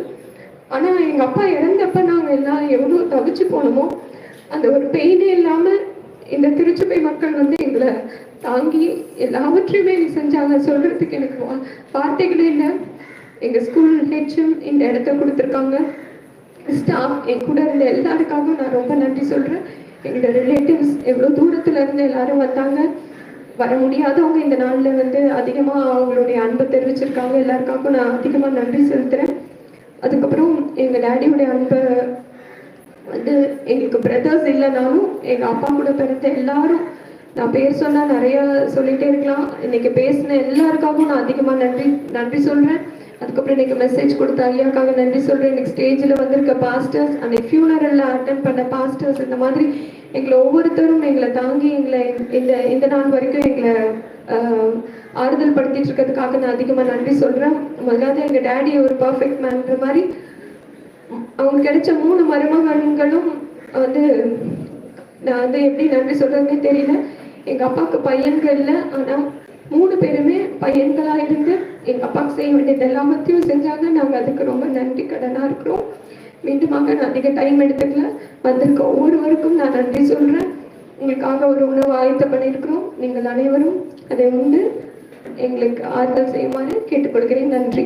ஆனா எங்க அப்பா இறந்தப்ப நாங்க எல்லாரும் எவ்வளவு தவிச்சு போனோமோ அந்த ஒரு பெயினே இல்லாம இந்த திருச்சபை மக்கள் வந்து எங்களை தாங்கி எல்லாவற்றையுமே செஞ்சாங்க. சொல்றதுக்கு எனக்கு வார்த்தைகளே இல்லை. எங்க ஸ்கூல் ஹெச்எம் இந்த இடத்த கொடுத்துருக்காங்க, ஸ்டாஃப், என் கூட இருந்த எல்லாருக்காகவும் நான் ரொம்ப நன்றி சொல்றேன். எங்களோட ரிலேட்டிவ்ஸ் எவ்வளோ தூரத்துல இருந்து எல்லாரும் வந்தாங்க. வர முடியாதவங்க இந்த நாள்ல வந்து அதிகமா அவங்களுடைய அன்பை தெரிவிச்சிருக்காங்க. எல்லாருக்காகவும் நான் அதிகமா நன்றி செலுத்துறேன். அதுக்கப்புறம் எங்க டாடியோடைய அன்பை வந்து எங்களுக்கு பிரதர்ஸ் இல்லைனாலும் எங்க அப்பா கூட பிறந்த எல்லாரும், நான் பேர் சொன்னா நிறைய சொல்லிட்டே இருக்கலாம். இன்னைக்கு பேசின எல்லாருக்காகவும் நான் அதிகமா நன்றி சொல்றேன். அதுக்கப்புறம் எனக்கு மெசேஜ் கொடுத்த ஐயாக்காக நன்றி சொல்கிறேன். எனக்கு ஸ்டேஜில் வந்திருக்க பாஸ்டர்ஸ், அன்னைக்கு ஃபியூனரலில் அட்டன் பண்ண பாஸ்டர்ஸ், இந்த மாதிரி எங்களை ஒவ்வொருத்தரும் எங்களை தாங்கி எங்களை இந்த நாள் வரைக்கும் எங்களை ஆறுதல் படுத்திட்டு இருக்கிறதுக்காக நான் அதிகமாக நன்றி சொல்கிறேன். முதலாவது எங்கள் டேடி ஒரு பர்ஃபெக்ட் மேன்ற மாதிரி அவங்க கிடைச்ச 3 மருமகன்களும் வந்து நான் வந்து எப்படி நன்றி சொல்கிறதுனே தெரியல. எங்கள் அப்பாவுக்கு பையன்கள் இல்லை, ஆனால் 3 பேருமே பையன்களாக இருந்து எங்கள் அப்பாவுக்கு செய்ய வேண்டியது எல்லாத்தையும் செஞ்சாங்க. நாங்கள் அதுக்கு ரொம்ப நன்றி கடனாக இருக்கிறோம். மீண்டுமாக நான் அதிக டைம் எடுத்துக்கல, வந்திருக்க ஒவ்வொருவருக்கும் நான் நன்றி சொல்கிறேன். உங்களுக்காக ஒரு உணவு ஆயத்தம் பண்ணியிருக்கிறோம். நீங்கள் அனைவரும் அதை உண்டு எங்களுக்கு ஆறுதல் செய்யுமாறு கேட்டுக்கொள்கிறேன். நன்றி.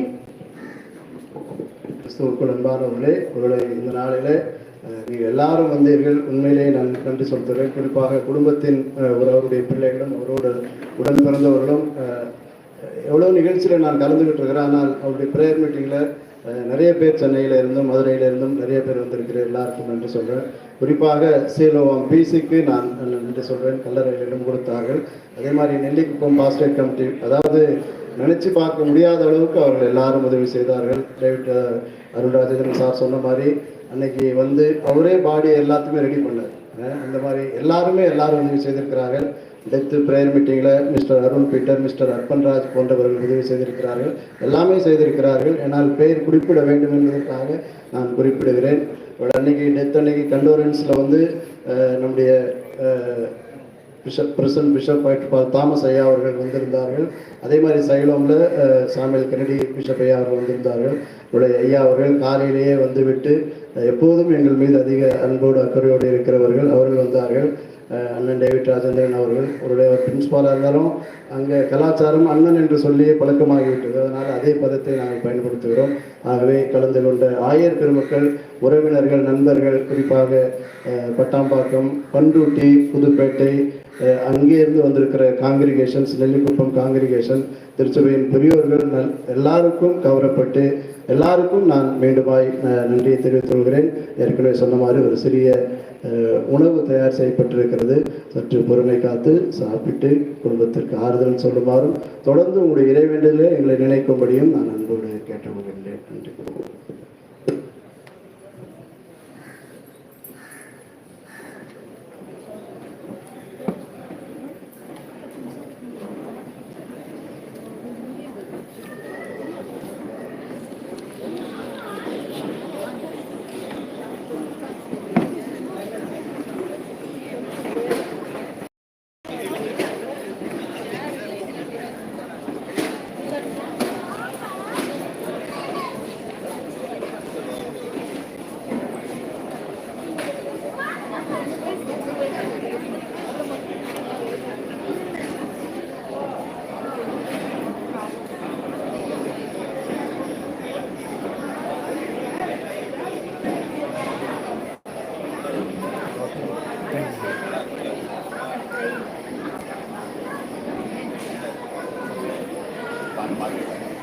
கிறிஸ்துவுக்குள் அன்பானவர்களே, உங்களுடைய இந்த நாளில் நீங்கள் எல்லாரும் வந்தீர்கள். உண்மையிலே நான் நன்றி சொல்கிறேன். குறிப்பாக குடும்பத்தின் அவருடைய பிள்ளைகளும் அவரோட உடன் பிறந்தவர்களும் எவ்வளோ நிகழ்ச்சியில் நான் கலந்துக்கிட்டு இருக்கிறேன். ஆனால் அவருடைய ப்ரேயர் மீட்டிங்கில் நிறைய பேர் சென்னையில் இருந்தும் மதுரையில் இருந்தும் நிறைய பேர் வந்திருக்கிற எல்லாருக்கும் நன்றி சொல்கிறேன். குறிப்பாக சீலோவாம் பிசிக்கு நான் நன்றி சொல்கிறேன். கல்லறையில் இடம் கொடுத்தார்கள். அதே மாதிரி நெல்லிக்குப்பம் பாஸ்டேட் கமிட்டி, அதாவது நினச்சி பார்க்க முடியாத அளவுக்கு அவர்கள் எல்லாரும் உதவி செய்தார்கள். டேவிட் அருள்ராஜன் சார் சொன்ன மாதிரி அன்னைக்கு வந்து அவரே பாடி எல்லாத்தையுமே ரெடி பண்ணார். அந்த மாதிரி எல்லாரும் உதவி செய்திருக்கிறார்கள். டெத்து ப்ரேயர் மீட்டிங்கில் மிஸ்டர் அருண் பீட்டர், மிஸ்டர் அர்பன்ராஜ் போன்றவர்கள் உதவி செய்திருக்கிறார்கள். எல்லாமே செய்திருக்கிறார்கள். என்னால் பெயர் குறிப்பிட வேண்டும் என்பதற்காக நான் குறிப்பிடுகிறேன். அன்னைக்கு டெத் அன்னைக்கு கண்டோரன்ஸில் வந்து நம்முடைய பிஷப் தாமஸ் ஐயா அவர்கள் வந்திருந்தார்கள். அதே மாதிரி சைலோமில் சாமுவேல் கென்னடி பிஷப் ஐயா அவர்கள் வந்திருந்தார்கள். உடைய ஐயா அவர்கள் காலையிலேயே வந்துவிட்டு எப்போதும் எங்கள் மீது அதிக அன்போடு அக்கறையோடு இருக்கிறவர்கள் அவர்கள் வந்தார்கள். அண்ணன் டேவிட் ராஜேந்திரன் அவர்கள் அவருடைய பிரின்ஸ்பாலாக இருந்தாலும் அங்கே கலாச்சாரம் அண்ணன் என்று சொல்லியே பழக்கமாகிவிட்டது. அதனால் அதே பதத்தை நாங்கள் பயன்படுத்துகிறோம். ஆகவே கலந்து கொண்ட ஆயர் பெருமக்கள், உறவினர்கள், நண்பர்கள், குறிப்பாக பட்டாம்பாக்கம், பண்ருட்டி, புதுப்பேட்டை, அங்கே இருந்து வந்திருக்கிற காங்கிரிகேஷன்ஸ், நெல்லிக்குப்பம் காங்கிரிகேஷன், திருச்சபையின் பெரியோர்கள் எல்லாருக்கும் கவரப்பட்டு எல்லாருக்கும் நான் மீண்டுமாய் நன்றியை தெரிவித்துக் கொள்கிறேன். ஏற்கனவே சொன்ன மாதிரி ஒரு சிறிய உணவு தயார் செய்யப்பட்டிருக்கிறது. சற்று பொறுமை காத்து சாப்பிட்டு குடும்பத்திற்கு ஆறுதல் சொல்லுமாறும் தொடர்ந்து உங்களுடைய இறைவேண்டலே எங்களை நினைக்கும்படியும் நான் அன்போடு கேட்டுக்கொள்கின்றேன். நன்றி. Bye.